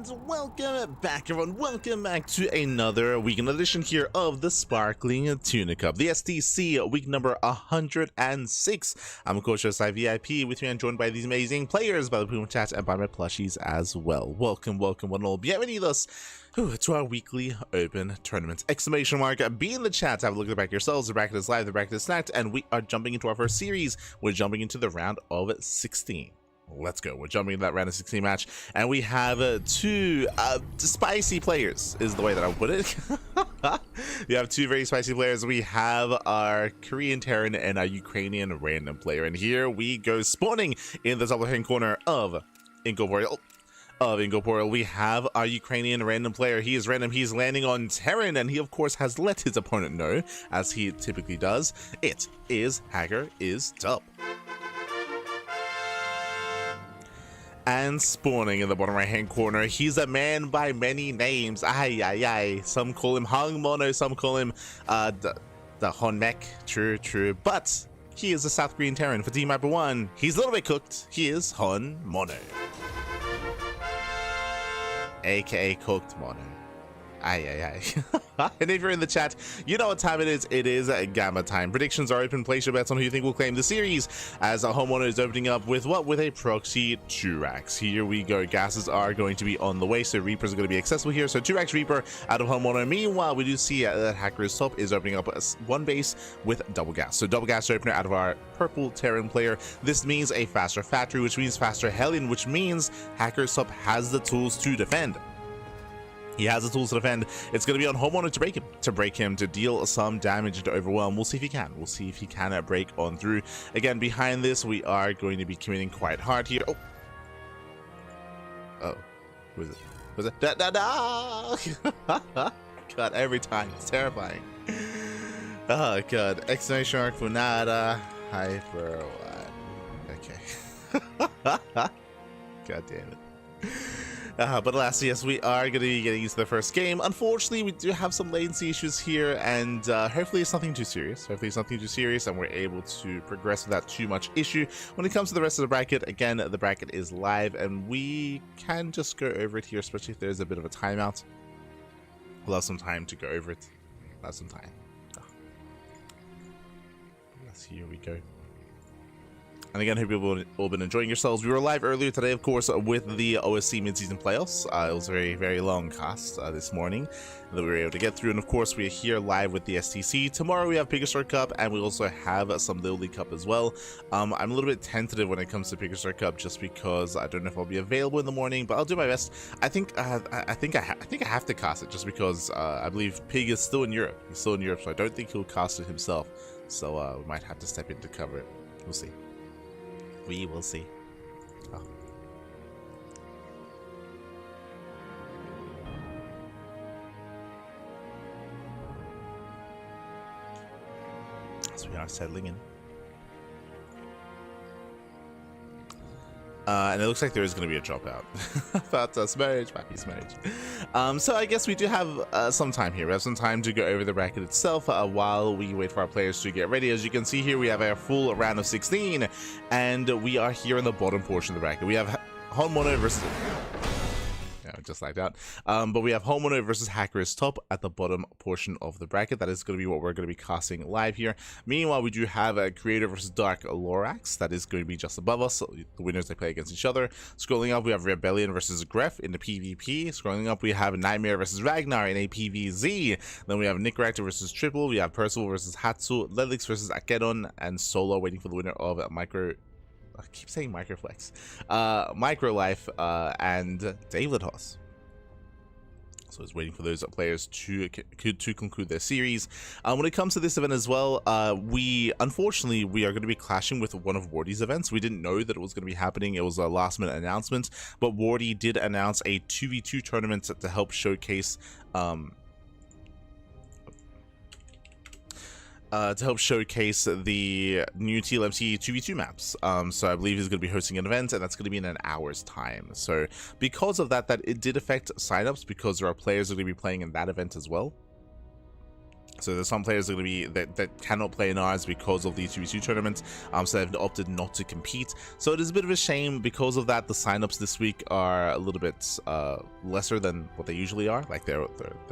And welcome back, everyone. Welcome back to another weekend edition here of the Sparkling Tuna Cup, the STC week number 106. I'm Coach SI VIP. With me, I'm joined by these amazing players, by the Puma Chat, and by my plushies as well. Welcome, welcome, one and all. Bienvenidos to our weekly open tournament. Exclamation mark. Be in the chat. Have a look at the bracket yourselves. The bracket is live. The bracket is stacked, and we are jumping into our first series. We're jumping into the round of 16. Let's go. We're jumping into that round of 16 match, and we have two spicy players, is the way that I would put it. We have two very spicy players. We have our Korean Terran and our Ukrainian random player, and here we go, spawning in the top left-hand corner of Incorporeal. We have our Ukrainian random player. He is random. He's landing on Terran, and he of course has let his opponent know, as he typically does. It is Hacker is Top. And spawning in the bottom right hand corner, he's a man by many names. Ay ay ay. Some call him Hung Mono, some call him the Honmek. True. But he is a South Korean Terran for team number 1. He's a little bit cooked. He is Hon Mono, aka Cooked Mono. Ay. And if you're in the chat, you know what time it is. It is Gamma time. Predictions are open. Place your bets on who you think will claim the series, as our homeowner is opening up with what? With a proxy 2-Rax. Here we go. Gases are going to be on the way, so Reapers are going to be accessible here. So 2-Rax Reaper out of homeowner. Meanwhile, we do see that Hacker's Top is opening up one base with double gas. So double gas opener out of our purple Terran player. This means a faster factory, which means faster Hellion, which means Hacker's Top has the tools to defend. He has the tools to defend. It's going to be on homeowner to break him, to deal some damage, to overwhelm. We'll see if he can. We'll see if he can break on through. Again, behind this, we are going to be committing quite hard here. Oh, who is it? Was it? Da. God, every time it's terrifying. Oh God! Exclamation mark Funada Hyper one. Okay. God damn it. But alas, yes, we are going to be getting into the first game. Unfortunately, we do have some latency issues here, and hopefully it's nothing too serious. And we're able to progress without too much issue. When it comes to the rest of the bracket, again, the bracket is live, and we can just go over it here, especially if there's a bit of a timeout. We'll have some time to go over it. We'll have some time. Yes, here we go. And again, hope you've all been enjoying yourselves. We were live earlier today, of course, with the OSC mid-season playoffs. It was a very long cast this morning that we were able to get through. And of course, we are here live with the STC. Tomorrow we have Pigastar Cup, and we also have some Little League Cup as well. I'm a little bit tentative when it comes to Pigastar Cup, just because I don't know if I'll be available in the morning, but I'll do my best. I think I have to cast it, just because I believe Pig is still in Europe. He's still in Europe, so I don't think he'll cast it himself. So we might have to step in to cover it. We'll see. We will see. Oh. So we are settling in. And it looks like there is going to be a dropout. But Smerge, happy Smerge. So I guess we do have some time here. We have some time to go over the bracket itself while we wait for our players to get ready. As you can see here, we have a full round of 16, and we are here in the bottom portion of the bracket. We have Homeowner versus... just like that. But we have Homeowner versus Hacker's Top at the bottom portion of the bracket. That is going to be what we're going to be casting live here. Meanwhile, we do have a Creator versus Dark Lorax. That is going to be just above us. So the winners, they play against each other. Scrolling up, we have Rebellion versus Gref in the PvP. Scrolling up, we have NightMare versus Ragnar in a PvZ. Then we have Nicoract versus Triple. We have Percival versus Hatsu. Lelix versus Akedon. And Solo waiting for the winner of I keep saying Microflex, Microlife, and David Hoss. So it's waiting for those players to conclude their series. When it comes to this event as well, unfortunately we are going to be clashing with one of Wardy's events. We didn't know that it was going to be happening. It was a last minute announcement, but Wardy did announce a 2v2 tournament to help showcase the new TLMT 2v2 maps. So I believe he's going to be hosting an event, and that's going to be in an hour's time. So because of that, it did affect signups, because there are players that are going to be playing in that event as well. So there's some players that are going to be that cannot play in ours because of the 2v2 tournaments, so they've opted not to compete. So it is a bit of a shame. Because of that, the signups this week are a little bit lesser than what they usually are. Like they're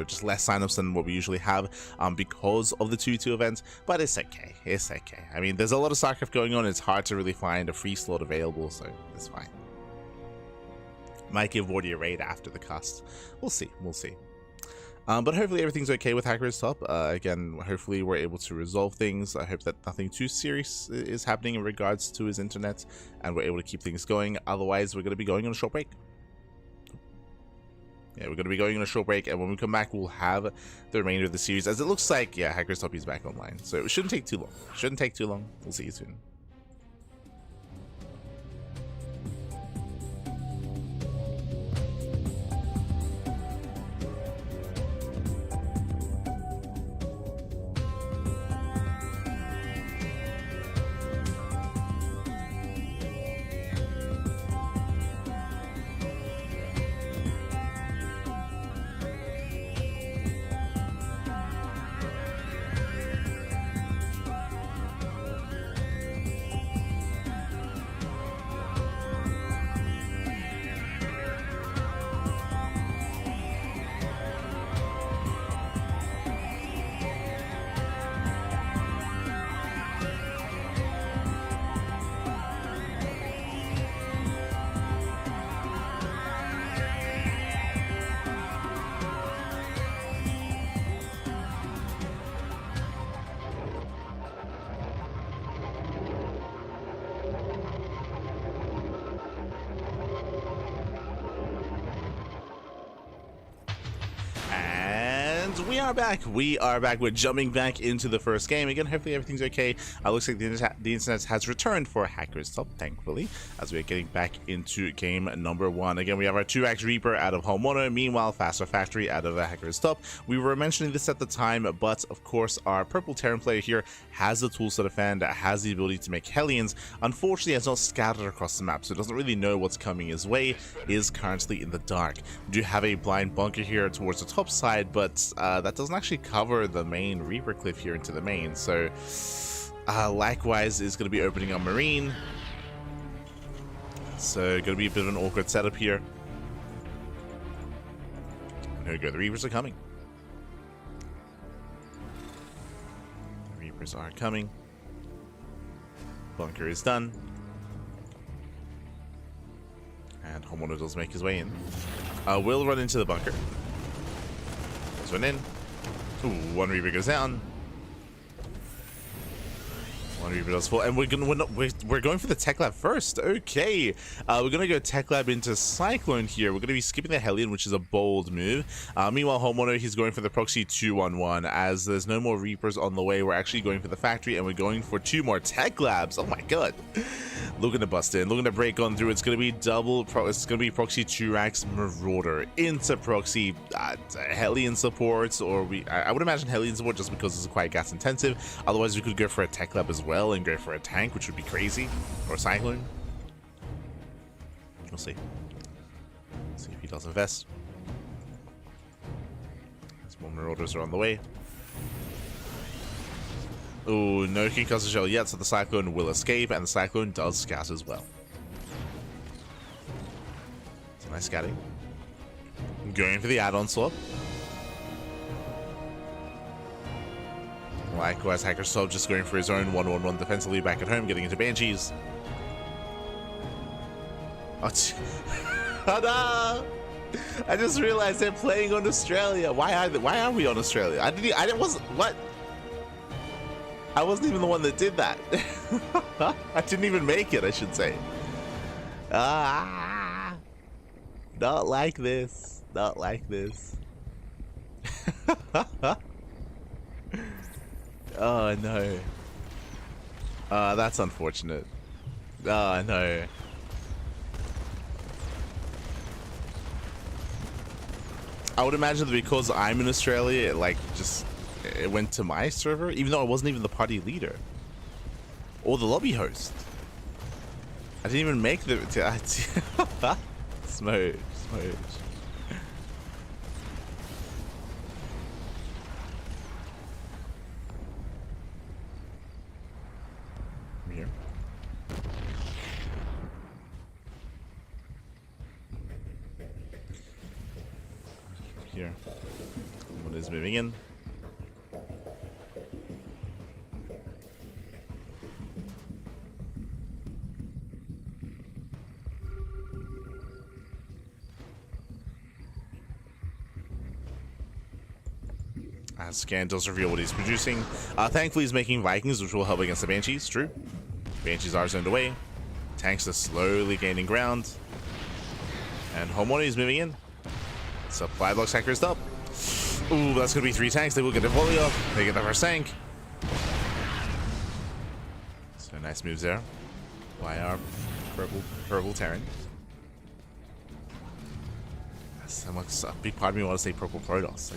just less signups than what we usually have because of the 2v2 event. But it's okay. It's okay. I mean, there's a lot of StarCraft going on. It's hard to really find a free slot available, so it's fine. Might give Wardy a raid after the cast. We'll see. We'll see. But hopefully everything's okay with Hacker's Top. Again, hopefully we're able to resolve things. I hope that nothing too serious is happening in regards to his internet, and we're able to keep things going. Otherwise, we're going to be going on a short break. Yeah, we're going to be going on a short break, and when we come back, we'll have the remainder of the series. As it looks like, yeah, Hacker's Top is back online. So it shouldn't take too long. Shouldn't take too long. We'll see you soon. We are back. We are back. We're jumping back into the first game. Again, hopefully everything's okay. Looks like the internet has returned for Hacker's Top, thankfully, as we're getting back into game number 1. Again, we have our 2x Reaper out of Homeowner. Meanwhile, Faster Factory out of Hacker's Top. We were mentioning this at the time, but of course, our Purple Terran player here has the tools to defend, has the ability to make Hellions. Unfortunately, has not scattered across the map, so doesn't really know what's coming his way, is currently in the dark. We do have a blind bunker here towards the top side, but that doesn't actually cover the main Reaper cliff here into the main, so likewise is going to be opening on Marine, so going to be a bit of an awkward setup here. There we go, the Reapers are coming. The Reapers are coming. Bunker is done, and Homeowner does make his way in. Will run into the bunker. Let's run in. Ooh, one Reaper goes down. One Reaper does fall, and we're going for the Tech Lab first. Okay, we're gonna go Tech Lab into Cyclone here. We're gonna be skipping the Hellion, which is a bold move. Meanwhile, Homeowner, he's going for the Proxy 2-1-1. As there's no more Reapers on the way, we're actually going for the factory, and we're going for 2 more Tech Labs. Oh my god. Looking to bust in, looking to break on through. It's going to be it's going to be Proxy 2-Rax Marauder into Proxy Hellion support, or I would imagine Hellion support just because it's quite gas intensive. Otherwise, we could go for a Tech Lab as well and go for a tank, which would be crazy, or a Cyclone. We'll see. See if he does invest. Some more Marauders are on the way. Ooh, no concussive shell yet, so the Cyclone will escape, and the Cyclone does scat as well. It's a nice scatting. Going for the add-on swap. Likewise, Hacker's Top just going for his own 1-1-1 defensively back at home, getting into Banshees. Oh, I just realized they're playing on Australia. Why are we on Australia? I wasn't even the one that did that. I didn't even make it, I should say. Not like this. Not like this. Oh no. That's unfortunate. Oh no. I would imagine that because I'm in Australia, it went to my server, even though I wasn't even the party leader or the lobby host. I didn't even make the smooch. here. One is moving in. As Scan does reveal what he's producing. Thankfully, he's making Vikings, which will help against the Banshees. True. Banshees are zoned away. Tanks are slowly gaining ground. And Homeowner is moving in. Supply blocks hackers up. Ooh, that's going to be 3 tanks. They will get the volley up. They get the first tank. So nice moves there by our purple Terran. A big part of me wants to say purple Protoss.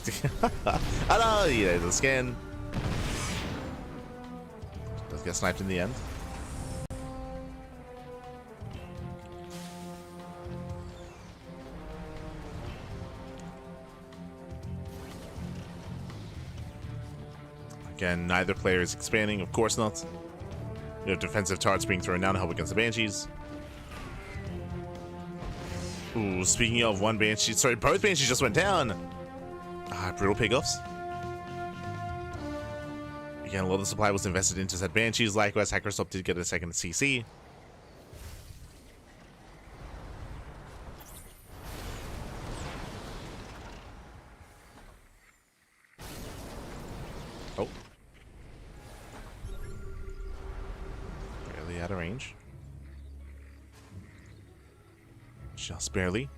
I know, yeah, the scan does get sniped in the end. Again, neither player is expanding, of course not. You have defensive turrets being thrown down to help against the Banshees. Ooh, speaking of one Banshee, sorry, both Banshees just went down. Brutal pickoffs. Again, a lot of the supply was invested into said Banshees. Likewise, Hackerstop did get a second CC. Oh. Barely out of range. Just barely.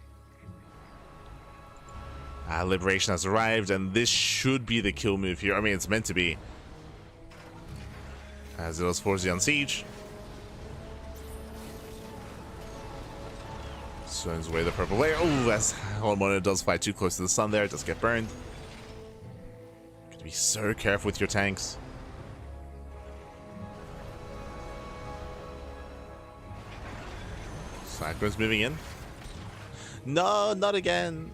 Liberation has arrived, and this should be the kill move here. I mean, it's meant to be. As it was forced on siege. Sends away the purple layer. Oh, as Hormona does fly too close to the sun there, it does get burned. Gotta be so careful with your tanks. Cyclone's moving in. No, not again.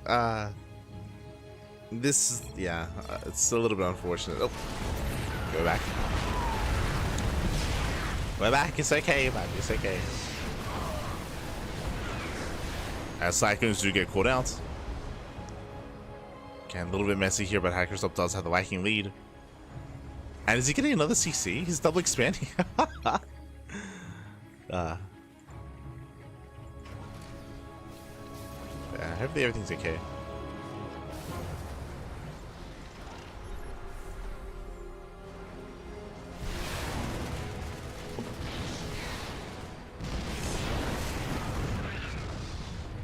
This, yeah, it's a little bit unfortunate. Oh, go back. We're back. It's okay, man. It's okay. As Cyclones do get caught out. Again, a little bit messy here, but Hackerstop does have the Viking lead. And is he getting another CC? He's double expanding. Yeah, hopefully everything's okay.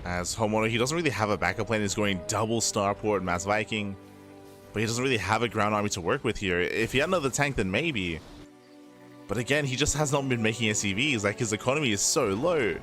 As Homeowner, he doesn't really have a backup plan. He's going double Starport, Mass Viking. But he doesn't really have a ground army to work with here. If he had another tank, then maybe. But again, he just has not been making SCVs. Like, his economy is so low.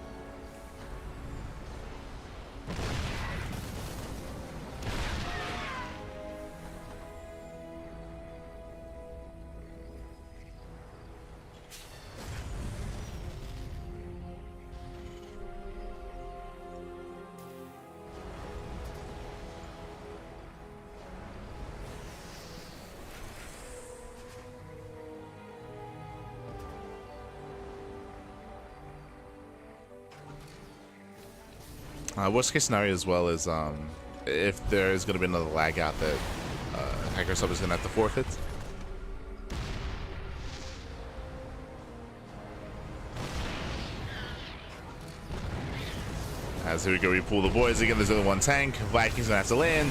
Worst case scenario as well is if there is going to be another lag out that Hackerstop is going to have to forfeit. As here we go, we pull the boys again. There's only one tank. Vikings gonna have to land.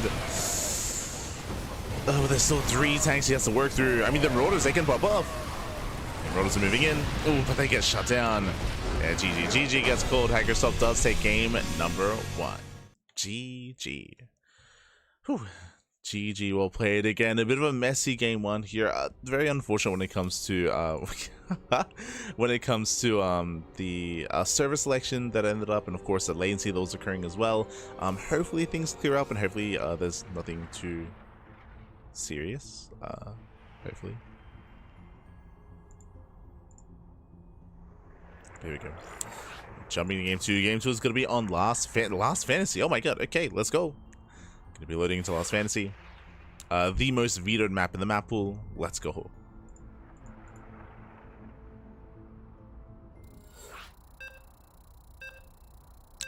Oh, there's still 3 tanks he has to work through. I mean, the Marauders, they can pop up. The Marauders are moving in. Oh, but they get shut down. Yeah, GG gets called. Hackerstop does take game number 1. GG. Whew. GG, well played again. A bit of a messy game 1 here. Very unfortunate when it comes to the server selection that ended up, and of course the latency that was occurring as well. Hopefully things clear up, and hopefully there's nothing too serious. Hopefully. There we go. Jumping to game 2. Game 2 is going to be on Last Fantasy. Oh my god. Okay, let's go. Going to be loading into Last Fantasy. The most vetoed map in the map pool. Let's go.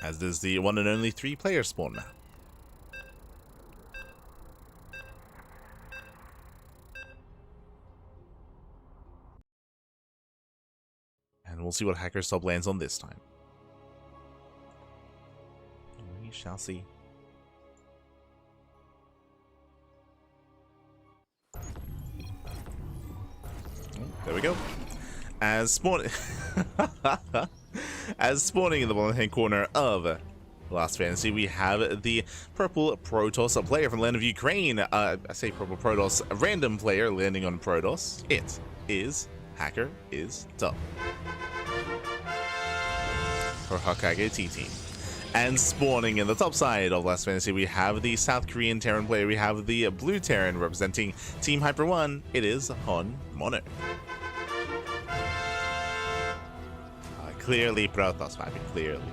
As there's the one and only 3-player spawn map. we'll see what Hacker's Top lands on this time. We shall see. There we go. As spawning in the bottom hand corner of Last Fantasy, we have the purple Protoss, a player from land of Ukraine. I say purple Protoss, a random player landing on Protoss. It is Hacker is Top for Hokage TT. And spawning in the top side of Last Fantasy, we have the South Korean Terran player. We have the blue Terran representing Team Hyper 1. It is Hon Mono. Clearly Protoss, Fabi, clearly.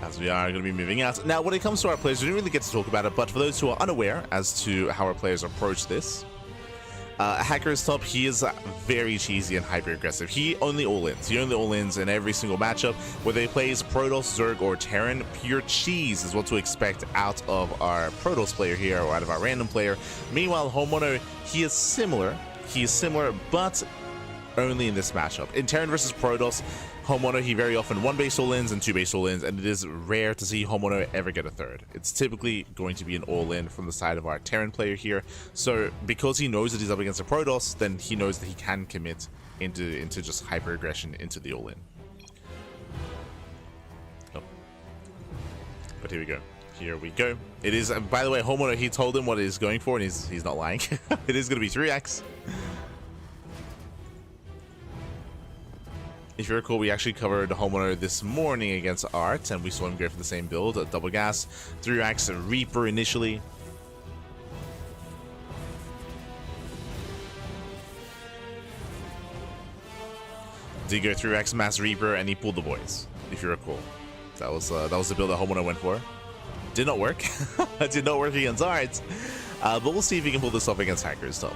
As we are going to be moving out. Now, when it comes to our players, we didn't really get to talk about it, but for those who are unaware as to how our players approach this, Hacker's Top, he is very cheesy and hyper-aggressive. He only all-ins. He only all-ins in every single matchup. Whether he plays Protoss, Zerg, or Terran, pure cheese is what to expect out of our Protoss player here, or out of our random player. Meanwhile, Homono, he is similar. He is similar, but only in this matchup. In Terran versus Protoss, Homono, he very often 1 base all-ins and 2 base all-ins, and it is rare to see Homono ever get a third. It's typically going to be an all-in from the side of our Terran player here. So because he knows that he's up against a Protoss, then he knows that he can commit into just hyper-aggression into the all-in. Oh. But here we go. Here we go. It is, by the way, Homono, he told him what he's going for, and he's not lying. It is going to be 3x. If you recall, we actually covered Homono this morning against Art, and we saw him go for the same build, a double gas, 3x Reaper initially. Did go 3x Mass Reaper, and he pulled the boys, if you recall. That was the build that Homono went for. Did not work. Did not work against Art, but we'll see if he can pull this off against Hacker's Top.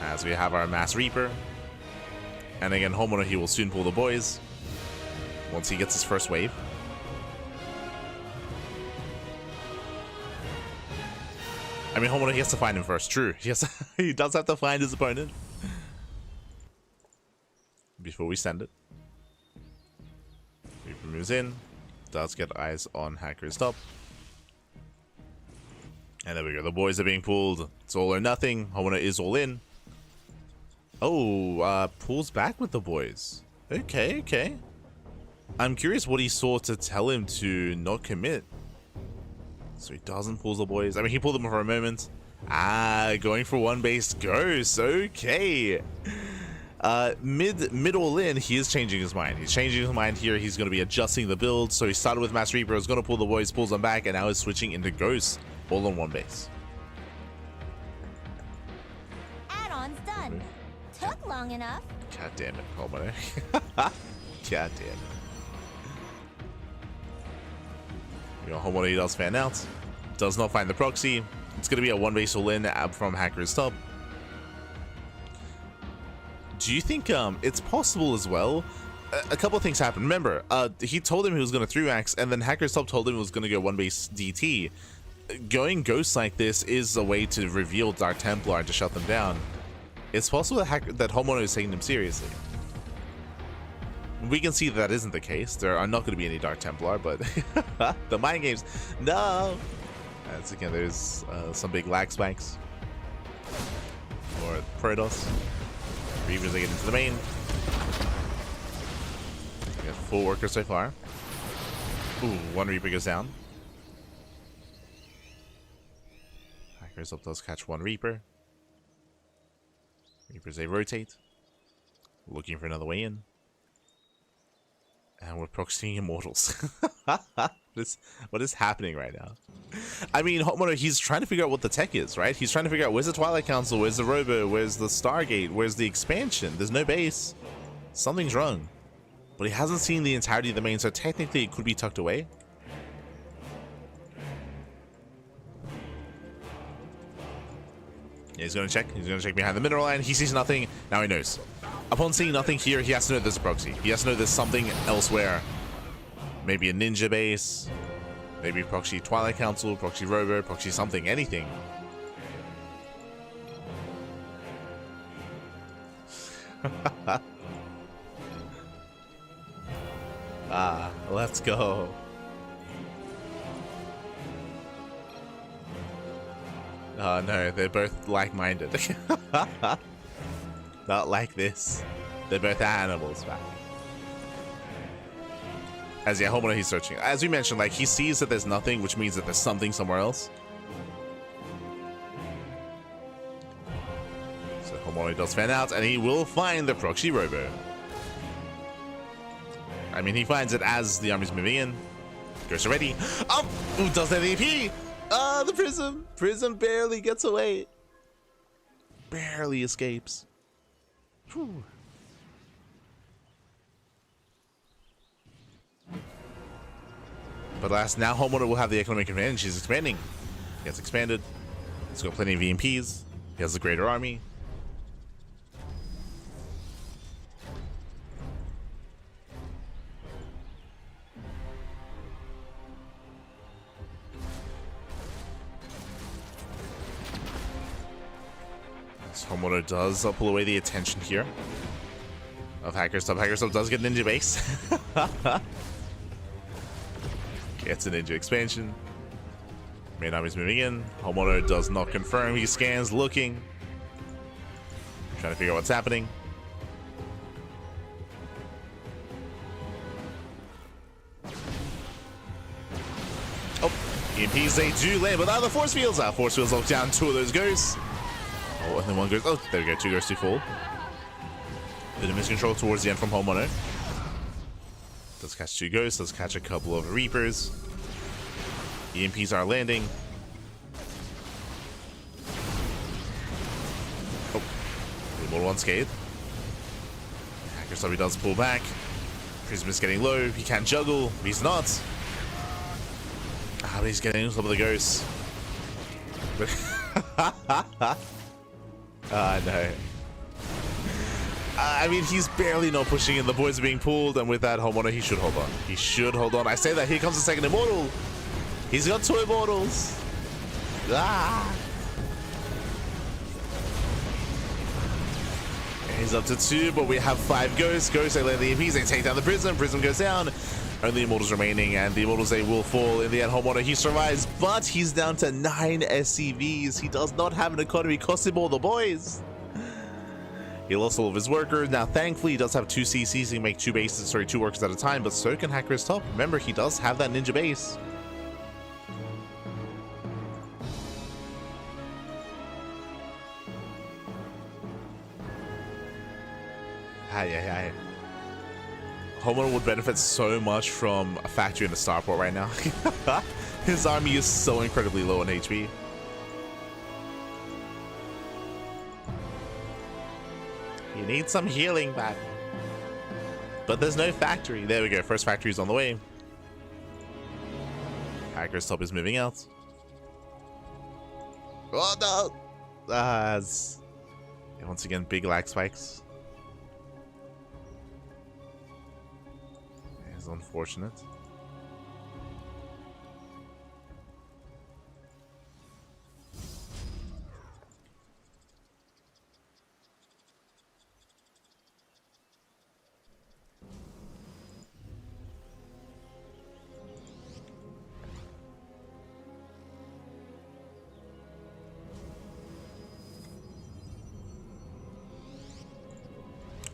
As we have our Mass Reaper. And again, Homono, he will soon pull the boys once he gets his first wave. I mean, Homono, he has to find him first. True. He does have to find his opponent before we send it. Reaper moves in. Does get eyes on Hacker's Top. And there we go. The boys are being pulled. It's all or nothing. Homono is all in. Oh, pulls back with the boys. Okay, okay. I'm curious what he saw to tell him to not commit. So he doesn't pull the boys. I mean, he pulled them for a moment. Ah, going for 1 base ghost. Okay. Mid all in, he is changing his mind. He's changing his mind here. He's going to be adjusting the build. So he started with Mass Reaper, was going to pull the boys, pulls them back, and now is switching into ghosts. All on 1 base. Add-ons done. Took long enough. God damn it, Homono. God damn it. You know, Homono, he does fan out. Does not find the proxy. It's going to be a 1 base all-in from Hacker's Top. Do you think it's possible as well? A couple of things happened. Remember, he told him he was going to 3x, and then Hacker's Top told him he was going to go 1 base DT. Going ghost like this is a way to reveal Dark Templar and to shut them down. It's possible that Homono is taking him seriously. We can see that isn't the case. There are not going to be any Dark Templar, but the mind games, no. As again, there's some big lag spikes. Or Protoss. Reavers they get into the main. We got 4 workers so far. Ooh, 1 Reaper goes down. Hacker's Up does catch 1 Reaper. Reapers, they rotate. Looking for another way in. And we're proxying Immortals. What is happening right now? I mean, Homono, he's trying to figure out what the tech is, right? He's trying to figure out where's the Twilight Council, where's the Robo, where's the Stargate, where's the expansion? There's no base. Something's wrong. But he hasn't seen the entirety of the main, so technically it could be tucked away. Yeah, he's going to check. He's going to check behind the mineral line. He sees nothing. Now he knows. Upon seeing nothing here, he has to know there's a proxy. He has to know there's something elsewhere. Maybe a ninja base. Maybe proxy Twilight Council, proxy Robo, proxy something, anything. Ah, let's go. Oh no, they're both like-minded. Not like this. They're both animals, man. As yeah, Homeowner, he's searching. As we mentioned, like, he sees that there's nothing, which means that there's something somewhere else. So Homeowner does fan out, and he will find the proxy robo. I mean, he finds it as the army's moving in. Goes already. Oh, who does that AP? Ah, the Prism. Prism barely gets away. Barely escapes. Whew. But last, now Homeowner will have the economic advantage. He's expanding. He gets expanded. He's got plenty of VMPs. He has a greater army. Homeowner does pull away the attention here of Hackerstuff. Hackerstuff does get Ninja Base. Gets a Ninja expansion. Main army's moving in. Homeowner does not confirm. He scans, looking. Trying to figure out what's happening. Oh, EMPs, they do land, but now the force fields out. Force fields lock down 2 of those ghosts. Oh, and then 1 goes. Oh, there we go. 2 ghosts to fall. Bit of miscontrol towards the end from Homeowner. Does catch 2 ghosts. Does catch a couple of Reapers. EMPs are landing. Oh, the Immortal unscathed. Hacker Stubby does pull back. Prism is getting low. He can juggle. He's not. Ah, but he's getting some of the ghosts. Ah, no. I mean, he's barely not pushing in. The boys are being pulled, and with that Homeowner, he should hold on. He should hold on. I say that. Here comes the second Immortal. He's got 2 Immortals. Ah. He's up to 2, but we have 5 ghosts. Ghosts, they land the EMPs. They take down the Prism. Prism goes down. Only Immortals remaining, and the Immortals, they will fall. In the end, Homeowner, he survives, but he's down to 9 SCVs. He does not have an economy. Cost him all the boys. He lost all of his workers. Now, thankfully, he does have 2 CCs. He can make 2 bases, sorry, 2 workers at a time, but so can Hacker's Top. Remember, he does have that Ninja base. Hi. Homeowner would benefit so much from a factory in the starport right now. His army is so incredibly low on HP. He needs some healing back. But there's no factory. There we go. First factory is on the way. Hacker's Top is moving out. Oh no! Once again, big lag spikes. It's unfortunate.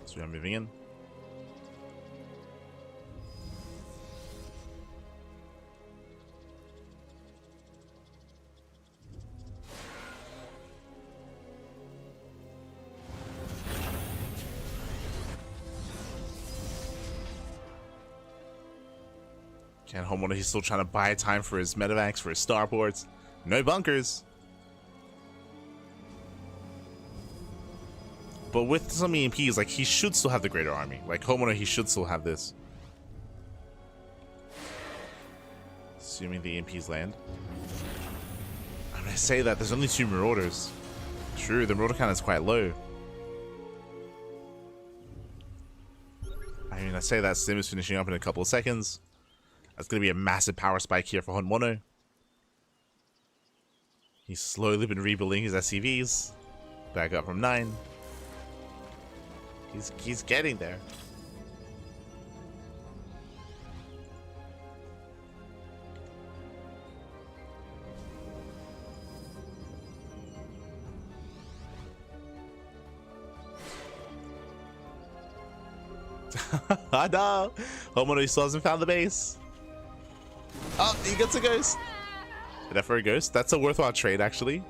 So we are moving in. Can Homeowner, he's still trying to buy time for his medevacs, for his starports. No bunkers. But with some EMPs, like, he should still have the greater army. Like, Homeowner, he should still have this. Assuming the EMPs land. I'm gonna say that there's only 2 Marauders. True, the Marauder count is quite low. I mean, I say that Sim is finishing up in a couple of seconds. That's going to be a massive power spike here for Honmono. He's slowly been rebuilding his SCVs. Back up from 9. He's getting there. Oh no! Homono still hasn't found the base. Oh, he gets a ghost. Enough for a ghost? That's a worthwhile trade, actually.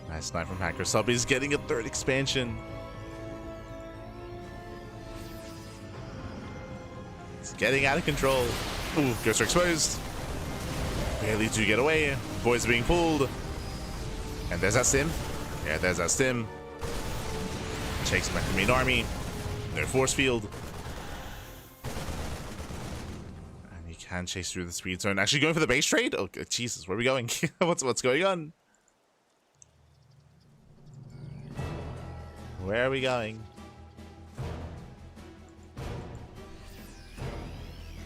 Nice snipe from Hacker Sub. He's getting a third expansion. It's getting out of control. Ooh, ghosts are exposed. Barely do get away. Boys are being pulled. And there's that stim. Yeah, there's that stim. Takes back the main army. No force field. And you can chase through the speed zone. Actually going for the base trade? Oh, Jesus, where are we going? What's going on? Where are we going?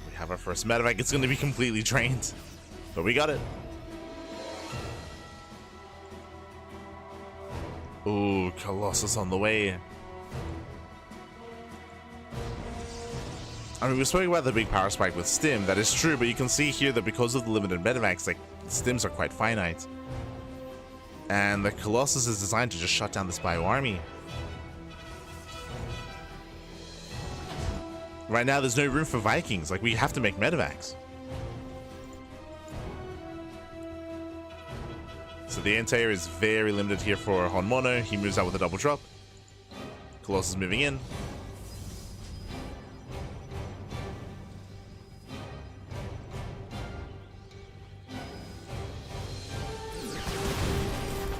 We have our first medevac. It's going to be completely drained. But we got it. Ooh, Colossus on the way. I mean, we spoke about the big power spike with Stim. That is true, but you can see here that because of the limited medevacs, like, Stims are quite finite. And the Colossus is designed to just shut down this bio army. Right now, there's no room for Vikings. Like, we have to make medevacs. So the anti-air is very limited here for Honmono. He moves out with a double drop. Colossus moving in.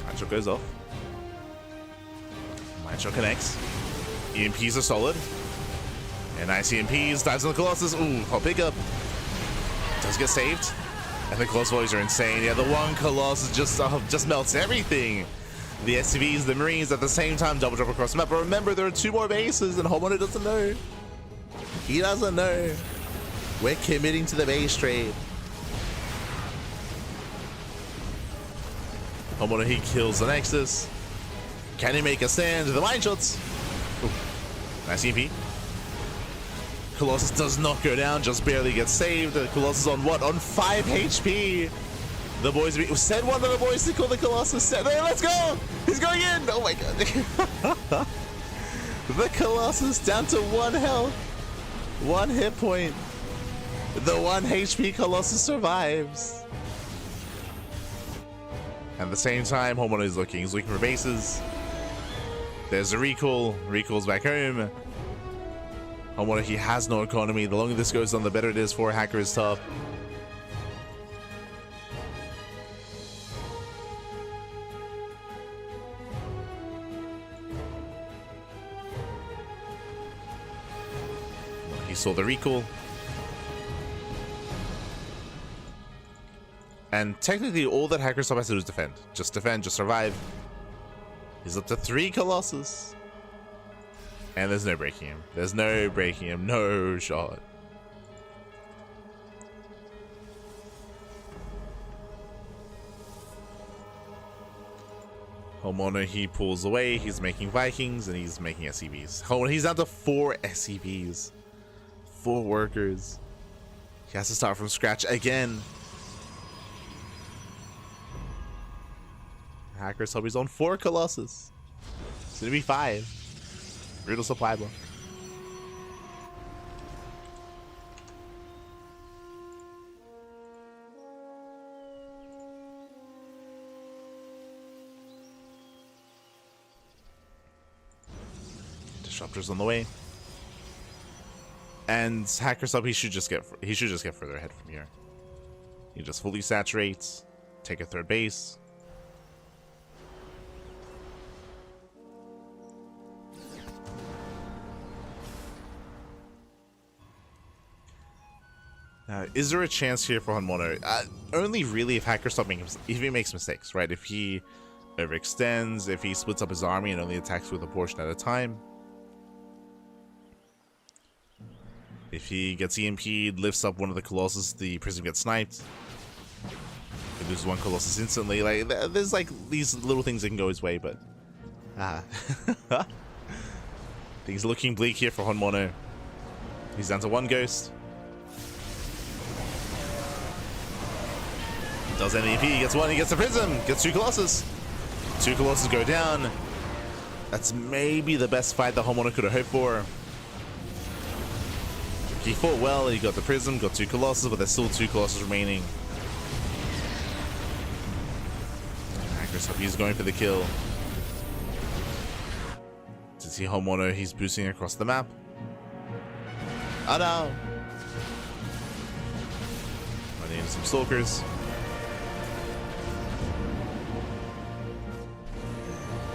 Macho goes off. Macho connects. EMPs are solid. And nice EMPs. Dives on the Colossus. Ooh, hot pickup. Does get saved. And the close volleys are insane. Yeah, the one Colossus just melts everything. The SCVs, the Marines at the same time double drop across the map. But remember, there are 2 more bases and Homono doesn't know. He doesn't know. We're committing to the base trade. Homono, he kills the Nexus. Can he make a stand? The mine shots. Ooh, nice EMP. Colossus does not go down, just barely gets saved. Colossus on what? On 5 HP. The boys send one of the boys to call the Colossus. No, let's go! He's going in! Oh my god. The Colossus down to 1 health. 1 hit point. The 1 HP Colossus survives. At the same time, Homono is looking. He's looking for bases. There's a recall. Recall's back home. Homono, he has no economy. The longer this goes on, the better it is for Hacker's top. He saw the recall. And technically, all that Hacker's top has to do is defend. Just defend, just survive. He's up to 3 Colossus. And there's no breaking him. There's no breaking him. No shot. Homono, he pulls away. He's making Vikings and he's making SCVs. Homono, he's down to 4 SCVs. 4 workers. He has to start from scratch again. Hacker's hobby's on 4 Colossus. It's gonna be 5. Brutal supply block. Disruptors on the way. And Hacker Sub, he should just get further ahead from here. He just fully saturates, take a 3rd base. Is there a chance here for Honmono? Only really if Hacker Stop if he makes mistakes, right? If he overextends, if he splits up his army and only attacks with a portion at a time. If he gets EMP'd, lifts up one of the Colossus, the Prism gets sniped. He loses 1 Colossus instantly. Like, there's like these little things that can go his way, but Ah. Things looking bleak here for Honmono. He's down to 1 ghost. Does NEP, he gets 1, he gets the prism, gets 2 colossus. 2 colossus go down. That's maybe the best fight that Honmono could have hoped for. He fought well, he got the prism, got 2 colossus, but there's still 2 colossus remaining. He's going for the kill. To see Honmono, he's boosting across the map. Oh no! Running into some stalkers.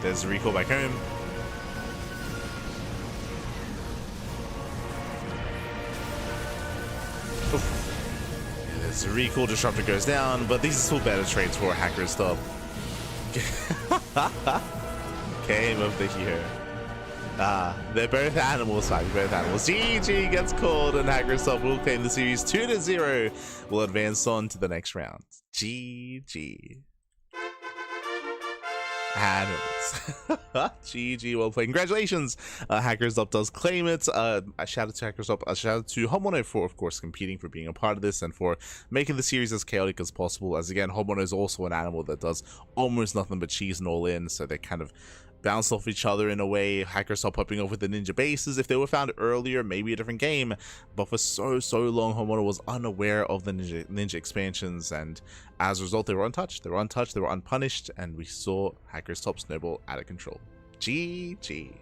There's a recall back home. Oof. Yeah, there's a recall, disruptor goes down, but these are still better trades for a hacker stop. Game of the year. They're both animals, both animals. GG gets called, and Hackerstop will claim the series 2-0. Will advance on to the next round. GG. Animals. GG, well played. Congratulations. Hackerstop does claim it. A shout out to Hackerstop. A shout out to Honmono for, of course, competing, for being a part of this, and for making the series as chaotic as possible. As again, Honmono is also an animal that does almost nothing but cheese and all in, so they kind of bounce off each other in a way. Hackerstop popping off with the ninja bases. If they were found earlier, maybe a different game, but for so long, Honmono was unaware of the ninja expansions, and as a result, they were untouched, they were unpunished, and we saw Hackerstop snowball out of control. GG.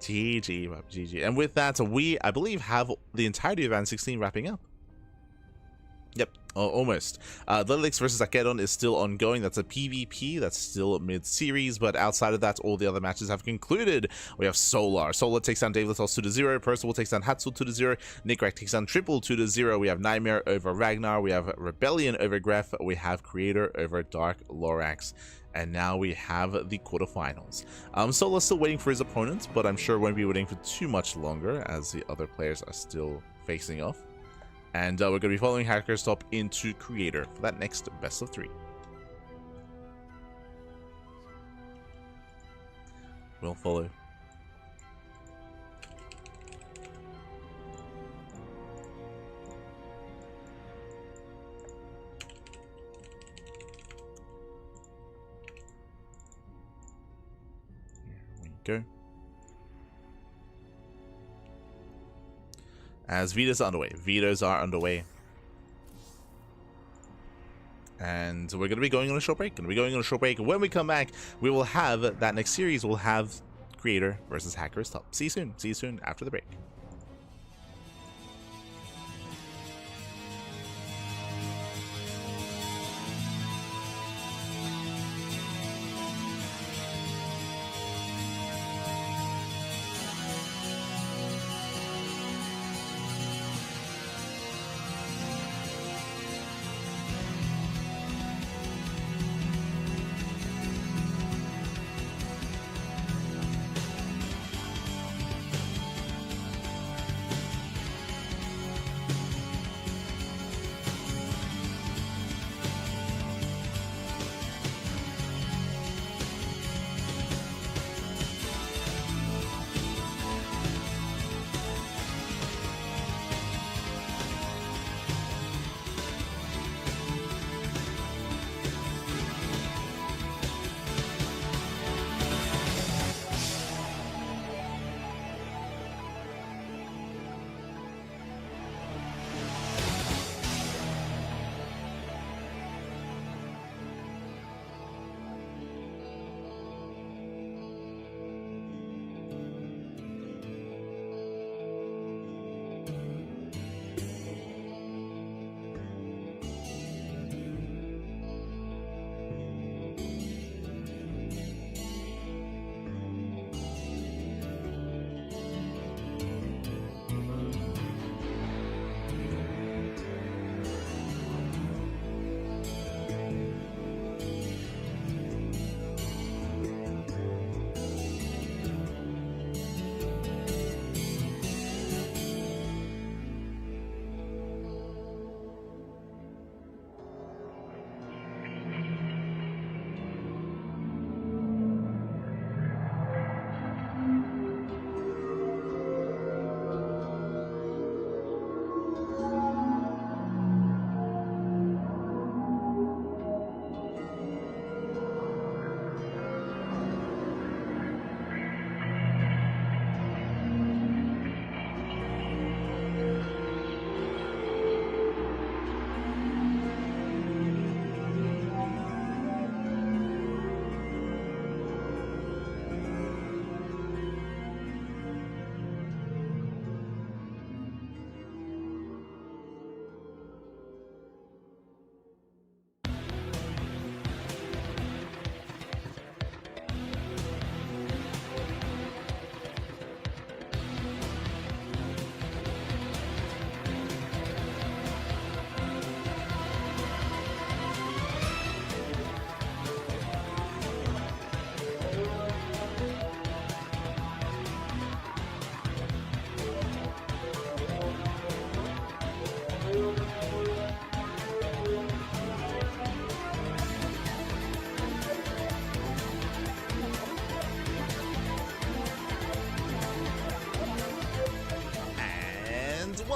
GG. And with that, we, I believe, have the entirety of Round 16 wrapping up. Yep, almost. Ducklings versus Akedon is still ongoing. That's a PvP. That's still mid-series, but outside of that, all the other matches have concluded. We have Solar. Solar takes down Dave Latos 2-0. Percival takes down Hatsul 2-0. Nicoract takes down Triple 2-0. We have NightMare over Ragnar. We have Rebellion over Gref. We have Creator over Dark Lorax. And now we have the quarterfinals. Solar's still waiting for his opponents, but I'm sure won't be waiting for too much longer, as the other players are still facing off. And we're going to be following Hackerstop into Creator for that next best of 3. We'll follow. Here we go. As Vetoes are underway. Vetoes are underway. And we're going to be going on a short break. When we come back, we will have that next series. We'll have Creator versus Hackerstop. See you soon. See you soon after the break.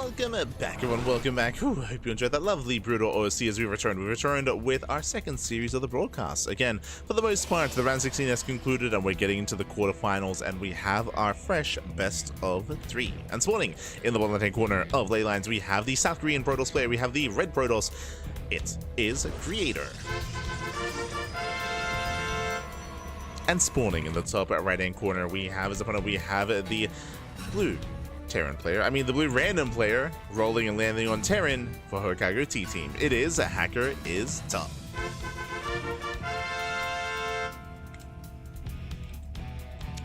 welcome back, everyone. Welcome back. Whew, I hope you enjoyed that lovely brutal OSC as we returned. We returned with our second series of the broadcast. Again, for the most part, the round 16 has concluded and we're getting into the quarterfinals, and we have our fresh best of 3. And spawning in the bottom left-hand corner of Leylines, we have the South Korean Protoss player, we have the Red Protoss. It is Creator. And spawning in the top right-hand corner, we have as opponent, we have the blue Terran player, the blue random player, rolling and landing on Terran for Hokkaido T-Team. It is a Hacker is Tough.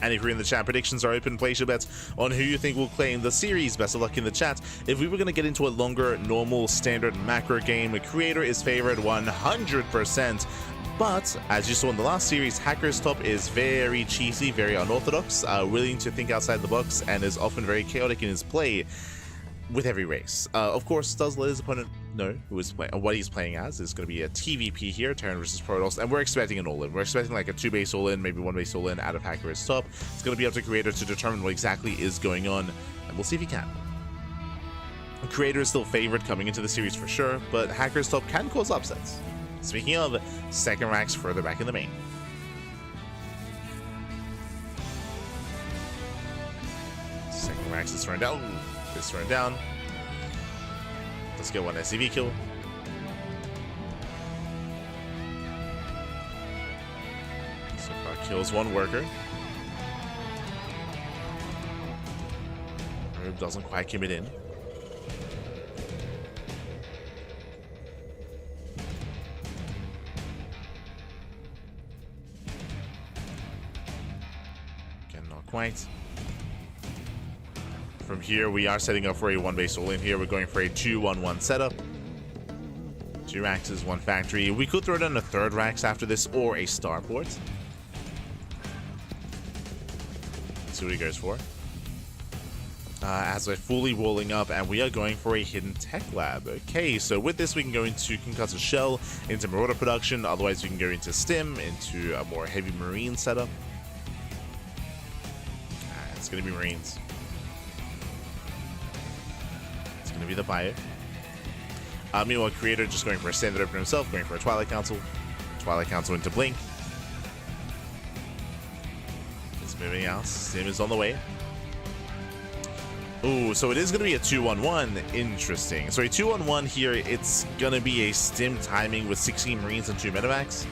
And if you're in the chat, predictions are open. Place your bets on who you think will claim the series. Best of luck in the chat. If we were going to get into a longer, normal, standard macro game, Creator is favored 100%. But, as you saw in the last series, Hacker's Top is very cheesy, very unorthodox, willing to think outside the box, and is often very chaotic in his play with every race. Of course, does let his opponent know who is playing, what he's playing as. It's going to be a TVP here, Terran versus Protoss, and we're expecting an all-in. We're expecting like a 2-base all-in, maybe 1-base all-in out of Hacker's Top. It's going to be up to Creator to determine what exactly is going on, and we'll see if he can. Creator is still favored coming into the series for sure, but Hacker's Top can cause upsets. Speaking of, second racks further back in the main. Second racks is thrown down. This thrown down. Let's get one SCV kill. So far kills one worker. Herb doesn't quite commit in. Quite. From here, we are setting up for a 1-base all-in here. We're going for a 2-1-1 setup. 2 Raxes, 1 factory. We could throw down a 3rd Rax after this, or a starport. Let's see what he goes for. As we're fully rolling up, and we are going for a hidden tech lab. Okay, so with this, we can go into concussive shell, into marauder production. Otherwise, we can go into stim, into a more heavy marine setup. It's going to be Marines. It's going to be the buyer. Meanwhile, Creator just going for a standard opener himself, going for a Twilight Council. Twilight Council into Blink. It's moving out. Stim is on the way. Ooh, so it is going to be a 2-1-1. Interesting. So a 2-1-1 here, it's going to be a Stim timing with 16 Marines and 2 Medivacs.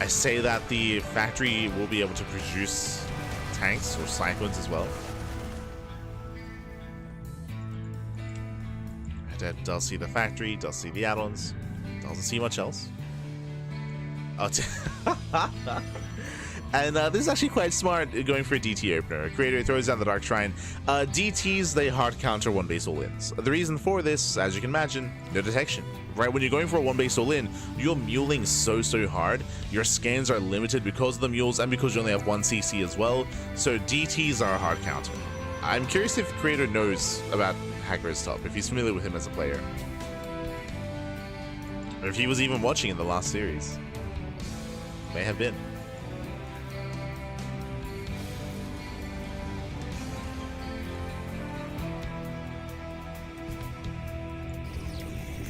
I say that the factory will be able to produce tanks or cyclones as well. That does see the factory, does see the add-ons, doesn't see much else. Oh, and this is actually quite smart, going for a DT opener. Creator throws down the Dark Shrine. DTs, they hard counter 1-base all-ins. The reason for this, as you can imagine, no detection. Right, when you're going for a 1-base all-in, you're muling so hard. Your scans are limited because of the mules and because you only have 1 CC as well. So DTs are a hard counter. I'm curious if Creator knows about Hacker's Top, if he's familiar with him as a player. Or if he was even watching in the last series. May have been.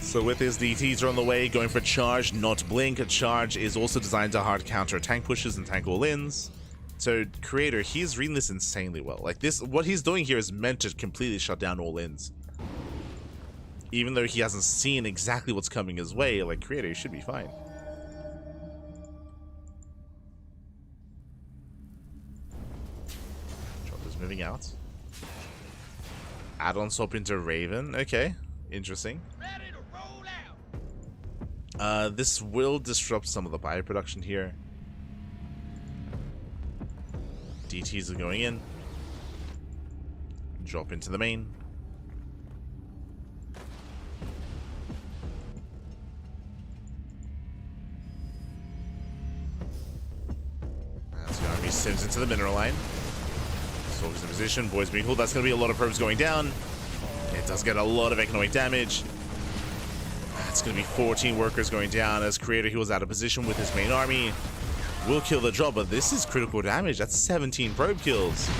So with his DTs are on the way, going for charge, not blink. A charge is also designed to hard counter tank pushes and tank all-ins. So Creator, he's reading this insanely well. Like this, what he's doing here is meant to completely shut down all-ins. Even though he hasn't seen exactly what's coming his way, like Creator, he should be fine. Drop is moving out. Add-on swap into Raven. Okay, interesting. This will disrupt some of the bio production here. DTs are going in. Drop into the main. That's going to be Sims into the mineral line. Soldiers in position. Boys being cool. That's going to be a lot of probes going down. It does get a lot of economic damage. It's going to be 14 workers going down as Creator heals out of position with his main army. Will kill the job, but this is critical damage. That's 17 probe kills.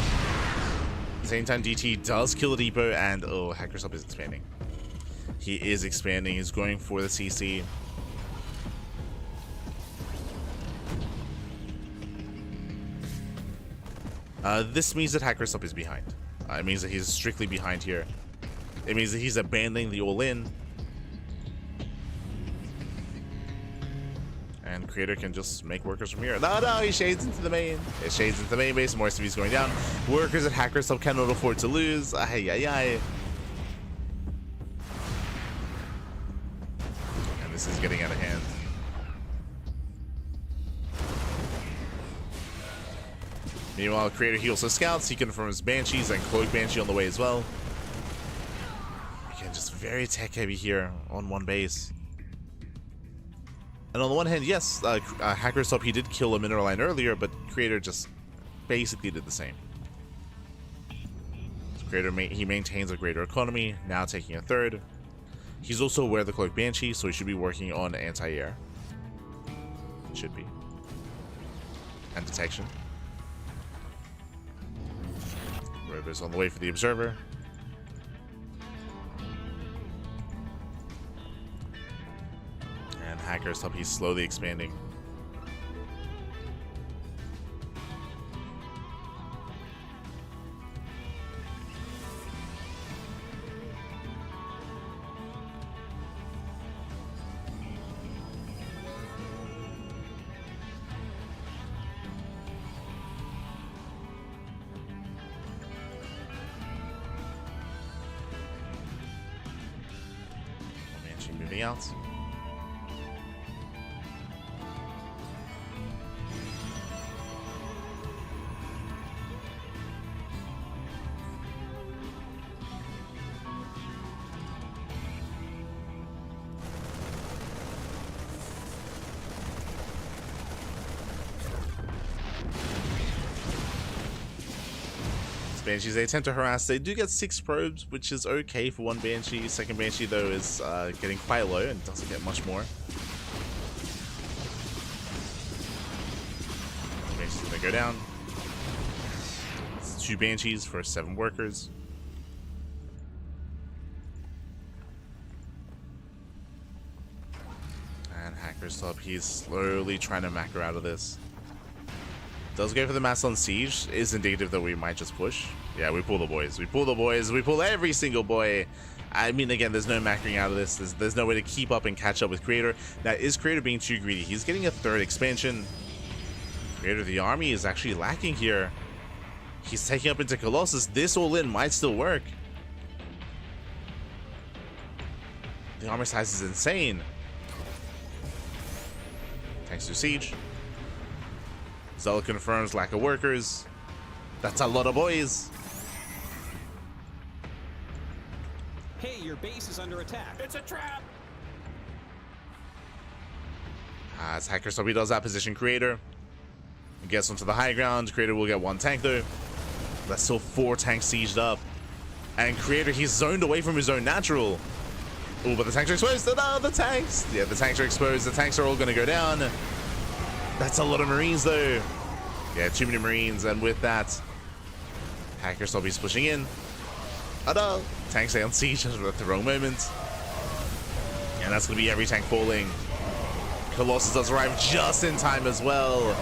same time, DT does kill the depot, and oh, Hacker's Up is expanding. He is expanding. He's going for the CC. This means that Hacker's Up is behind. It means that he's strictly behind here. It means that he's abandoning the all-in. And Creator can just make workers from here. No, he shades into the main. It shades into the main base. More SCVs going down. Workers at Hacker's Up cannot afford to lose. And this is getting out of hand. Meanwhile, Creator he also scouts. He confirms Banshees and Cloak Banshee on the way as well. Again, just very tech heavy here on one base. And on the one hand, yes, Hacker's Up, he did kill a mineral line earlier, but Creator just basically did the same. So Creator, he maintains a greater economy, now taking a third. He's also aware of the Cloak Banshee, so he should be working on anti-air. Should be. And detection. Robo's on the way for the Observer. And Hacker's Up, he's slowly expanding. Moving out. Banshees, they attempt to harass. They do get 6 probes, which is okay for one Banshee. Second Banshee, though, is getting quite low and doesn't get much more. Banshee's gonna go down. It's 2 Banshees for 7 workers. And Hacker's Up, he's slowly trying to macro out of this. Does go for the Mass on Siege. Is indicative that we might just push. Yeah, we pull the boys. We pull the boys. We pull every single boy. I mean, again, there's no macroing out of this. There's no way to keep up and catch up with Creator. Now, is Creator being too greedy? He's getting a 3rd expansion. Creator, the army is actually lacking here. He's taking up into Colossus. This all-in might still work. The armor size is insane. Thanks to Siege. Zella confirms lack of workers. That's a lot of boys. Hey, your base is under attack. It's a trap. As Hacker's Up, he does that position Creator. He gets onto the high ground. Creator will get 1 tank though. That's still 4 tanks sieged up. And Creator, he's zoned away from his own natural. Oh, but the tanks are exposed. No, the tanks. Yeah, the tanks are exposed. The tanks are all going to go down. That's a lot of Marines, though. Yeah, too many Marines, and with that, Hacker's Up, he's pushing in. Oh no! Tanks stay on siege at the wrong moment. And that's going to be every tank falling. Colossus does arrive just in time as well.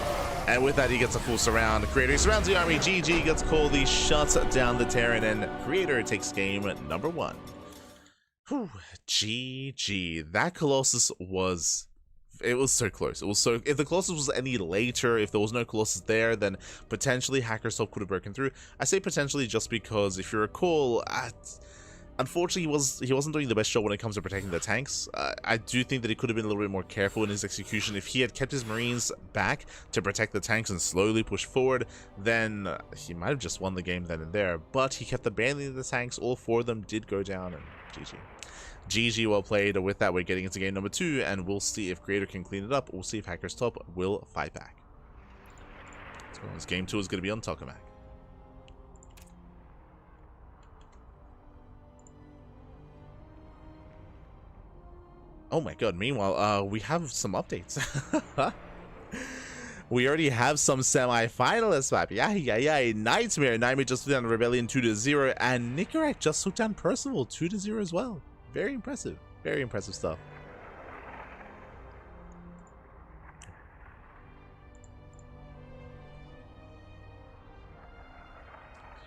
And with that, he gets a full surround. Creator surrounds the army. GG gets called. He shuts down the Terran, and Creator takes game number 1. Whew, GG. That Colossus was... It was so close. It was so... If the Colossus was any later, if there was no Colossus there, then potentially Hacker's Up could have broken through. I say potentially just because, if you recall, unfortunately he wasn't doing the best job when it comes to protecting the tanks. I do think that he could have been a little bit more careful in his execution. If he had kept his Marines back to protect the tanks and slowly push forward, then he might have just won the game then and there. But he kept abandoning the tanks. All 4 of them did go down, and GG. GG, well played. With that, we're getting into game number 2, and we'll see if Creator can clean it up. We'll see if Hacker's Up will fight back. So this game 2 is going to be on Tokamak. Oh my god, meanwhile, we have some updates. We already have some semi-finalists, Papi. Yeah. NightMare. NightMare just took down Rebellion 2-0, and Nicoract just took down Percival 2-0 as well. Very impressive. Very impressive stuff.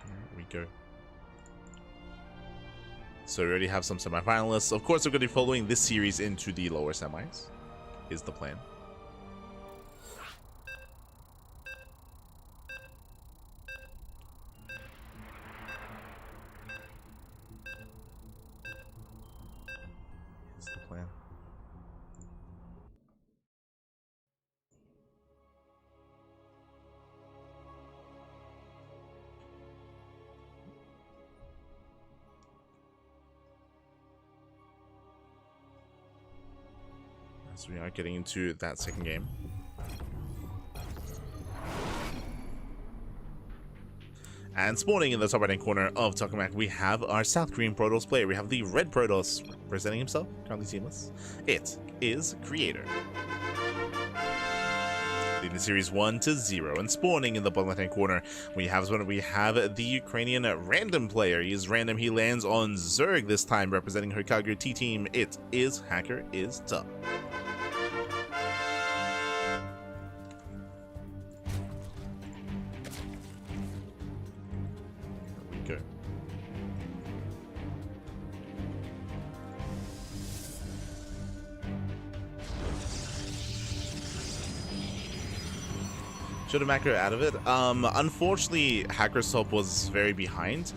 Here we go. So we already have some semi-finalists. Of course, we're going to be following this series into the lower semis, is the plan. Is the plan. As we are getting into that second game. And spawning in the top right-hand corner of Ducklings, we have our South Korean Protoss player. We have the red Protoss presenting himself, currently teamless. It is Creator. Leading the series 1-0, and spawning in the bottom left-hand corner, we have the Ukrainian random player. He is random. He lands on Zerg this time, representing Hokage T team. It is Hacker is Tough. Go. Should have macro out of it. Unfortunately, Hacker's Top was very behind.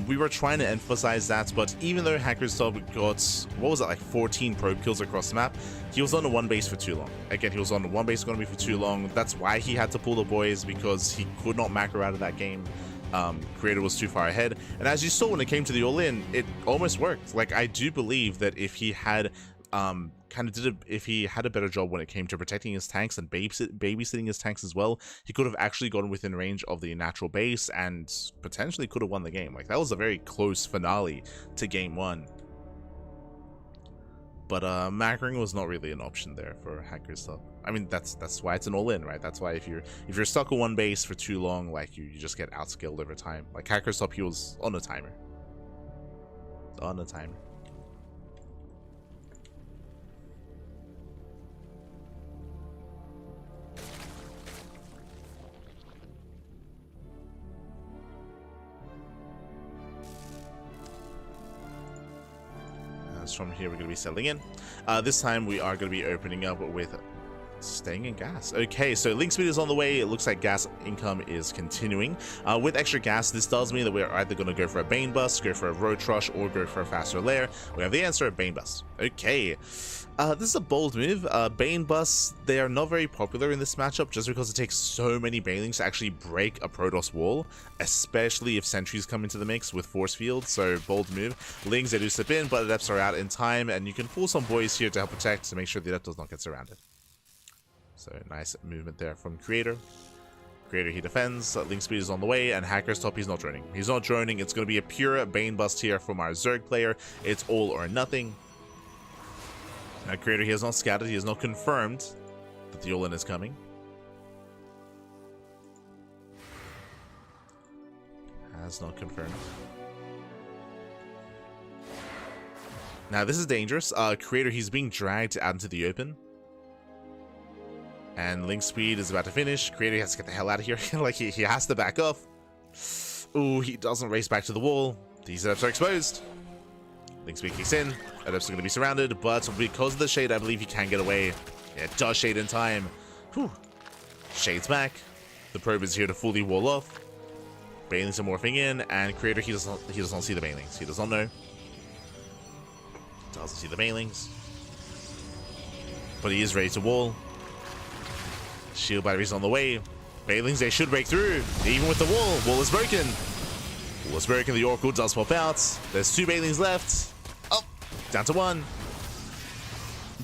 We were trying to emphasize that, but even though Hacker's Top got, what was it, like 14 probe kills across the map, he was on the one base for too long. Again, he was on the one base economy for too long. That's why he had to pull the boys, because he could not macro out of that game. Creator was too far ahead, and as you saw when it came to the all-in, it almost worked. Like, I do believe that if he had if he had a better job when it came to protecting his tanks and babysitting his tanks as well, he could have actually gotten within range of the natural base and potentially could have won the game. Like, that was a very close finale to game one. But macroing was not really an option there for Hacker's Top. I mean, that's why it's an all-in, right? That's why if you're stuck on one base for too long, like, you just get outskilled over time. Like, Hacker's Top, he was on a timer. On a timer. From here, we're going to be settling in. This time we are going to be opening up with staying in gas. Okay, so link speed is on the way. It looks like gas income is continuing. With extra gas, this does mean that we're either going to go for a Bane Bust, go for a Road Trush, or go for a faster lair. We have the answer at Bane Bust. Okay, this is a bold move. Bane Busts, they are not very popular in this matchup just because it takes so many Banelings to actually break a Protoss wall, especially if sentries come into the mix with force field. So bold move. Lings, they do slip in, but Adepts are out in time, and you can pull some boys here to help protect to make sure the Adept does not get surrounded. So nice movement there from Creator. Creator, he defends. Link speed is on the way, and Hacker's Top, he's not droning. He's not droning. It's going to be a pure Bane Bust here from our Zerg player. It's all or nothing. Now, Creator, he has not scouted. He has not confirmed that the all-in is coming. Has not confirmed. Now, this is dangerous. Creator, he's being dragged out into the open. And Link speed is about to finish. Creator has to get the hell out of here. Like, he has to back off. Ooh, he doesn't race back to the wall. These Adepts are exposed. Link speed kicks in. Adepts are going to be surrounded, but because of the shade, I believe he can get away. Yeah, it does shade in time. Whew. Shades back. The probe is here to fully wall off. Banelings are morphing in, and Creator, he does not see the Banelings. He does not know. Doesn't see the Banelings. But he is ready to wall. Shield batteries on the way. Banelings, they should break through. Even with the wall. Wall is broken. Wall is broken. The Oracle does pop out. There's 2 Banelings left. Oh, down to 1.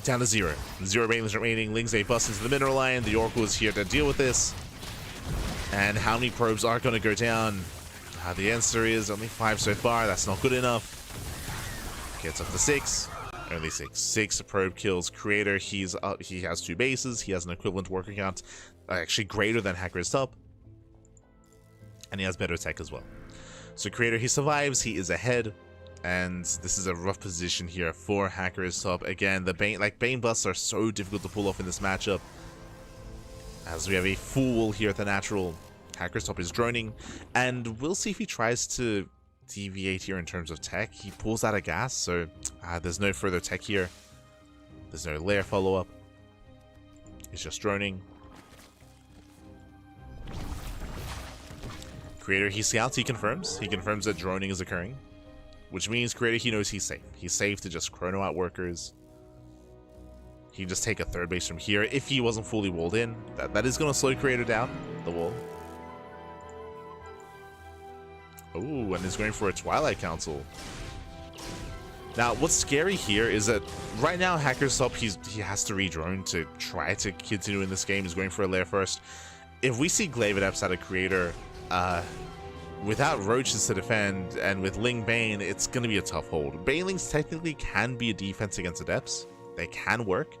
Down to 0. 0 Banelings remaining. Lings, they bust into the mineral line. The Oracle is here to deal with this. And how many probes are going to go down? The answer is only 5 so far. That's not good enough. Gets up to 6. Only six probe kills. Creator, he has 2 bases. He has an equivalent worker count, actually greater than Hacker's Top, and he has better tech as well. So Creator, he survives. He is ahead, and this is a rough position here for Hacker's Top. Again, the Bane busts are so difficult to pull off in this matchup, as we have a fool here at the natural. Hacker's Top is droning, and we'll see if he tries to deviate here in terms of tech. He pulls out a gas, so there's no further tech here. There's no lair follow-up. He's just droning. Creator, he scouts, he confirms. He confirms that droning is occurring, which means Creator, he knows he's safe. He's safe to just chrono out workers. He can just take a 3rd base from here if he wasn't fully walled in. That is going to slow Creator down, the wall. Ooh, and he's going for a Twilight Council. Now, what's scary here is that right now, Hacker's Top, he has to re-drone to try to continue in this game. He's going for a lair first. If we see Glaive Adepts out of Creator, without Roaches to defend, and with Ling Bane, it's going to be a tough hold. Banelings technically can be a defense against Adepts. They can work.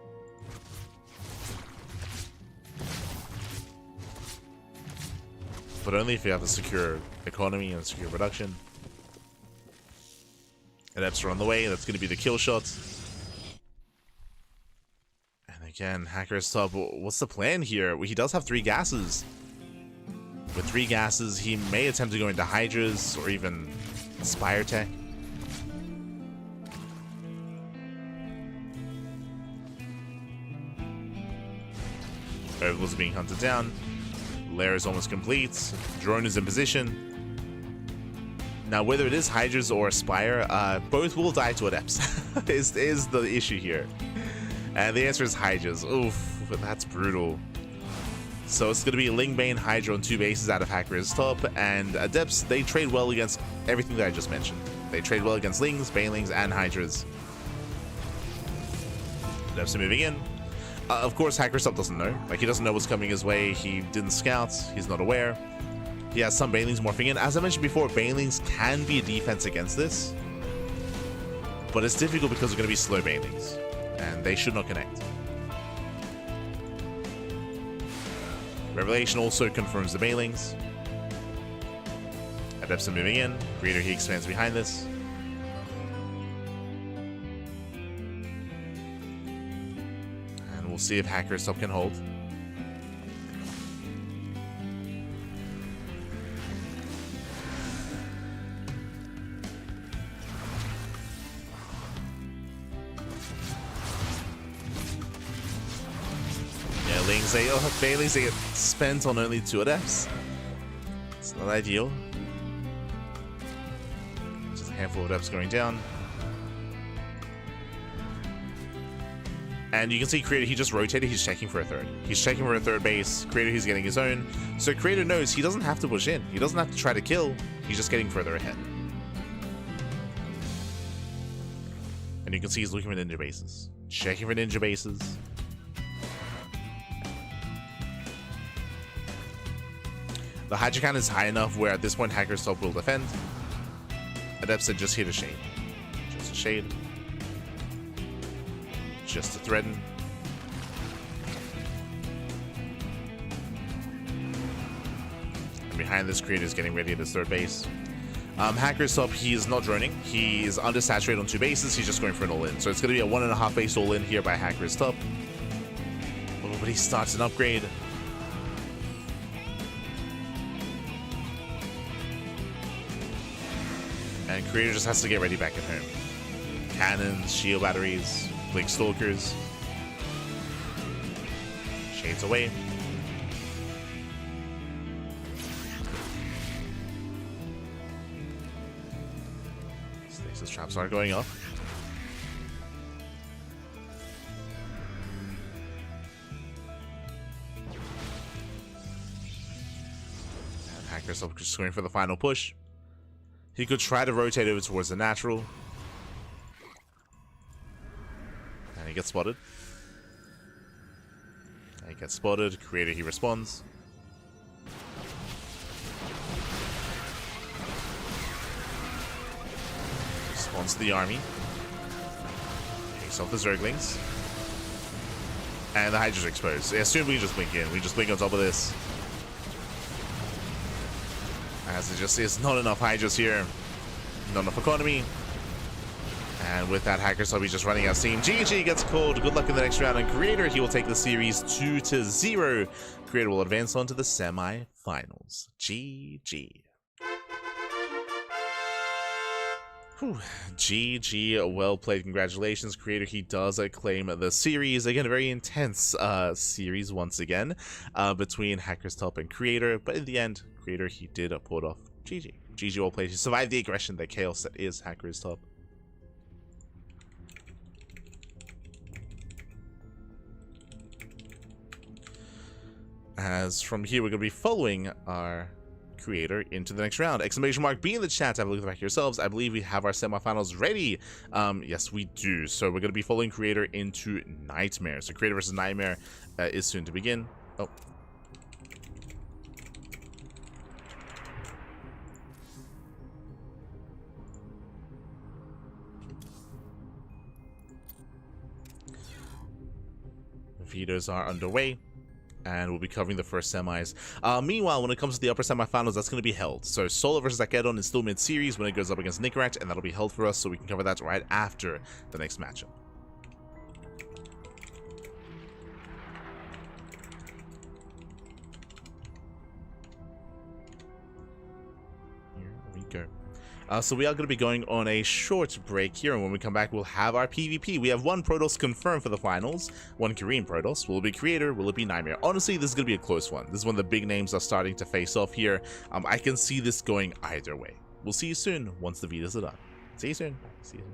But only if you have a secure economy and secure production. Adepts are on the way. That's going to be the kill shot. And again, Hacker's Top, what's the plan here? He does have 3 gases. With 3 gases, he may attempt to go into Hydras or even Spire Tech. Percival's being hunted down. Lair is almost complete. Drone is in position. Now, whether it is Hydras or Spire, both will die to Adepts. is the issue here. And the answer is Hydras. Oof, that's brutal. So it's going to be Ling Bane, Hydra on 2 bases out of Hacker's Top, and Adepts, they trade well against everything that I just mentioned. They trade well against Lings, Banelings, and Hydras. Adepts are moving in. Of course, Hacker's Top doesn't know. Like, he doesn't know what's coming his way. He didn't scout. He's not aware. He has some Banelings morphing in. As I mentioned before, Banelings can be a defense against this, but it's difficult because they're going to be slow Banelings, and they should not connect. Revelation also confirms the Banelings. Adepts are moving in. Creator, he expands behind this. And we'll see if Hacker's Top can hold. Banelings, they get spent on only 2 Adepts. It's not ideal. Just a handful of Adepts going down. And you can see Creator, he just rotated, he's checking for a 3rd. He's checking for a 3rd base. Creator, he's getting his own. So Creator knows he doesn't have to push in. He doesn't have to try to kill. He's just getting further ahead. And you can see he's looking for ninja bases. Checking for ninja bases. The Hydra count is high enough where at this point Hacker's Top will defend. Adepts said just hit a shade. Just a shade. Just to threaten. And behind this, Creator is getting ready at his 3rd base. Hacker's Top, he is not droning. He is undersaturated on 2 bases. He's just going for an all-in. So it's going to be a 1.5 base all-in here by Hacker's Top. Oh, but he starts an upgrade. And Creator just has to get ready back at home. Cannons, shield batteries, Blink Stalkers. Shades away. Stasis traps are going off. And Hacker's Top just going for the final push. He could try to rotate over towards the natural. And he gets spotted. And he gets spotted. Creator, he responds. Responds to the army. Picks off the Zerglings. And the Hydra's exposed. Yeah, soon we can just blink in. We just blink on top of this. As it just is not enough Hydras here. Not enough economy. And with that, Hackers will be just running out of steam. GG gets called. Good luck in the next round. And Creator, he will take the series 2-0. Creator will advance on to the semi-finals. GG. Whew. GG, well played. Congratulations, Creator. He does claim the series. Again, a very intense series once again between Hacker's Top and Creator. But in the end, Creator, he did pull it off. GG. GG, well played. He survived the aggression, the chaos that is Hacker's Top. As from here, we're going to be following our Creator into the next round. Exclamation mark, be in the chat. Have a look at the back yourselves. I believe we have our semifinals ready. Yes, we do. So we're going to be following Creator into NightMare. So Creator versus NightMare is soon to begin. Oh. Vetoes are underway. And we'll be covering the first semis. Meanwhile, when it comes to the upper semifinals, that's going to be held. So Solo versus Akedon is still mid-series when it goes up against Nicoract, and that'll be held for us, so we can cover that right after the next matchup. Here we go. So we are going to be going on a short break here, and when we come back, we'll have our PvP. We have one Protoss confirmed for the finals, one Korean Protoss. Will it be Creator? Will it be NightMare? Honestly, this is going to be a close one. This is when the big names are starting to face off here. I can see this going either way. We'll see you soon once the Vitas are done. See you soon. See you soon.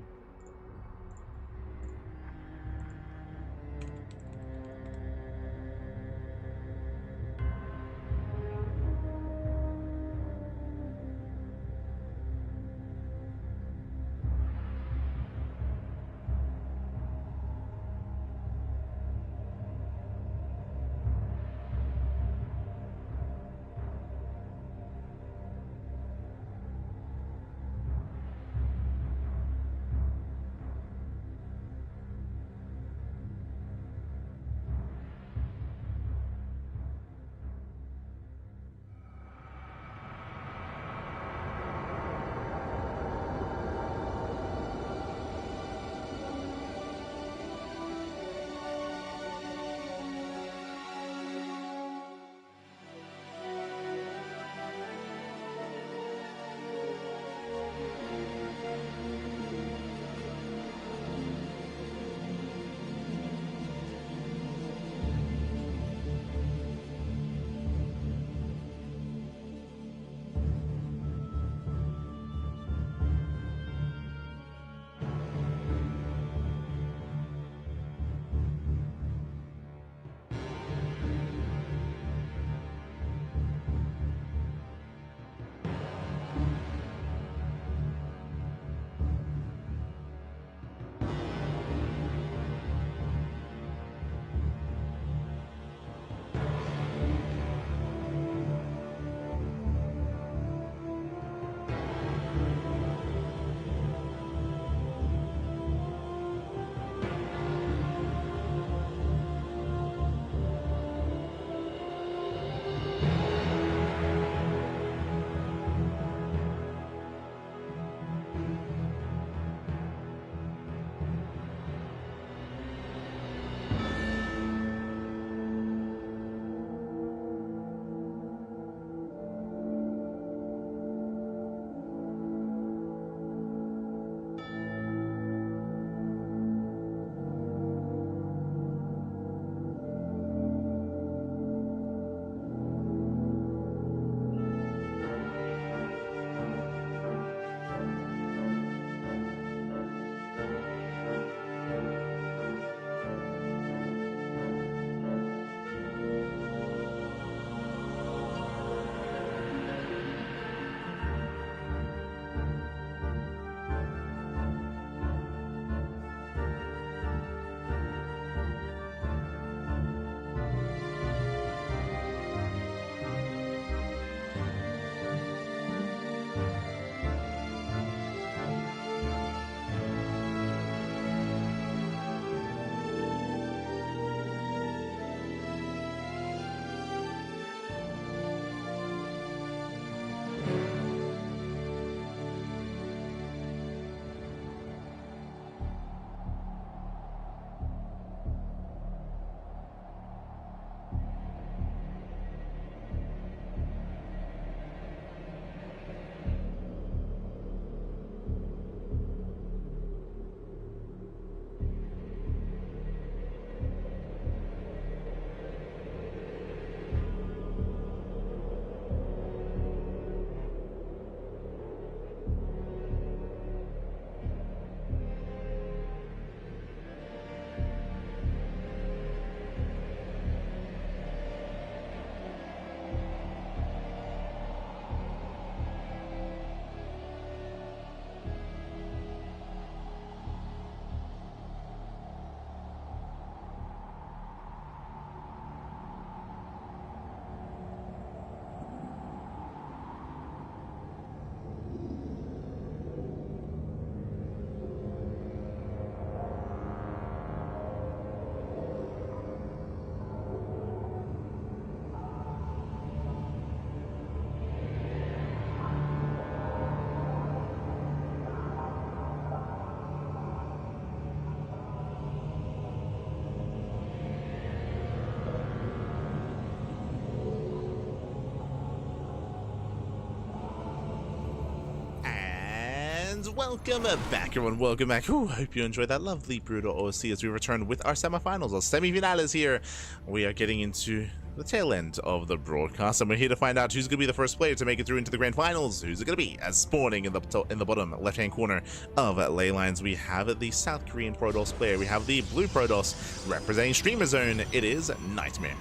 And welcome back, everyone. Welcome back. Ooh, I hope you enjoyed that lovely brutal OC as we return with our semifinals, our semi-finales here. We are getting into the tail end of the broadcast, and we're here to find out who's going to be the first player to make it through into the grand finals. Who's it going to be? As spawning in the bottom left-hand corner of ley lines, we have the South Korean Protoss player. We have the blue Protoss representing Streamer Zone. It is NightMare.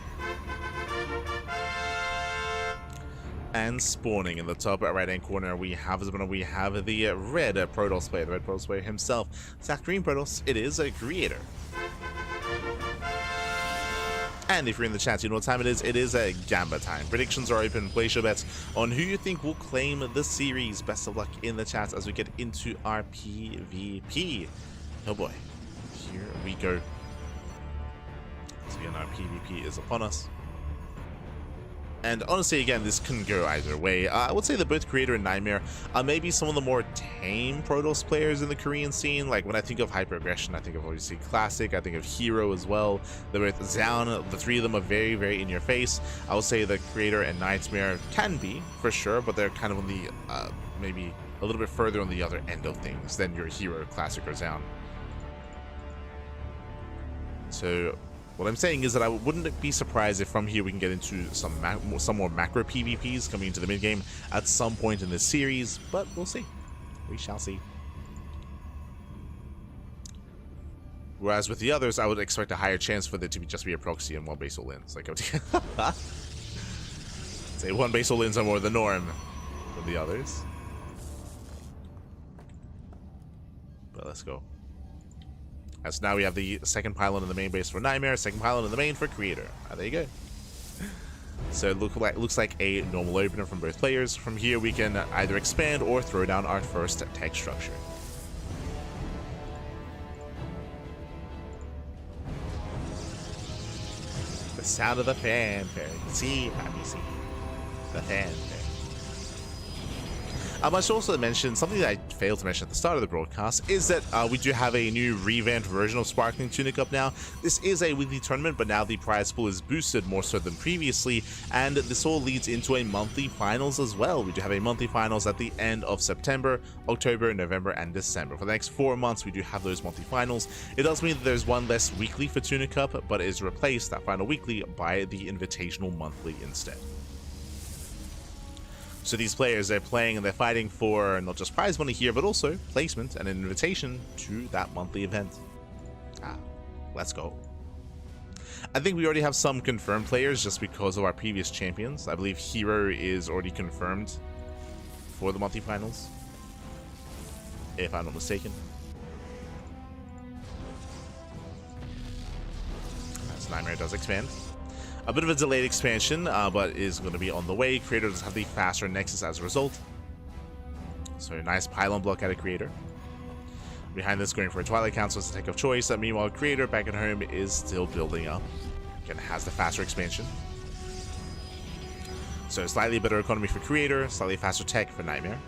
And spawning in the top right-hand corner, we have the red Protoss player, the red Protoss player himself. South Korean Protoss, it is a Creator. And if you're in the chat, you know what time it is. It is a Gamba time. Predictions are open. Place your bets on who you think will claim the series. Best of luck in the chat as we get into our PvP. Oh boy, here we go. So again, our PvP is upon us. And honestly, again, this couldn't go either way. I would say that both Creator and NightMare are maybe some of the more tame Protoss players in the Korean scene. Like, when I think of Hyper Aggression, I think of obviously Classic, I think of Hero as well. They're both Zaun, the three of them are very, very in your face. I would say that Creator and NightMare can be, for sure, but they're kind of on the, maybe a little bit further on the other end of things than your Hero, Classic, or Zaun. So what I'm saying is that I wouldn't be surprised if from here we can get into some more macro PvPs coming into the mid game at some point in this series, but we'll see. We shall see. Whereas with the others, I would expect a higher chance for there to just be a proxy and one base all ins. Like, say one base all ins are more the norm than the others. But let's go. As now we have the second pylon in the main base for NightMare, second pylon in the main for Creator. There you go. So it looks like a normal opener from both players. From here we can either expand or throw down our first tech structure. The sound of the fanfare. See, happy see. The fanfare. I should also mention something that I failed to mention at the start of the broadcast is that we do have a new revamped version of Sparkling Tuna Cup now. This is a weekly tournament, but now the prize pool is boosted more so than previously, and this all leads into a monthly finals as well. We do have a monthly finals at the end of September, October, November, and December. For the next 4 months, we do have those monthly finals. It does mean that there's one less weekly for Tuna Cup, but it is replaced, that final weekly, by the Invitational monthly instead. So these players, they're playing and they're fighting for not just prize money here, but also placement and an invitation to that monthly event. Let's go. I think we already have some confirmed players just because of our previous champions. I believe Hero is already confirmed for the monthly finals, if I'm not mistaken. As NightMare does expand. A bit of a delayed expansion, but is going to be on the way. Creator does have the faster Nexus as a result. So a nice pylon block out of Creator. Behind this, going for a Twilight Council as a tech of choice. Meanwhile, Creator back at home is still building up. Again, has the faster expansion. So slightly better economy for Creator, slightly faster tech for NightMare.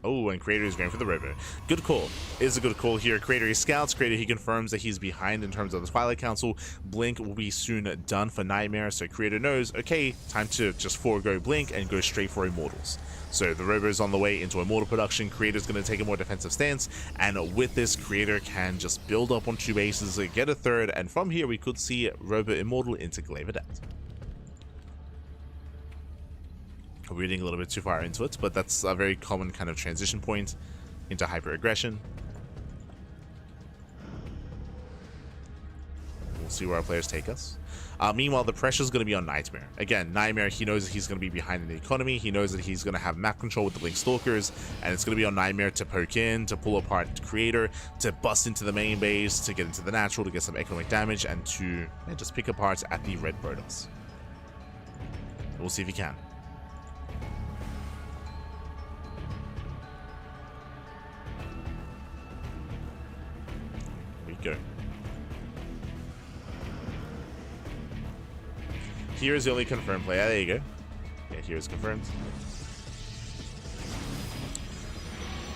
Oh, and Creator is going for the Robo. Good call. It is a good call here. Creator, he scouts. Creator, he confirms that he's behind in terms of the Twilight Council. Blink will be soon done for NightMare, so Creator knows, okay, time to just forego Blink and go straight for Immortals. So the Robo is on the way into Immortal production. Creator's going to take a more defensive stance, and with this, Creator can just build up on 2 bases, get a third, and from here we could see Robo Immortal into Glavedet. Reading a little bit too far into it, but that's a very common kind of transition point into hyper aggression. We'll see where our players take us. Meanwhile, the pressure is going to be on NightMare. Again, NightMare, he knows that he's going to be behind in the economy. He knows that he's going to have map control with the Blink Stalkers, and it's going to be on NightMare to poke in, to pull apart Creator, to bust into the main base, to get into the natural, to get some economic damage, and to just pick apart at the red Protoss. We'll see if he can. Go. Here is the only confirmed player. There you go. Yeah, here is confirmed.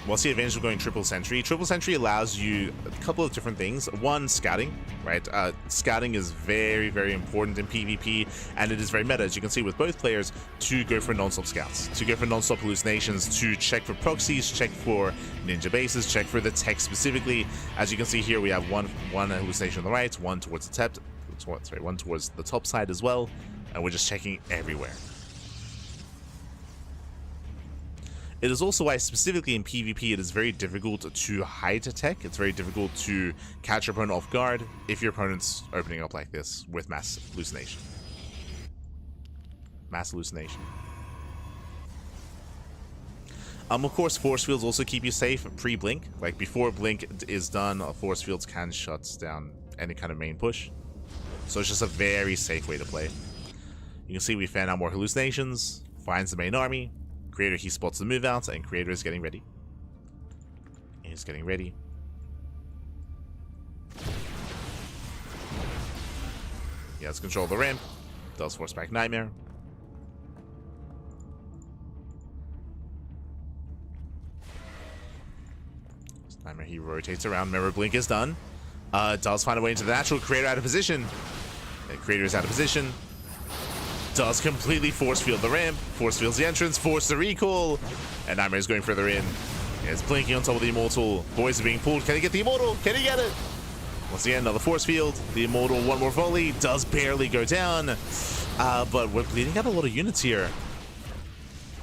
What's the advantage of going triple sentry? Triple sentry allows you a couple of different things. One, scouting, right? Scouting is very, very important in PvP, and it is very meta, as you can see with both players, to go for non-stop scouts, to go for non-stop hallucinations, to check for proxies, check for ninja bases, check for the tech specifically. As you can see here, we have one hallucination on the right, one towards the one towards the top side as well, and we're just checking everywhere. It is also why, specifically in PvP, it is very difficult to hide tech. It's very difficult to catch your opponent off guard if your opponent's opening up like this with mass hallucination. Mass hallucination. Of course, force fields also keep you safe pre-blink. Like, before blink is done, force fields can shut down any kind of main push. So it's just a very safe way to play. You can see we fan out more hallucinations, finds the main army. Creator, he spots the move out, and Creator is getting ready. He's getting ready. He has control of the ramp. Does force back NightMare. NightMare, he rotates around. Mirror blink is done. Does find a way into the natural. Creator out of position. Creator is out of position. Does completely force field the ramp, force fields the entrance, force the recall, and NightMare is going further in. It's blinking on top of the Immortal. Boys are being pulled. Can he get the Immortal? Can he get it? Once again, another force field. The Immortal, one more volley, does barely go down, but we're bleeding out a lot of units here.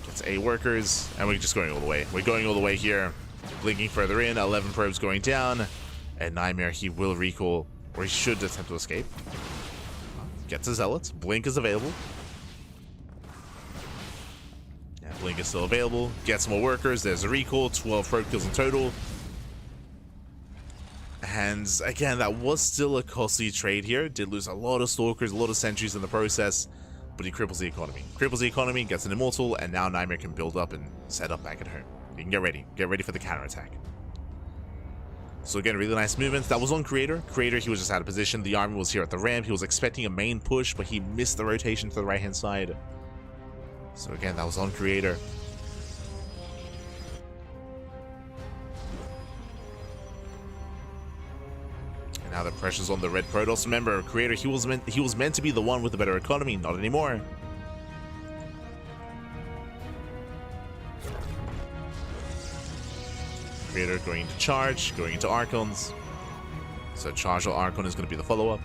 Gets 8 workers, and we're just going all the way. We're going all the way here. Blinking further in, 11 probes going down, and NightMare, he will recall, or he should attempt to escape. Gets a Zealot. Blink is available. Blink is still available. Gets more workers. There's a recall. 12 probe kills in total. And again, that was still a costly trade here. Did lose a lot of stalkers, a lot of sentries in the process, but he cripples the economy. Cripples the economy, gets an Immortal, and now NightMare can build up and set up back at home. You can get ready. Get ready for the counterattack. So again, really nice movements. That was on Creator. Creator, he was just out of position. The army was here at the ramp. He was expecting a main push, but he missed the rotation to the right-hand side. So again, that was on Creator. And now the pressure's on the red Protoss. Remember, Creator, he was meant to be the one with the better economy, not anymore. Creator going to charge, going into Archons. So charge or Archon is going to be the follow-up.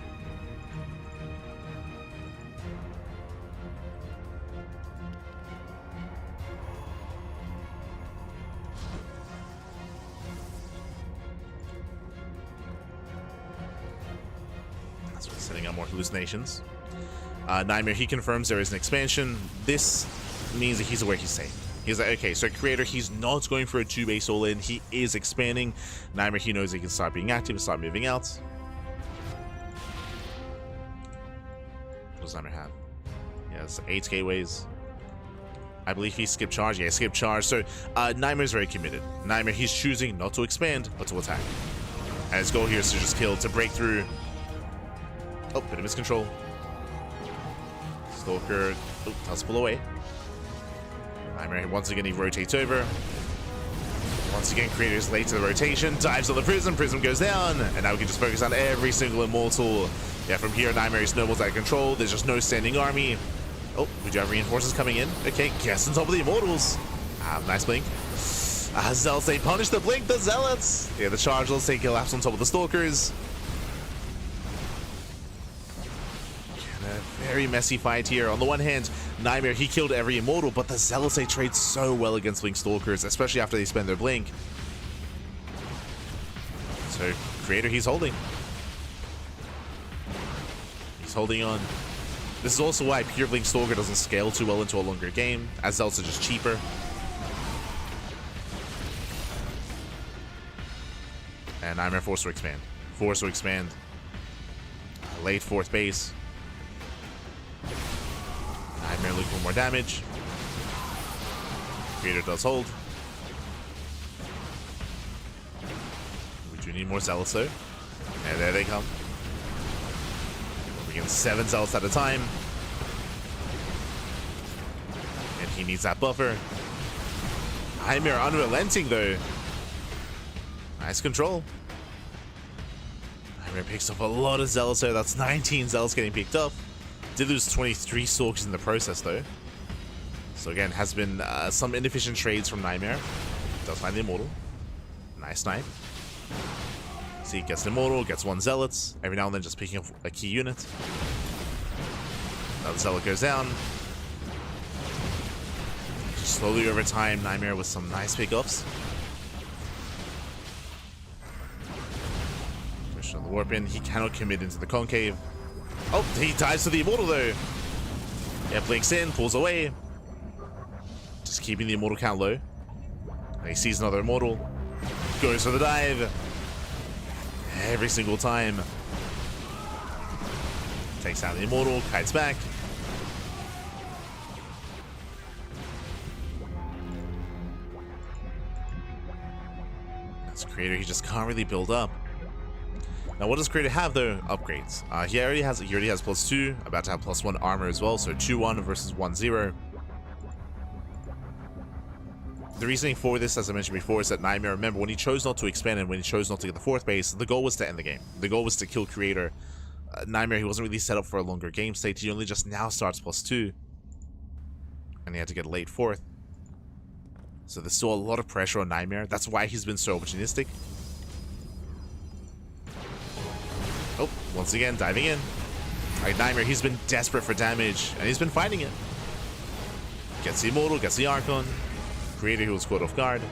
Setting up more hallucinations. NightMare, he confirms there is an expansion. This means that he's aware he's safe. He's like, okay, so Creator, he's not going for a 2-base all-in. He is expanding. NightMare, he knows he can start being active and start moving out. What does NightMare have? He has 8 gateways. I believe he skipped charge. Yeah, skipped charge. So NightMare is very committed. NightMare, he's choosing not to expand, but to attack. And his goal here is to just kill, to break through. Oh, bit of miscontrol. Stalker, oh, does pull away. NightMare, once again, he rotates over. Once again, Creator's late to the rotation, dives on the Prism, Prism goes down, and now we can just focus on every single Immortal. Yeah, from here, NightMare snowballs out of control. There's just no standing army. Oh, we do have reinforcements coming in. Okay, guess on top of the Immortals. Nice blink. Zealots, they punish the blink, the Zealots. Yeah, the charge, let's take a lapse on top of the Stalkers. Very messy fight here. On the one hand, NightMare, he killed every Immortal, but the Zealots, they trade so well against Blink Stalkers, especially after they spend their Blink. So, Creator, he's holding. He's holding on. This is also why pure Blink Stalker doesn't scale too well into a longer game, as Zealots are just cheaper. And NightMare forced to expand. Forced to expand. Late 4th base. NightMare looking for more damage. Creator does hold. We do need more Zealots though. And there they come. We get 7 Zealots at a time. And he needs that buffer. NightMare unrelenting though. Nice control. NightMare picks up a lot of Zealots there. That's 19 Zealots getting picked up. Did lose 23 Stalkers in the process though. So again, has been some inefficient trades from NightMare. Does find the Immortal. Nice snipe. See, gets the Immortal, gets one Zealots. Every now and then just picking up a key unit. Another Zealot goes down. Just slowly over time, NightMare with some nice pickups. Push on the Warp in. He cannot commit into the Concave. Oh, he dives to the Immortal though. Yeah, blinks in, pulls away. Just keeping the Immortal count low. And he sees another Immortal. Goes for the dive. Every single time. Takes out the Immortal, kites back. That's Creator, he just can't really build up. Now what does Creator have though? Upgrades. He already has +2, about to have +1 armor as well, so 2-1 versus 1-0. The reasoning for this, as I mentioned before, is that NightMare, remember, when he chose not to expand and when he chose not to get the 4th base, the goal was to end the game. The goal was to kill Creator. NightMare, he wasn't really set up for a longer game state. He only just now starts +2. And he had to get a late 4th. So there's still a lot of pressure on NightMare. That's why he's been so opportunistic. Oh, once again, diving in. Alright, NightMare, he's been desperate for damage, and he's been finding it. Gets the Immortal, gets the Archon. Creator, who was caught off guard.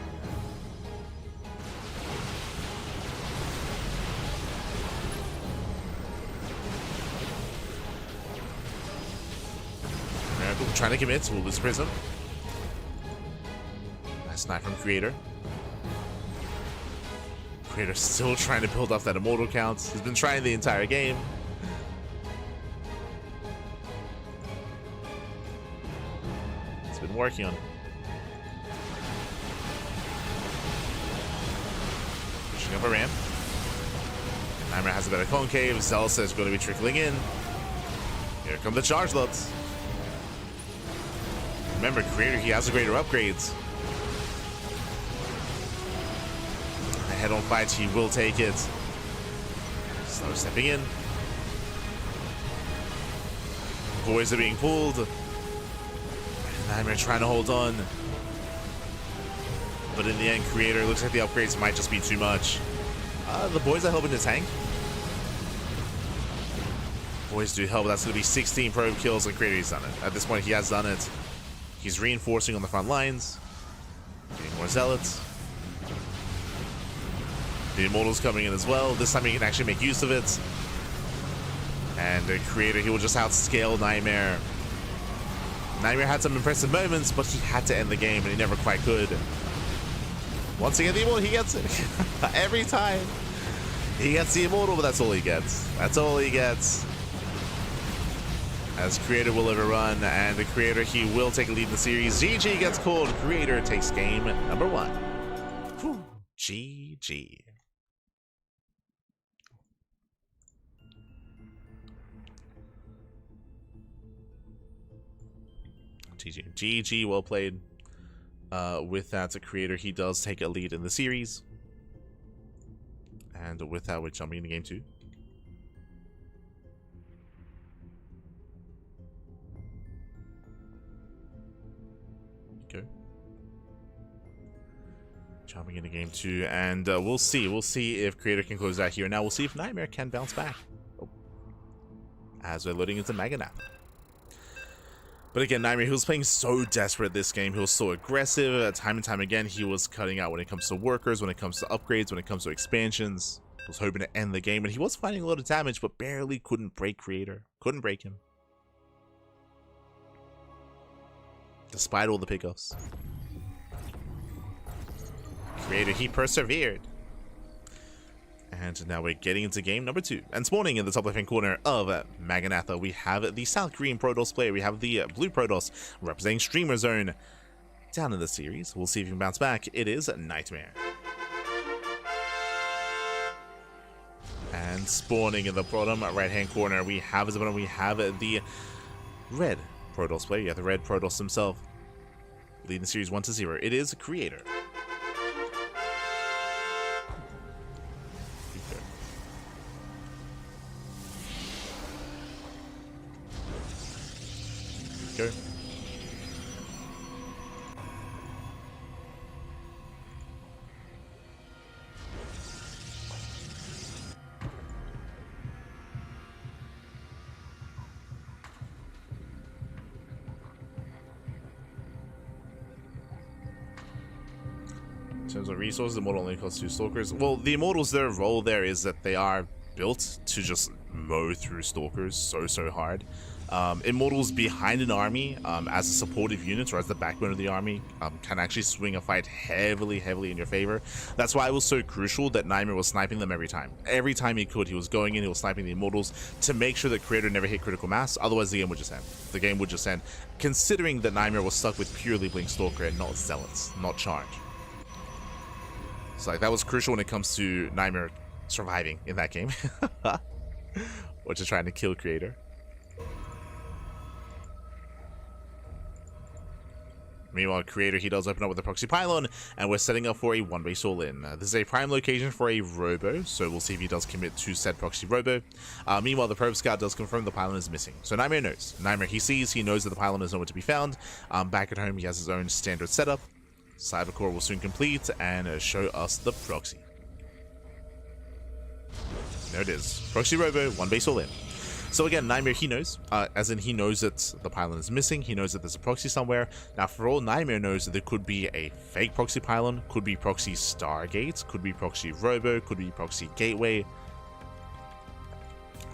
Miracle trying to commit, will lose Prism. Nice snipe from Creator. Creator still trying to build up that Immortal count. He's been trying the entire game. It's been working on it. Up a ramp. NightMare has a better Concave. Zelsa is going to be trickling in. Here come the charge lots. Remember, Creator, he has the greater upgrades. A head-on fight, he will take it. Slow stepping in. Boys are being pulled. NightMare trying to hold on. But in the end, Creator, looks like the upgrades might just be too much. The boys are helping to tank. Boys do help. That's going to be 16 probe kills, and Creator's done it. At this point, he has done it. He's reinforcing on the front lines. Getting more Zealots. The Immortal's coming in as well. This time he can actually make use of it. And the Creator, he will just outscale NightMare. NightMare had some impressive moments, but he had to end the game, and he never quite could. Once again, the Immortal, he gets it. Every time. He gets the Immortal, but that's all he gets. That's all he gets. As Creator will overrun, and the Creator, he will take a lead in the series. GG gets called. Creator takes game number 1. Whew. GG. GG, well played. With that, the Creator, he does take a lead in the series. And with that, we're jumping into game 2. Okay. Jumping into game 2, and we'll see. We'll see if Creator can close out here. Now we'll see if NightMare can bounce back. Oh. As we're loading into Maganath. But again, NightMare, he was playing so desperate this game. He was so aggressive. Time and time again, he was cutting out when it comes to workers, when it comes to upgrades, when it comes to expansions. He was hoping to end the game, and he was finding a lot of damage, but barely couldn't break Creator. Couldn't break him. Despite all the pickups. Creator, he persevered. And now we're getting into game number 2. And spawning in the top left-hand corner of Maganath, we have the South Green Protoss player. We have the Blue Protoss representing Streamer Zone. Down in the series, we'll see if he can bounce back. It is NightMare. And spawning in the bottom right-hand corner, we have the Red Protoss player. Yeah, the Red Protoss himself. Leading the series 1-0. It is Creator. In terms of resources, the Immortal only costs 2 Stalkers. Well, the Immortals, their role there is that they are built to just mow through Stalkers so hard. Immortals behind an army, as a supportive unit or as the backbone of the army, can actually swing a fight heavily in your favor. That's why it was so crucial that NightMare was sniping them every time. Every time he could, he was going in, he was sniping the Immortals to make sure that Creator never hit critical mass, otherwise the game would just end. The game would just end, considering that NightMare was stuck with purely Blink Stalker and not Zealots, not Charge. So like, that was crucial when it comes to NightMare surviving in that game. Or just trying to kill Creator. Meanwhile, Creator, he does open up with a proxy pylon, and we're setting up for a one-base all-in. This is a prime location for a robo, so we'll see if he does commit to said proxy robo. Meanwhile, the probe scout does confirm the pylon is missing. So NightMare knows. NightMare, he knows that the pylon is nowhere to be found. Back at home, he has his own standard setup. Cybercore will soon complete and show us the proxy. There it is. Proxy robo, one-base all-in. So again, NightMare, he knows, as in he knows that the pylon is missing, he knows that there's a proxy somewhere. Now, for all NightMare knows, that there could be a fake proxy pylon, could be proxy Stargate, could be proxy Robo, could be proxy Gateway.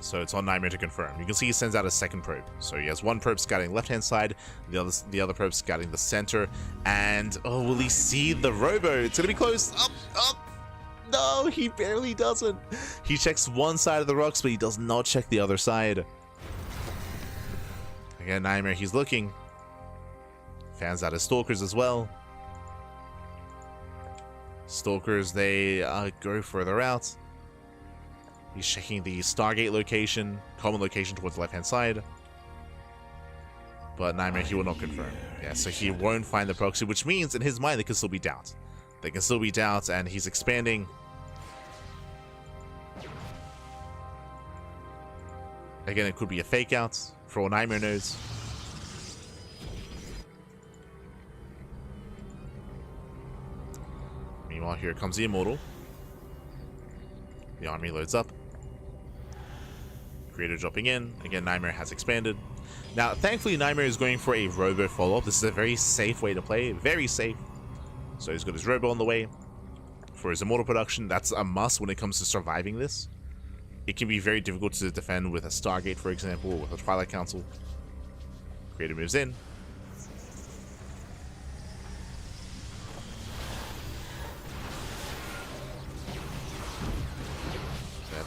So it's on NightMare to confirm. You can see he sends out a second probe. So he has one probe scouting left-hand side, the other probe scouting the center, and, oh, will he see the Robo? It's gonna be close. Up. No, he barely doesn't. He checks one side of the rocks, but he does not check the other side. Again, NightMare, he's looking. Fans out his Stalkers as well. Stalkers, they go further out. He's checking the Stargate location, common location towards the left-hand side. But NightMare, he will not confirm. Yeah, so he won't find the proxy, which means in his mind they can still be doubts. They can still be doubts, and he's expanding. Again, it could be a fake out, for all NightMare knows. Meanwhile, here comes the Immortal. The army loads up. Creator dropping in. Again, NightMare has expanded. Now, thankfully, NightMare is going for a Robo follow-up. This is a very safe way to play. Very safe. So he's got his Robo on the way. For his Immortal production, that's a must when it comes to surviving this. It can be very difficult to defend with a Stargate, for example, or with a Twilight Council. Creator moves in.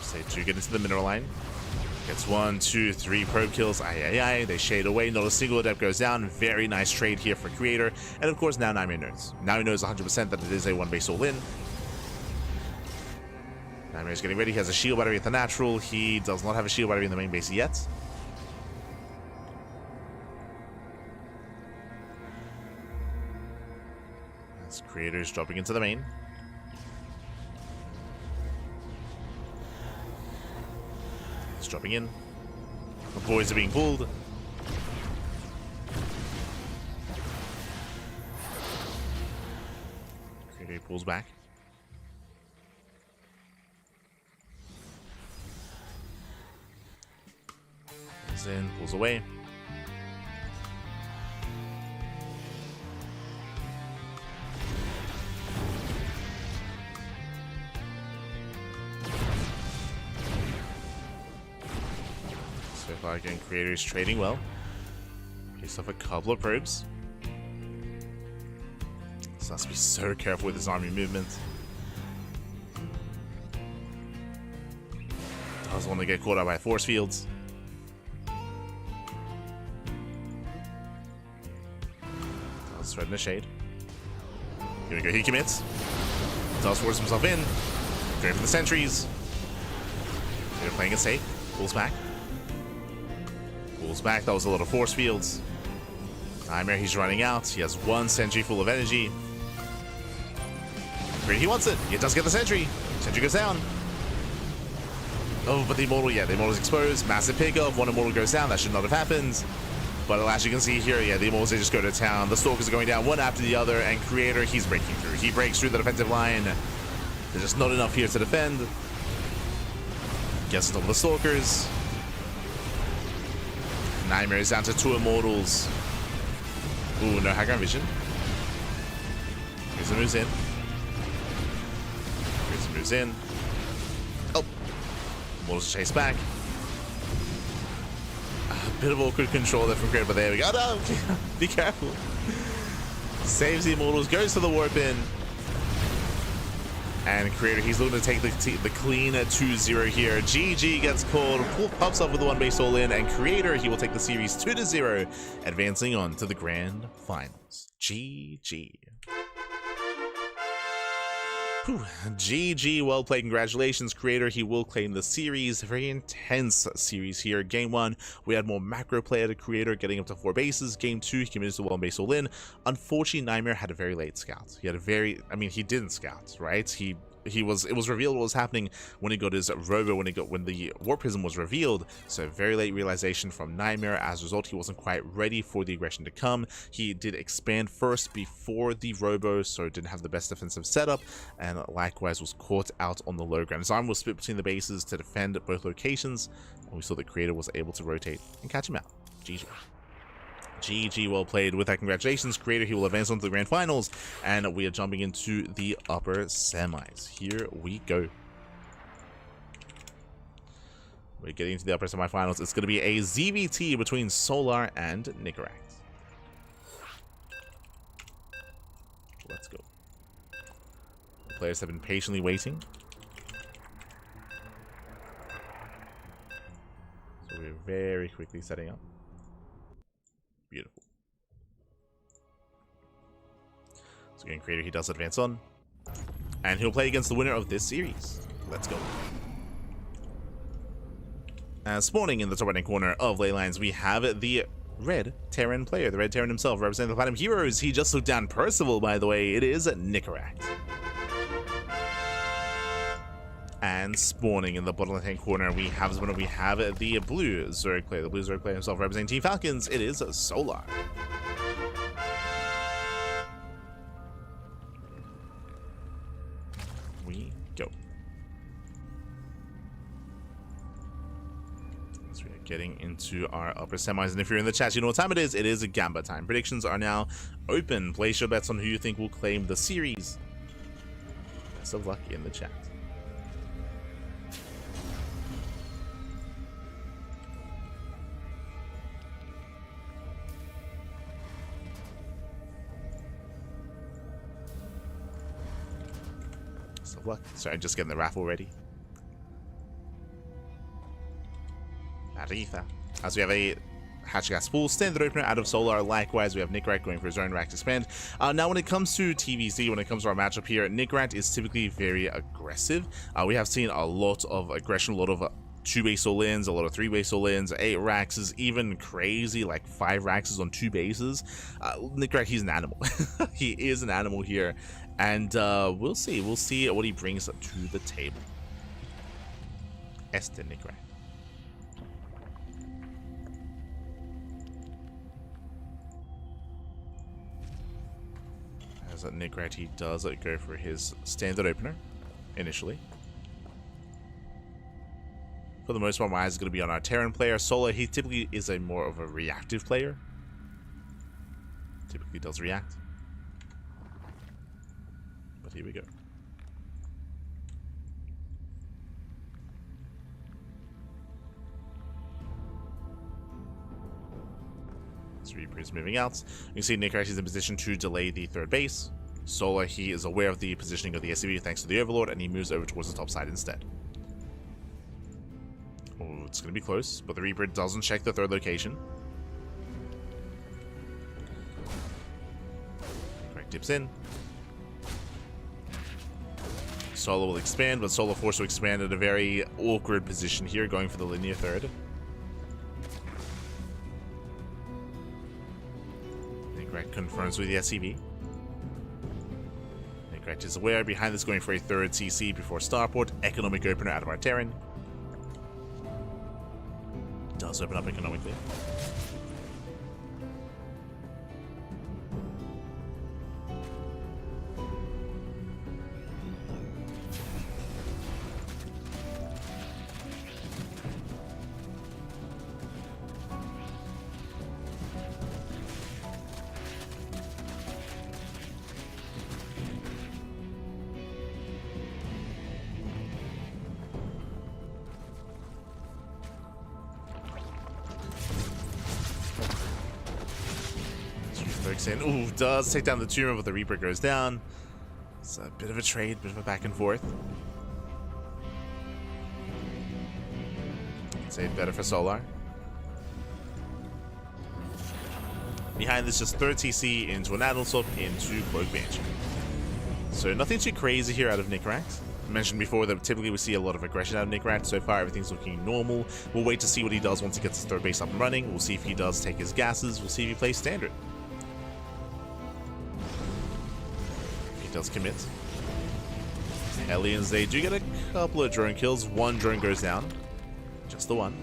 Stage 2, get into the mineral line. Gets 1, 2, 3 probe kills. Aye. They shade away. Not a single adept goes down. Very nice trade here for Creator. And of course, now NightMare knows. Now he knows 100% that it is a one-base all-in. NightMare's getting ready. He has a shield battery at the natural. He does not have a shield battery in the main base yet. As Creator's dropping into the main. He's dropping in. The boys are being pulled. Creator pulls back. In, pulls away. So far, again, Creator is trading well. Picks off a couple of probes. So has to be so careful with his army movement. Doesn't want to get caught out by force fields. Thread in the shade. Here we go, he commits. Does force himself in. Going for the sentries. They're playing it safe. Pulls back. Pulls back. That was a lot of force fields. NightMare, he's running out. He has 1 sentry full of energy. Great, he wants it. He does get the sentry. Sentry goes down. Oh, but the Immortal, yeah, the Immortal's exposed. Massive pickup. 1 Immortal goes down. That should not have happened. But as you can see here, yeah, the Immortals, they just go to town. The Stalkers are going down one after the other, and Creator, he's breaking through. He breaks through the defensive line. There's just not enough here to defend. Gets over the Stalkers. NightMare is down to 2 Immortals. Ooh, no high ground vision. Here's the moves in. Pierce moves in. Oh, Mortals chase back. A bit of awkward control there from Creator, but there we go. Oh, no! Be careful. Saves the Immortals, goes to the warp in. And Creator, he's looking to take the clean 2-0 here. GG gets called, pops up with the 1 base all in, and Creator, he will take the series 2-0, advancing on to the grand finals. GG. Whew. GG, well played. Congratulations, Creator. He will claim the series. Very intense series here. Game 1, we had more macro play at a Creator, getting up to 4 bases. Game 2, he committed to 1 base all in. Unfortunately, NightMare had a very late scout. He had a very, I mean, he didn't scout, right? It was revealed what was happening when he got his robo, when the warp prism was revealed. So very late realization from NightMare. As a result, he wasn't quite ready for the aggression to come. He did expand first before the robo, so didn't have the best defensive setup, and likewise was caught out on the low ground. His arm was split between the bases to defend both locations, and we saw the Creator was able to rotate and catch him out. GG. GG, well played. With that, congratulations, Creator. He will advance on to the grand finals, and we are jumping into the upper semis. Here we go. We're getting into the upper semifinals. It's going to be a ZVT between Solar and Nicoract. Let's go. The players have been patiently waiting. So we're very quickly setting up. Beautiful. So again, Creator, he does advance on. And he'll play against the winner of this series. Let's go. Spawning in the top right hand corner of ley lines, we have the red Terran player, the red Terran himself, representing the Platinum Heroes. He just took down Percival, by the way. It is Nicoract. And spawning in the bottom left hand corner, we have the blue Zerg player, himself, representing Team Falcons. It is Solar. We go. So we're getting into our upper semis, and if you're in the chat, you know what time it is. It is a Gamba time. Predictions are now open. Place your bets on who you think will claim the series. Best of luck in the chat. Luck. Sorry, just getting the raffle ready. Aretha. As we have a Hatchgas Pool, standard opener out of Solar. Likewise, we have Nicoract going for his own Rack Expand. Now, when it comes to TVZ, when it comes to our matchup here, Nicoract is typically very aggressive. We have seen a lot of aggression, a lot of 2 base all-ins, a lot of 3 base all-ins, 8 racks is even crazy, like 5 racks on 2 bases. Nicoract, he's an animal. He is an animal here. And we'll see what he brings to the table. Nicoract. As Nicoract, he does go for his standard opener initially. For the most part, my eyes is going to be on our Terran player. Solar, he typically is a more of a reactive player. Typically does react. But here we go. 3 Reapers moving out. You can see Nicoract is in position to delay the 3rd base. Solar, he is aware of the positioning of the SCV thanks to the Overlord, and he moves over towards the top side instead. Oh, it's going to be close, but the Reaper doesn't check the 3rd location. Nicoract dips in. Solar will expand, but Solar forced to expand at a very awkward position here, going for the linear 3rd. Nicoract confirms with the SCV. Nicoract is aware, behind this going for a 3rd CC before starport. Economic opener out of our Terran. Does open up economically. Walks in. Ooh, does take down the tumor, but the Reaper goes down. It's a bit of a trade, bit of a back and forth. I'd say better for Solar. Behind this, just third TC into an Adult Swap into Cloak Banshee. So nothing too crazy here out of Nicoract. I mentioned before that typically we see a lot of aggression out of Nicoract. So far everything's looking normal. We'll wait to see what he does once he gets his third base up and running. We'll see if he does take his gases. We'll see if he plays standard. If he does commit. Aliens, they do get a couple of drone kills. One drone goes down. Just the one.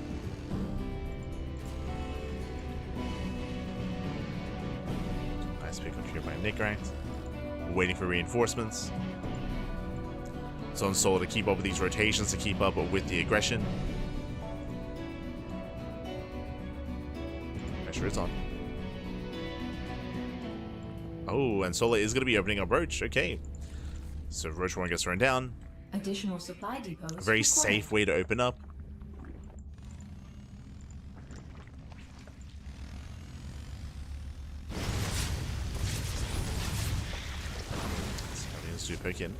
Nice pick up here by Nicoract. Waiting for reinforcements. It's on Solar to keep up with these rotations, to keep up with the aggression. Pressure is on. Oh, and Solar is going to be opening up Roach. Okay. So Roach 1 gets thrown down. Additional supply depots. A very safe way to open up. Let's do poke in.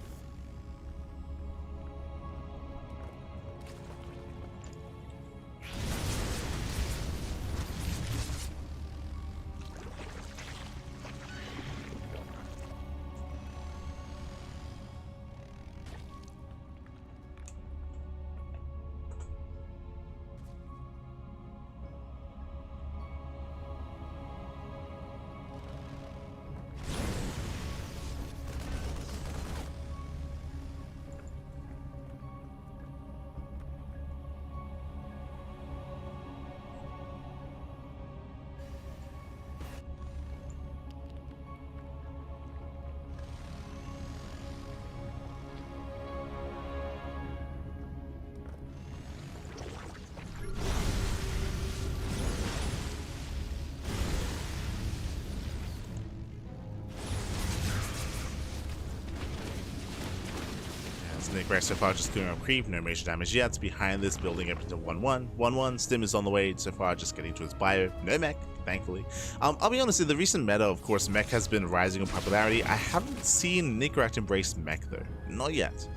Nicoract so far just going up creep, no major damage yet. Behind this, building up into 1-1. 1-1, Stim is on the way so far, just getting to his bio. No mech, thankfully. I'll be honest, in the recent meta, of course, mech has been rising in popularity. I haven't seen Nicoract embrace mech though. Not yet.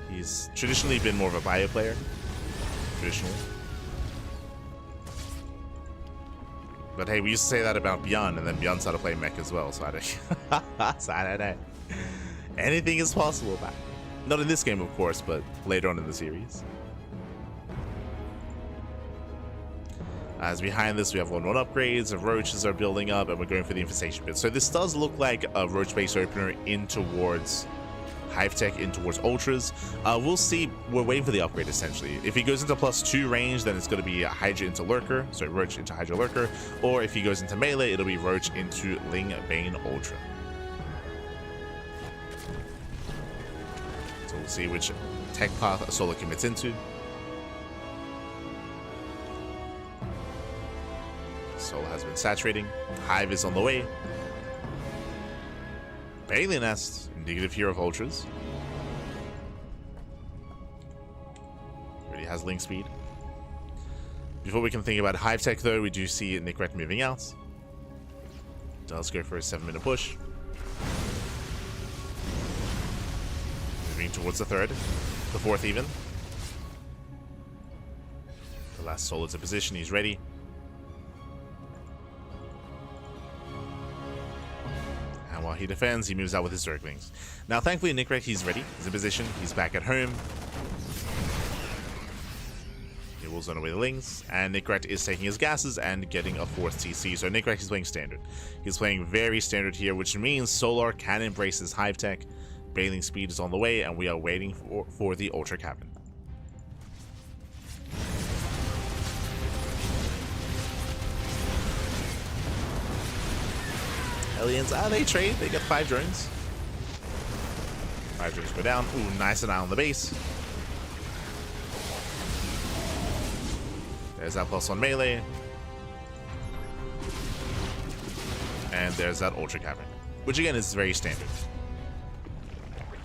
He's traditionally been more of a bio player. Traditionally. But hey, we used to say that about Beyond, and then Beyond started playing mech as well, so I don't know. Anything is possible back. Not in this game, of course, but later on in the series. As behind this, we have 1-1 upgrades, the Roaches are building up, and we're going for the Infestation bit. So this does look like a Roach base opener in towards Hive Tech, in towards Ultras. We'll see. We're waiting for the upgrade, essentially. If he goes into +2 range, then it's going to be Hydra into Lurker. Sorry, Roach into Hydra Lurker. Or if he goes into melee, it'll be Roach into Ling Bane Ultra. So we'll see which tech path Solar commits into. Solar has been saturating. Hive is on the way. Bailey Nest, indicative here of Ultras. Already has link speed. Before we can think about Hive Tech though, we do see Nicoract moving out. Does go for a 7-minute push. Moving towards the third, the fourth even. The last Solar's in position, he's ready. While he defends, he moves out with his Ducklings. Now, thankfully, Nicoract, he's ready. He's in position. He's back at home. He will zone away the Lings. And Nicoract is taking his gases and getting a 4th TC. So Nicoract is playing standard. He's playing very standard here, which means Solar can embrace his Hive Tech. Bailing speed is on the way, and we are waiting for the Ultra Cabin. Aliens, they trade. They get 5 drones. 5 drones go down. Ooh, nice and eye on the base. There's that plus on melee. And there's that Ultra Cavern, which again is very standard.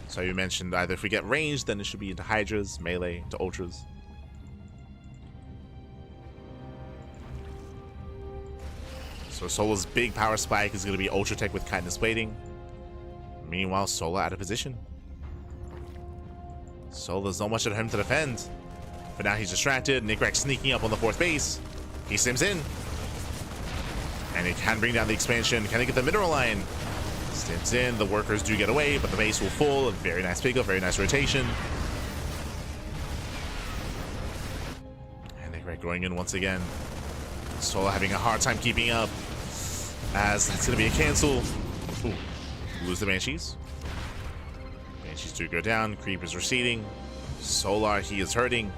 So you mentioned either if we get range, then it should be into Hydras, melee, to Ultras. So Sola's big power spike is going to be Ultra Tech with Kindness Waiting. Meanwhile, Sola out of position. Sola's not much at home to defend. But now he's distracted. Nicoract sneaking up on the 4th base. He sims in. And he can bring down the expansion. Can he get the mineral line? Stims in. The workers do get away, but the base will fall. A very nice pickup, very nice rotation. And Nicoract going in once again. Sola having a hard time keeping up, as that's going to be a cancel. Ooh. Lose the Banshees. Banshees do go down. Creep is receding. Solar, he is hurting.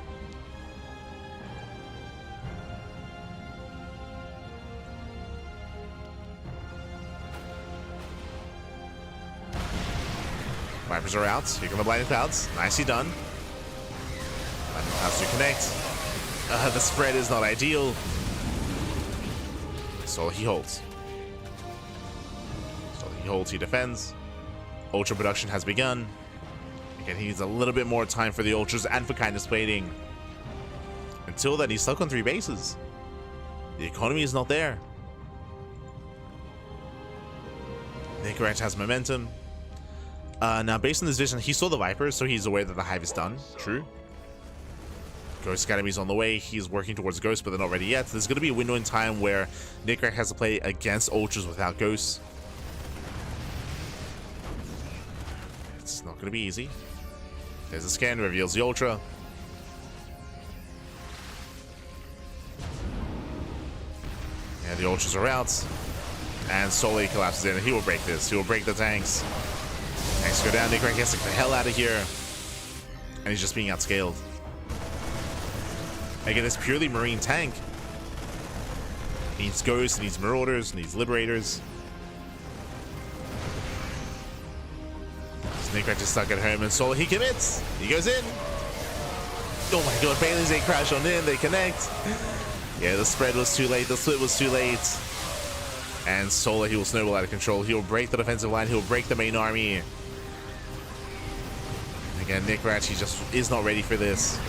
Vipers are out. Here come the Blinding Clouds. Nicely done. Blinding Clouds do connect. The spread is not ideal. So he holds. He defends. Ultra production has begun. Again, he needs a little bit more time for the Ultras and for Kindness Waiting. Until then, he's stuck on 3 bases. The economy is not there. Nicoract has momentum. Now, based on his vision, he saw the Vipers, so he's aware that the Hive is done. True. Ghost Academy's on the way. He's working towards Ghost, but they're not ready yet. There's going to be a window in time where Nicoract has to play against Ultras without Ghosts. It's not going to be easy. There's a scan, reveals the Ultra. And the Ultras are out. And Soli collapses in, and he will break this. He will break the tanks. Tanks go down. Nicoract has to get the hell out of here. And he's just being outscaled. Again, it's purely Marine tank. Needs Ghosts, needs Marauders, needs Liberators. Nicoract is stuck at home, and Solar, he commits. He goes in. Oh my god, Bailey's they crash on in, they connect. Yeah, the spread was too late, the split was too late. And Solar, he will snowball out of control. He will break the defensive line, he will break the main army. Again, Nicoract, he just is not ready for this.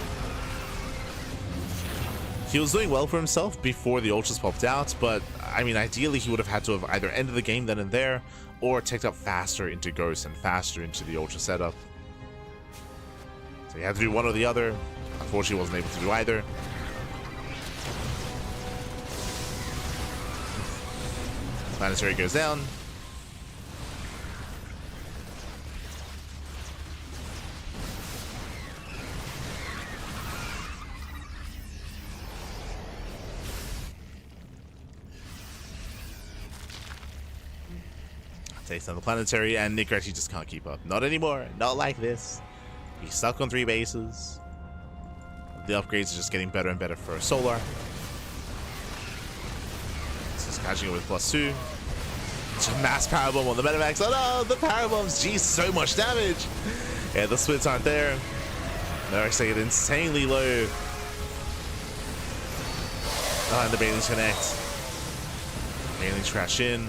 He was doing well for himself before the Ultras popped out, but I mean, ideally he would have had to have either ended the game then and there, or ticked up faster into Ghost and faster into the Ultra setup. So he had to do one or the other. Unfortunately, he wasn't able to do either. Planetary goes down. Takes down the Planetary, and Nicoract, he just can't keep up. Not anymore. Not like this. He's stuck on 3 bases. The upgrades are just getting better and better for Solar. This is catching it with +2. It's a mass Powerbomb on the Metamax. Oh no, the Powerbombs! Geez, so much damage! Yeah, the splits aren't there. They're actually get insanely low. Oh, and the Bailey's connect. Bailey's crash in.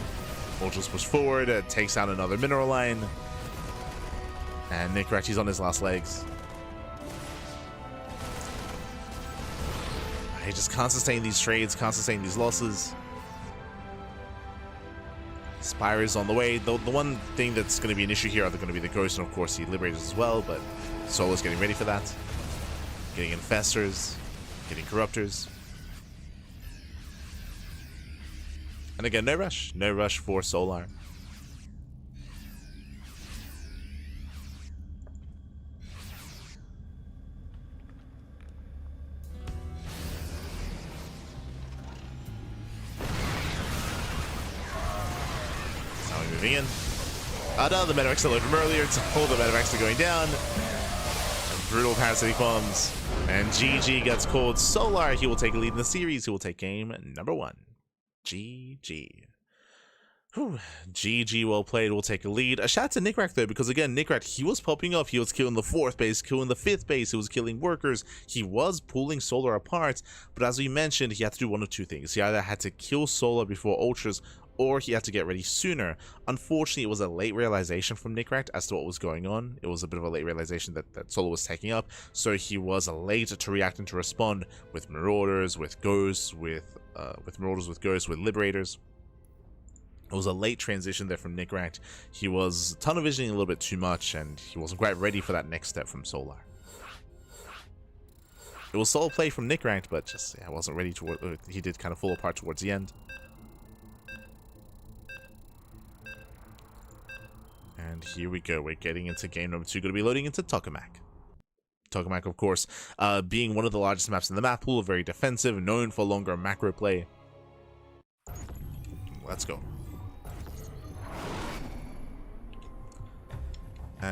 Ultras push forward, takes down another mineral line. And Nicoract, he's on his last legs. He just can't sustain these trades, can't sustain these losses. Spire is on the way. The one thing that's going to be an issue here are going to be the Ghosts and of course the Liberators as well, but Solo's getting ready for that. Getting Infestors, getting Corruptors. And again, no rush. No rush for Solar. Now we're moving in. Oh no, the Metamax still from earlier. All the Metamax are going down. And brutal parasitic bombs. And GG gets called. Solar, he will take a lead in the series. He will take game number 1. GG. Whew. GG, well played. We'll take a lead. A shout out to Nicoract though, because again, Nicoract, he was popping off. He was killing the 4th base, killing the 5th base. He was killing workers. He was pulling Solar apart. But as we mentioned, he had to do one of 2 things. He either had to kill Solar before Ultras, or he had to get ready sooner. Unfortunately, it was a late realization from Nicoract as to what was going on. It was a bit of a late realization that Solar was taking up. So he was late to react and to respond with Marauders, with Ghosts, with Marauders, with Ghosts, with Liberators. It was a late transition there from Nicoract. He was tunnel visioning a little bit too much, and he wasn't quite ready for that next step from Solar. It was solid play from Nicoract, but just yeah, wasn't ready to. He did kind of fall apart towards the end. And here we go. We're getting into game number 2. Going to be loading into Tokamak. Tokamak, of course, being one of the largest maps in the map pool, very defensive, known for longer macro play. Let's go.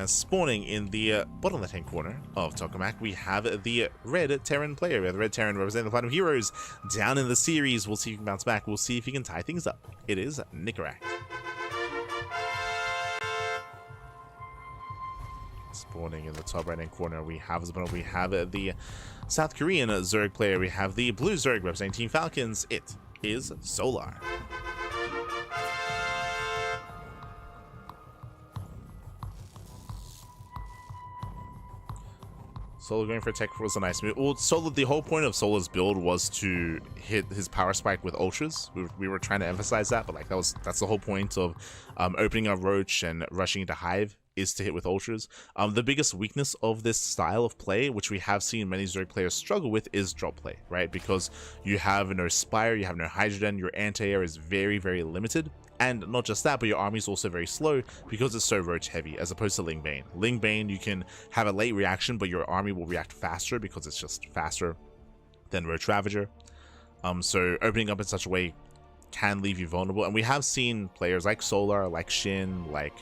Spawning in the bottom left-hand corner of Tokamak, we have the red Terran player. We have the red Terran representing the Platinum Heroes down in the series. We'll see if he can bounce back. We'll see if he can tie things up. It is Nicoract. Spawning in the top right-hand corner, we have the South Korean Zerg player. We have the blue Zerg representing Team Falcons. It is Solar. Solar going for attack was a nice move. Well, Solar, the whole point of Solar's build was to hit his power spike with ultras. We were trying to emphasize that, but like that's the whole point of opening up Roach and rushing into Hive, is to hit with ultras. The biggest weakness of this style of play, which we have seen many Zerg players struggle with, is drop play, right? Because you have no Spire, you have no Hydrogen, your anti-air is very, very limited. And not just that, but your army is also very slow because it's so Roach heavy, as opposed to Ling Bane. Ling Bane, you can have a late reaction, but your army will react faster because it's just faster than Roach Ravager. So opening up in such a way can leave you vulnerable. And we have seen players like Solar, like Shin, like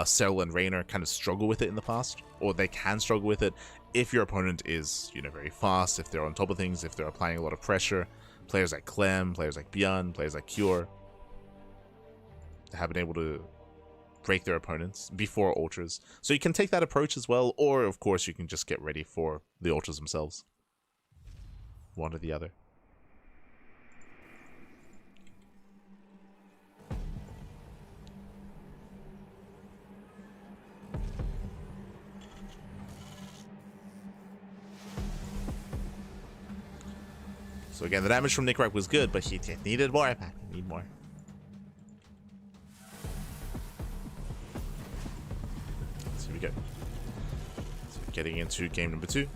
Cell and Raynor kind of struggle with it in the past, or they can struggle with it if your opponent is, you know, very fast, if they're on top of things, if they're applying a lot of pressure. Players like Clem, players like Bjorn, players like Cure have been able to break their opponents before ultras. So you can take that approach as well, or of course you can just get ready for the ultras themselves. One or the other. So again, the damage from Nicoract was good, but he needed more. He need more. So here we go. So getting into game number 2.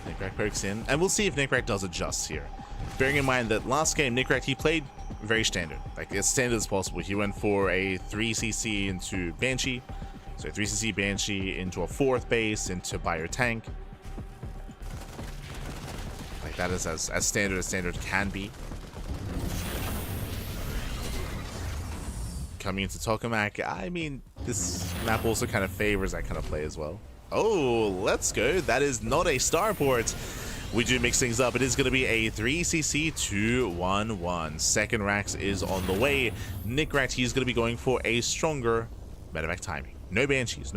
Nicoract pokes in, and we'll see if Nicoract does adjust here. Bearing in mind that last game, Nicoract, he played very standard, like as standard as possible. He went for a 3cc into Banshee, so 3cc Banshee into a 4th base, into Bio Tank. Like that is as standard as standard can be. Coming into Tokamak, I mean, this map also kind of favors that kind of play as well. Oh, let's go. That is not a starport. We do mix things up. It is going to be a 3cc 2-1-1. Second Rax is on the way. Nicoract, he's going to be going for a stronger medevac timing. No Banshees,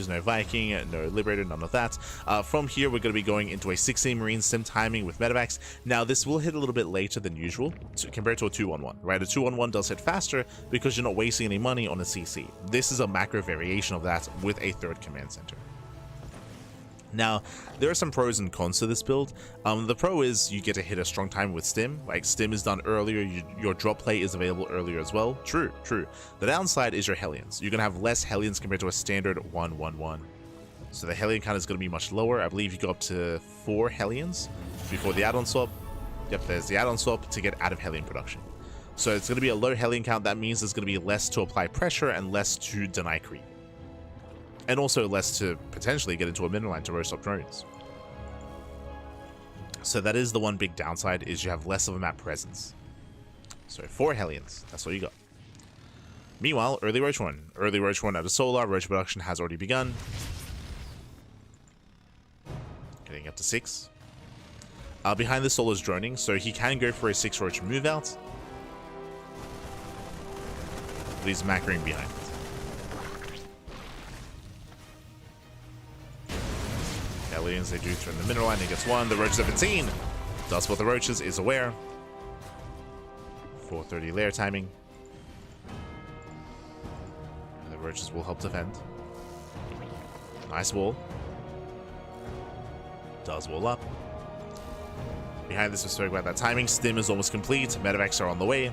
no Viking, no Liberator, none of that. From here, we're going to be going into a 16 Marine sim timing with medevacs. Now, this will hit a little bit later than usual compared to a 2-1-1, right? A 2-1-1 does hit faster because you're not wasting any money on a CC. This is a macro variation of that with a 3rd command center. Now, there are some pros and cons to this build. The pro is you get to hit a strong time with Stim. Like, Stim is done earlier, your drop play is available earlier as well. True. The downside is your Hellions. You're going to have less Hellions compared to a standard 1-1-1. So the Hellion count is going to be much lower. I believe you go up to 4 Hellions before the add-on swap. Yep, there's the add-on swap to get out of Hellion production. So it's going to be a low Hellion count. That means there's going to be less to apply pressure and less to deny creep. And also less to potentially get into a midline to roast up drones. So that is the one big downside, is you have less of a map presence. So 4 Hellions, that's what you got. Meanwhile, early Roach 1. Early Roach 1 out of Solar, Roach production has already begun. Getting up to 6. Behind the Solar's droning, so he can go for a 6 Roach move out. But he's macroing behind it. Yeah, Hellions, they do throw in the mineral line. He gets one. The roaches have been seen. Does for the roaches, is aware. 430 layer timing. And the roaches will help defend. Nice wall. Does wall up. Behind this, we spoke about that timing. Stim is almost complete. Medevacs are on the way.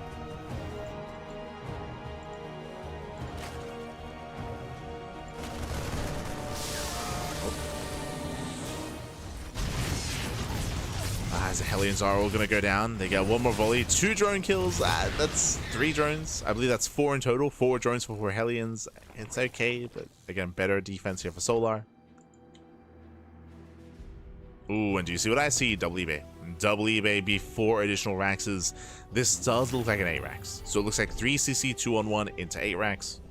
As the Hellions are all going to go down. They get one more volley. 2 drone kills. That's 3 drones. I believe that's 4 in total. 4 drones for 4 Hellions. It's okay, but again, better defense here for Solar. Ooh, and do you see what I see? Double eBay. Double eBay before additional Raxes. This does look like an 8 Rax. So it looks like 3 CC 2-on-1 into 8 Rax.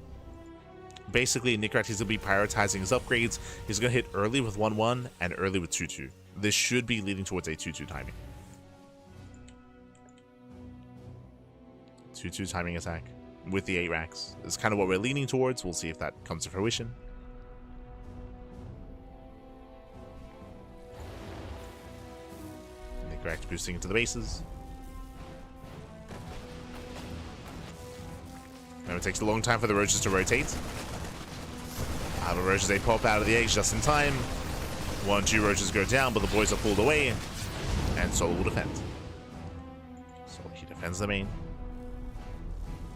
Basically, Nicoract is going to be prioritizing his upgrades. He's going to hit early with 1-1 and early with 2-2. This should be leading towards a 2-2 timing. 2-2 timing attack with the 8 Rax is kind of what we're leaning towards. We'll see if that comes to fruition. Nicoract boosting into the bases. Now it takes a long time for the roaches to rotate. The roaches, they pop out of the eggs just in time. 1-2 roaches go down, but the boys are pulled away. And Solar will defend. So he defends the main.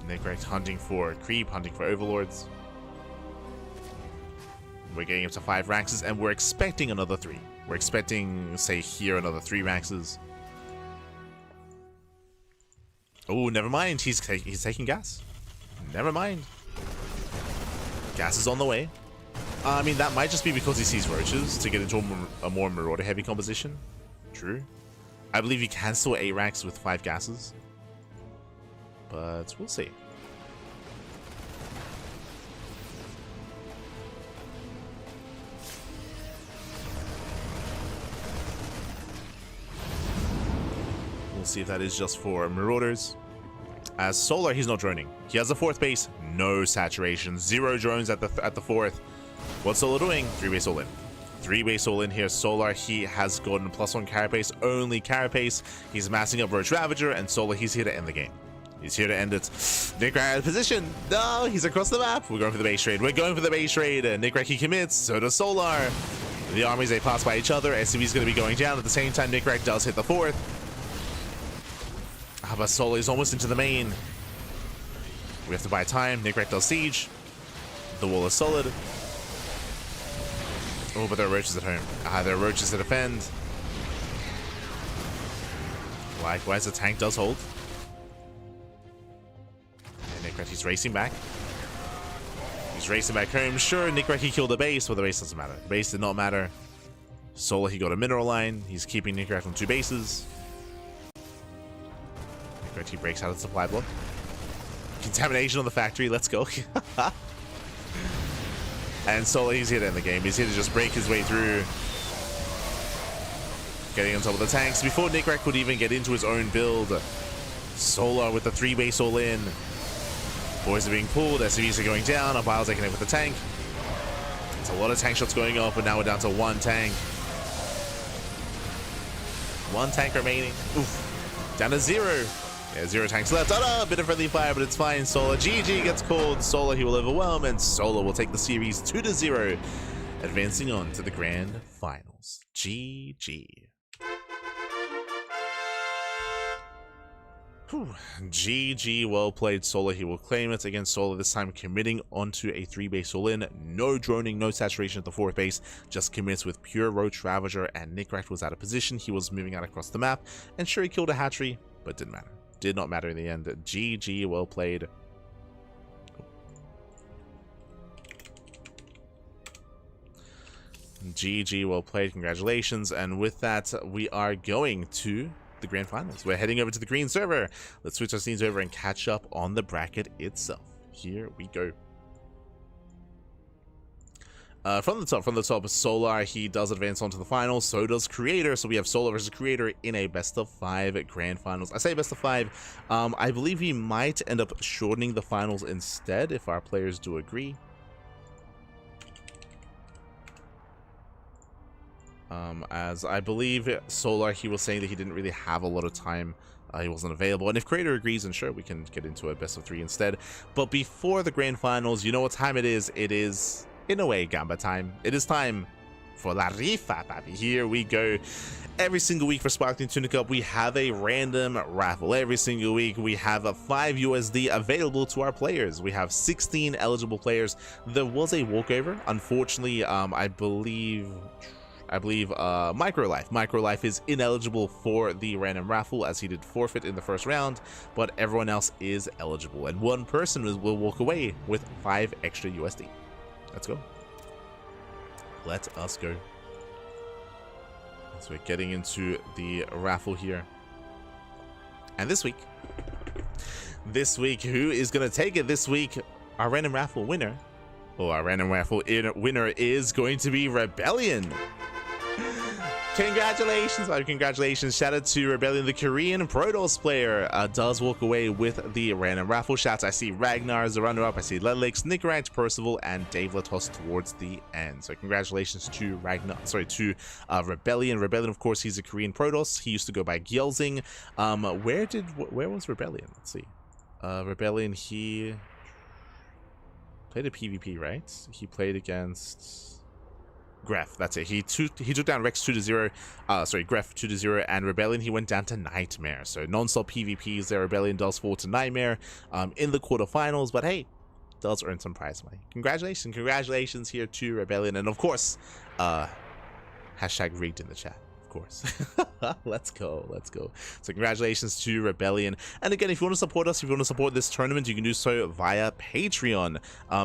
Nicoract hunting for creep, hunting for overlords. We're getting up to 5 Raxes, and we're expecting another 3. We're expecting, say, here another 3 Raxes. Oh, never mind. He's taking gas. Never mind. Gas is on the way. I mean, that might just be because he sees roaches to get into a more marauder-heavy composition. True. I believe he can still 8 Rax with 5 gases. But we'll see. We'll see if that is just for marauders. As Solar, he's not droning. He has a 4th base, no saturation, 0 drones at the 4th. What's Solar doing? 3 base all in. 3 base all in here. Solar, he has gotten +1 carapace, only carapace. He's massing up Roach Ravager, and Solar, he's here to end the game. He's here to end it. Nicoract out of position. No, he's across the map. We're going for the base trade. We're going for the base trade. Nicoract, he commits. So does Solar. The armies, they pass by each other. SCV's going to be going down. At the same time, Nicoract does hit the 4th. But Solar is almost into the main. We have to buy time. Nicoract does siege. The wall is solid. Oh, but there are roaches at home. There are roaches to defend. Likewise, the tank does hold. And Nicoract, he's racing back. He's racing back home. Sure, Nicoract, he killed the base, but the base doesn't matter. The base did not matter. Solar, he got a mineral line. He's keeping Nicoract on 2 bases. Nicoract, he breaks out of the supply block. Contamination on the factory. Let's go. And Solar, he's here to end the game. He's here to just break his way through. Getting on top of the tanks. Before Nicoract could even get into his own build, Solar with the 3 base all in. Boys are being pulled. SCVs are going down. Our Biles are connected with the tank. There's a lot of tank shots going up, but now we're down to 1 tank. 1 tank remaining. Oof. Down to 0. Yeah, 0 tanks left. Oh, no, bit of friendly fire, but it's fine. Solar, GG gets called. Solar, he will overwhelm, and Solar will take the series 2-0, advancing on to the grand finals. GG. Whew. GG, well played, Solar. He will claim it against Solar, this time committing onto a 3 base all-in. No droning, no saturation at the 4th base, just commits with pure Roach Ravager, and Nicoract was out of position. He was moving out across the map, and sure, he killed a hatchery, but didn't matter. Did not matter in the end. GG, well played. GG, well played. Congratulations. And with that, we are going to the grand finals. We're heading over to the green server. Let's switch our scenes over and catch up on the bracket itself. Here we go. From the top, Solar, he does advance onto the finals, so does Creator. So we have Solar versus Creator in a best of 5 grand finals. I say best of 5. I believe we might end up shortening the finals instead, if our players do agree. As I believe Solar, he was saying that he didn't really have a lot of time. He wasn't available, and if Creator agrees, then sure, we can get into a best of 3 instead. But before the grand finals, you know what time it is? It is, in a way, Gamba time. It is time for La Rifa, papi. Here we go. Every single week for Sparkling Tuna Cup, we have a random raffle. Every single week, we have a 5 USD available to our players. We have 16 eligible players. There was a walkover. Unfortunately, I believe Microlife is ineligible for the random raffle as he did forfeit in the first round, but everyone else is eligible, and one person will walk away with 5 extra USD. Let's go. Let us go. So we're getting into the raffle here. And this week, who is going to take it this week? Our random raffle winner. Well, our random raffle winner is going to be Rebellion. Congratulations, buddy. Congratulations. Shout out to Rebellion, the Korean Protoss player. Does walk away with the random raffle. Shouts. I see Ragnar as the runner-up. I see Ledlix, Nicoract, Percival, and Dave Latos towards the end. So congratulations to Rebellion. Rebellion, of course, he's a Korean Protoss. He used to go by Gyelzing. Where was Rebellion? Let's see. Rebellion, he played a PvP, right? He played against Gref, that's it. He took down Rex 2-0, Gref 2-0, and Rebellion, he went down to NightMare. So non-stop PvPs there. Rebellion does fall to NightMare in the quarterfinals, but hey, does earn some prize money. Congratulations here to Rebellion, and of course, hashtag rigged in the chat. Of course. let's go. So congratulations to Rebellion, and again, if you want to support us, if you want to support this tournament, you can do so via Patreon.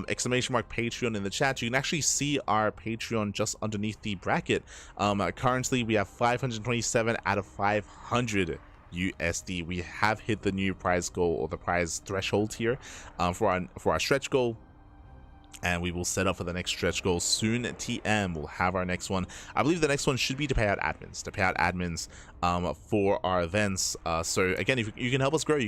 Exclamation mark Patreon in the chat. You can actually see our Patreon just underneath the bracket. Currently we have 527 out of 500 USD. We have hit the new prize goal, or the prize threshold here, for our stretch goal. And we will set up for the next stretch goal soon. TM will have our next one. I believe the next one should be to pay out admins, for our events. So again, if you can help us grow,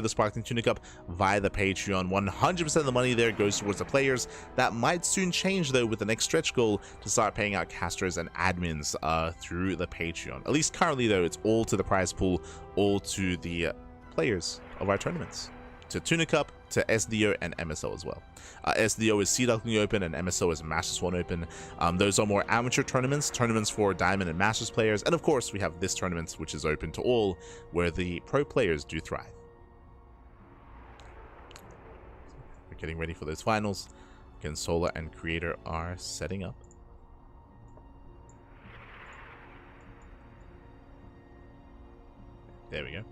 the Sparkling Tuna Cup via the Patreon. 100% of the money there goes towards the players. That might soon change though with the next stretch goal to start paying out casters and admins through the Patreon. At least currently though, it's all to the prize pool, all to the players of our tournaments. To Tuna Cup, to SDO and MSO as well. SDO is Sea Duckling Open and MSO is Masters 1 Open. Those are more amateur tournaments for Diamond and Masters players. And of course, we have this tournament, which is open to all, where the pro players do thrive. We're getting ready for those finals. Again, Solar and Creator are setting up. There we go.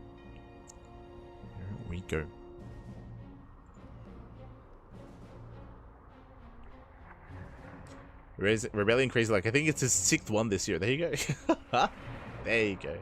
Here we go. Rebellion Crazy Luck. I think it's his 6th one this year. There you go. There you go.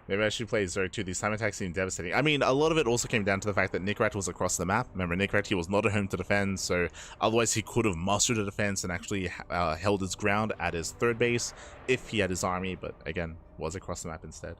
Maybe I should play Zerg too. These time attacks seem devastating. I mean, a lot of it also came down to the fact that Nicoract was across the map. Remember, Nicoract, he was not at home to defend, so otherwise he could have mustered a defense and actually held his ground at his 3rd base if he had his army, but again, was across the map instead.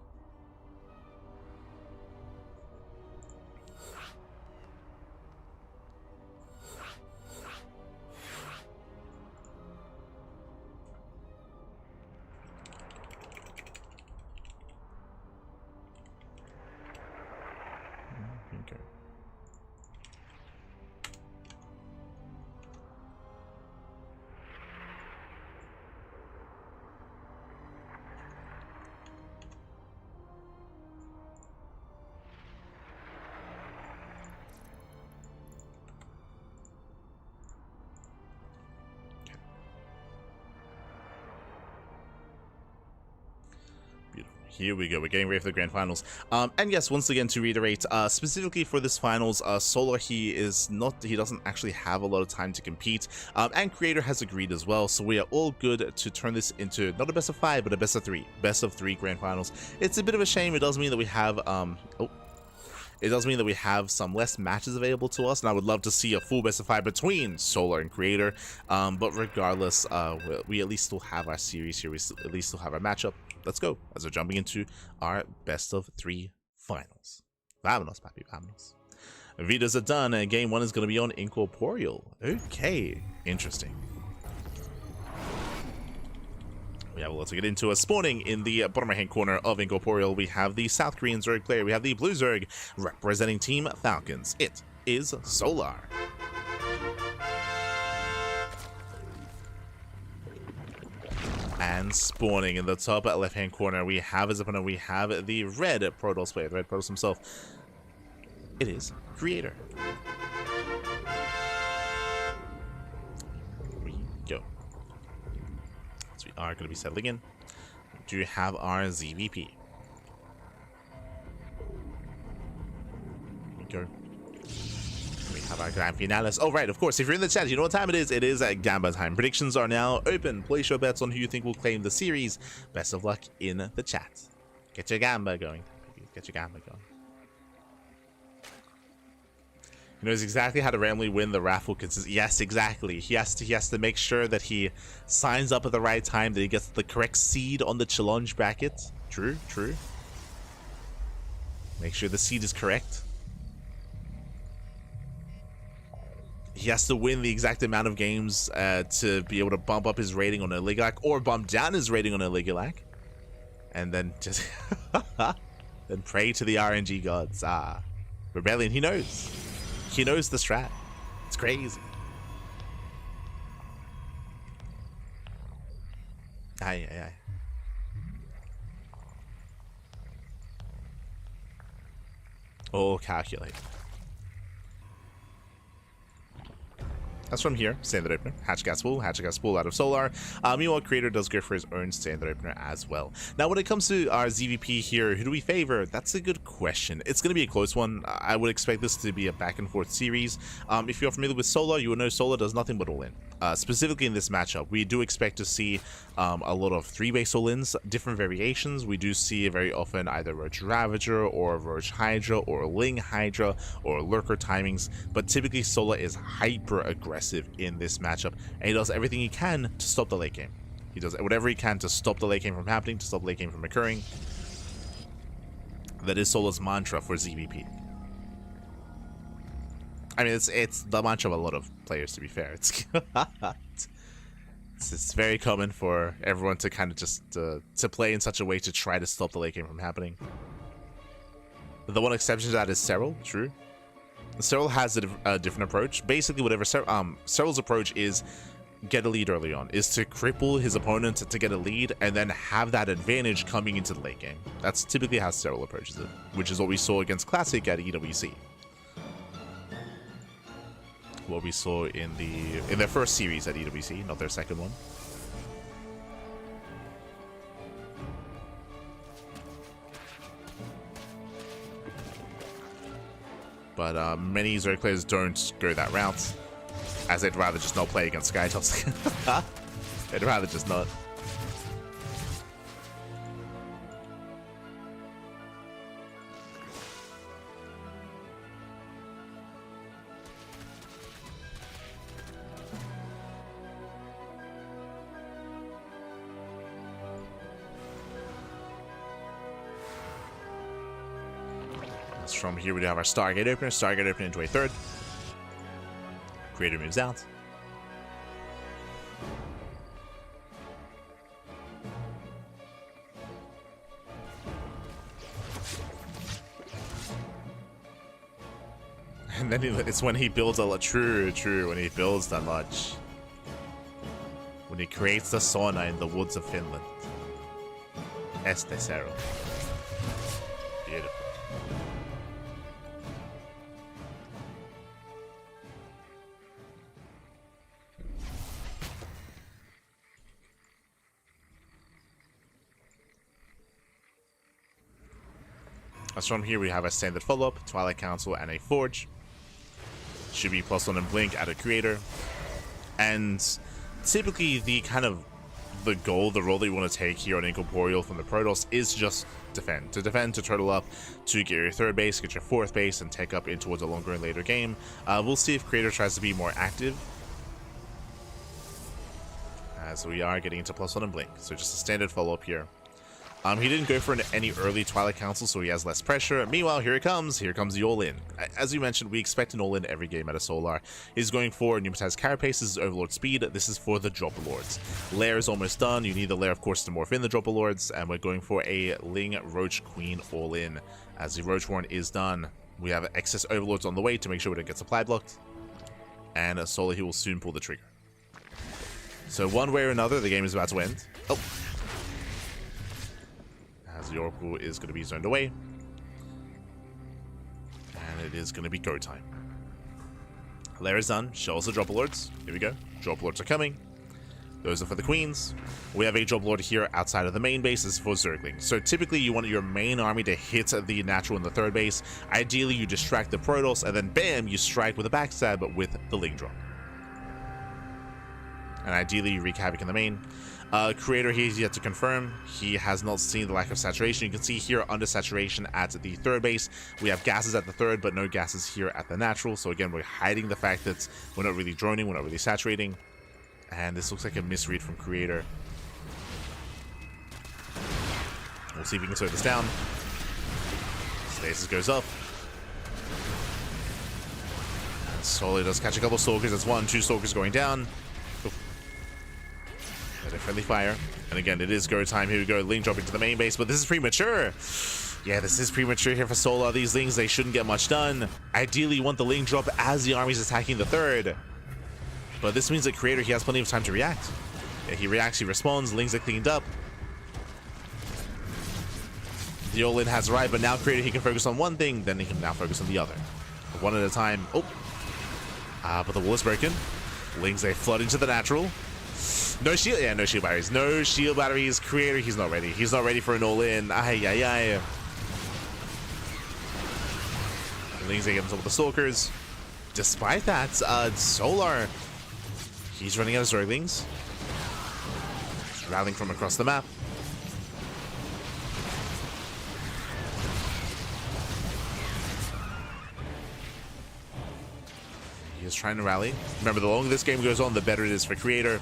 Here we go. We're getting ready for the grand finals. And yes, once again, to reiterate, specifically for this finals, Solar, he doesn't actually have a lot of time to compete. And Creator has agreed as well. So we are all good to turn this into not a best of 5, but a best of 3. Best of 3 grand finals. It's a bit of a shame. It does mean that we have, it does mean that we have some less matches available to us, and I would love to see a full best of 5 between Solar and Creator. But regardless, we at least still have our series here. We at least still have our matchup. Let's go as we're jumping into our best of 3 finals. Vámonos, papi, vámonos. Vidas are done, and game 1 is going to be on Incorporeal. Okay, interesting. We have a lot to get into. A spawning in the bottom right hand corner of Incorporeal, we have the South Korean Zerg player. We have the Blue Zerg representing Team Falcons. It is Solar. And spawning in the top left hand corner, we have as opponent, we have the red Protoss player, the red Protoss himself. It is Creator. Here we go. So we are going to be settling in. We do have our ZVP. Here we go. We have our grand finales. Oh, right, of course, if you're in the chat, you know what time it is. It is Gamba time. Predictions are now open. Place your bets on who you think will claim the series. Best of luck in the chat. Get your Gamba going. Get your Gamba going. He knows exactly how to randomly win the raffle. Yes, exactly. He has to make sure that he signs up at the right time, that he gets the correct seed on the challenge bracket. True, true. Make sure the seed is correct. He has to win the exact amount of games to be able to bump up his rating on a Ligalac, or bump down his rating on a Ligalac. And then just then pray to the RNG gods. Rebellion, he knows. He knows the strat. It's crazy. Aye, aye, aye. Oh, calculate. That's from here, standard opener. Hatch gas spool out of Solar. Meanwhile, Creator does go for his own standard opener as well. Now, when it comes to our ZVP here, who do we favor? That's a good question. It's going to be a close one. I would expect this to be a back and forth series. If you're familiar with Solar, you will know Solar does nothing but all-in. Specifically in this matchup, we do expect to see a lot of 3-base all-ins, different variations. We do see very often either Roach Ravager or Roach Hydra or Ling Hydra or Lurker timings, but typically Solar is hyper aggressive in this matchup, and he does everything he can to stop the late game. He does whatever he can to stop the late game from happening, to stop the late game from occurring. That is Solar's mantra for ZVP. I mean, it's the mantra of a lot of players, to be fair. It's very common for everyone to kind of just to play in such a way to try to stop the late game from happening. The one exception to that is Serral, true. Serral has a different approach. Basically, whatever Serral's approach is, get a lead early on, is to cripple his opponent to get a lead and then have that advantage coming into the late game. That's typically how Serral approaches it, which is what we saw against Classic at EWC. What we saw in their first series at EWC, not their second one. But many Zerg players don't go that route, as they'd rather just not play against Skytops. They'd rather just not. From here we do have our Stargate opener into a third. Creator moves out. And then it's when he builds a true, when he builds the lodge. When he creates the sauna in the woods of Finland. Este Cerro. Beautiful. As from here we have a standard follow-up, Twilight Council, and a Forge. Should be +1 and Blink at a Creator. And typically the kind of the goal, the role that you want to take here on Incorporeal from the Protoss is just defend. To defend, to turtle up, to get your third base, get your fourth base, and take up in towards a longer and later game. We'll see if Creator tries to be more active, as we are getting into +1 and Blink. So just a standard follow-up here. He didn't go for any early Twilight Council, so he has less pressure. Meanwhile, here it comes. Here comes the all-in. As you mentioned, we expect an all-in every game out of Solar. He's going for Pneumatized Carapaces, Overlord Speed. This is for the Dropper Lords. Lair is almost done. You need the Lair, of course, to morph in the Dropper Lords, and we're going for a Ling Roach Queen all-in. As the Roach Warren is done, we have excess Overlords on the way to make sure we don't get supply blocked. And Solar, he will soon pull the trigger. So one way or another, the game is about to end. Oh. As the Oracle is going to be zoned away. And it is going to be go time. Lair is done. Show us the Dropper Lords. Here we go. Dropper Lords are coming. Those are for the Queens. We have a Dropper Lord here outside of the main base. This is for Zerglings. So typically you want your main army to hit the natural in the third base. Ideally you distract the Protoss and then bam, you strike with a backstab with the Ling Drop. And ideally you wreak havoc in the main. Creator, he is yet to confirm. He has not seen the lack of saturation. You can see here under saturation at the third base. We have gases at the third, but no gases here at the natural. So again, we're hiding the fact that we're not really droning, we're not really saturating. And this looks like a misread from Creator. We'll see if we can slow this down. Stasis goes up. And Solar does catch a couple Stalkers. That's 1, 2 Stalkers going down. A friendly fire, and again it is go time. Here we go, Ling dropping to the main base, but this is premature. Yeah, this is premature here for Solar. These Lings, they shouldn't get much done. Ideally you want the Ling drop as the army's attacking the third, but this means that Creator, he has plenty of time to react. Yeah, he reacts, he responds, Lings are cleaned up. The all-in has arrived, but now Creator, he can focus on one thing, then he can now focus on the other, one at a time. Oh, but the wall is broken. Lings, they flood into the natural. No shield, yeah, no shield batteries. No shield batteries. Creator, he's not ready. He's not ready for an all-in. Ay, ay, ay. Lings get himself with the Stalkers. Despite that, Solar, he's running out of Zerglings. He's rallying from across the map. He is trying to rally. Remember, the longer this game goes on, the better it is for Creator.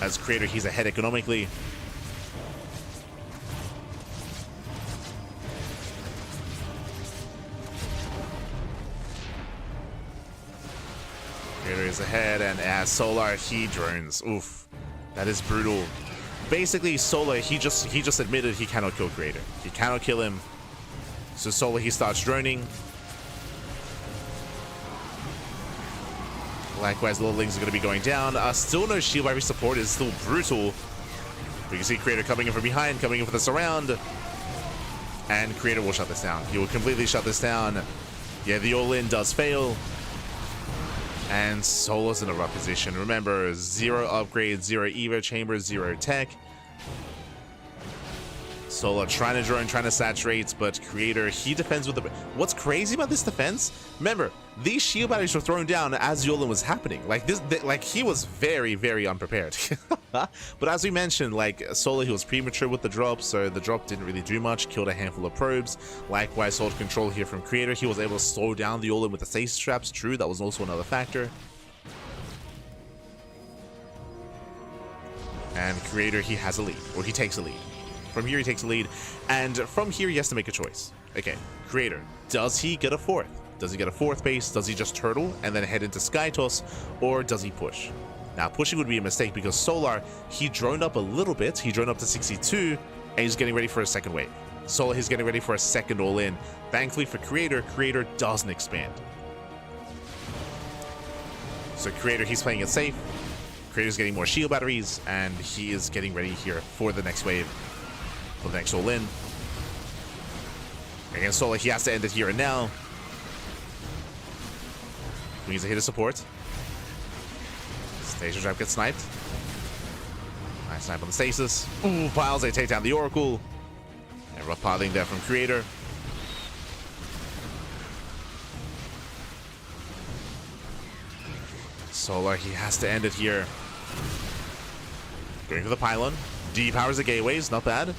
As Creator, he's ahead economically. Creator is ahead, and as Solar, he drones. Oof, that is brutal. Basically, Solar, he just admitted he cannot kill Creator. He cannot kill him. So Solar, he starts droning. Likewise, the little Lings are going to be going down. Still no shield battery support is still brutal. We can see Creator coming in from behind, coming in for the surround. And Creator will shut this down. He will completely shut this down. Yeah, the all-in does fail. And Solar's in a rough position. Remember, 0 upgrades, 0 Evo chambers, 0 tech. Solar trying to drone, trying to saturate, but Creator, he defends with the... What's crazy about this defense? Remember, these shield batteries were thrown down as Yolan was happening. Like this, like he was very, very unprepared. But as we mentioned, like Solar, he was premature with the drop, so the drop didn't really do much. Killed a handful of probes. Likewise, hold control here from Creator. He was able to slow down the Yolan with the stasis traps. True, that was also another factor. And Creator, he has a lead, or he takes a lead. From here, he takes a lead, and from here, he has to make a choice. Okay, Creator, does he get a fourth? Does he get a fourth base? Does he just turtle and then head into Sky Toss, or does he push? Now, pushing would be a mistake because Solar, he droned up a little bit. He droned up to 62, and he's getting ready for a second wave. Solar, he's getting ready for a second all-in. Thankfully for Creator, Creator doesn't expand. So Creator, he's playing it safe. Creator's getting more shield batteries, and he is getting ready here for the next wave. For the next all-in. Against Solar, he has to end it here and now. He needs to hit his support. Stasis trap gets sniped. Nice snipe on the stasis. Ooh, piles, they take down the Oracle. And rough piling there from Creator. Solar, he has to end it here. Going for the pylon. Depowers the gateways, not bad.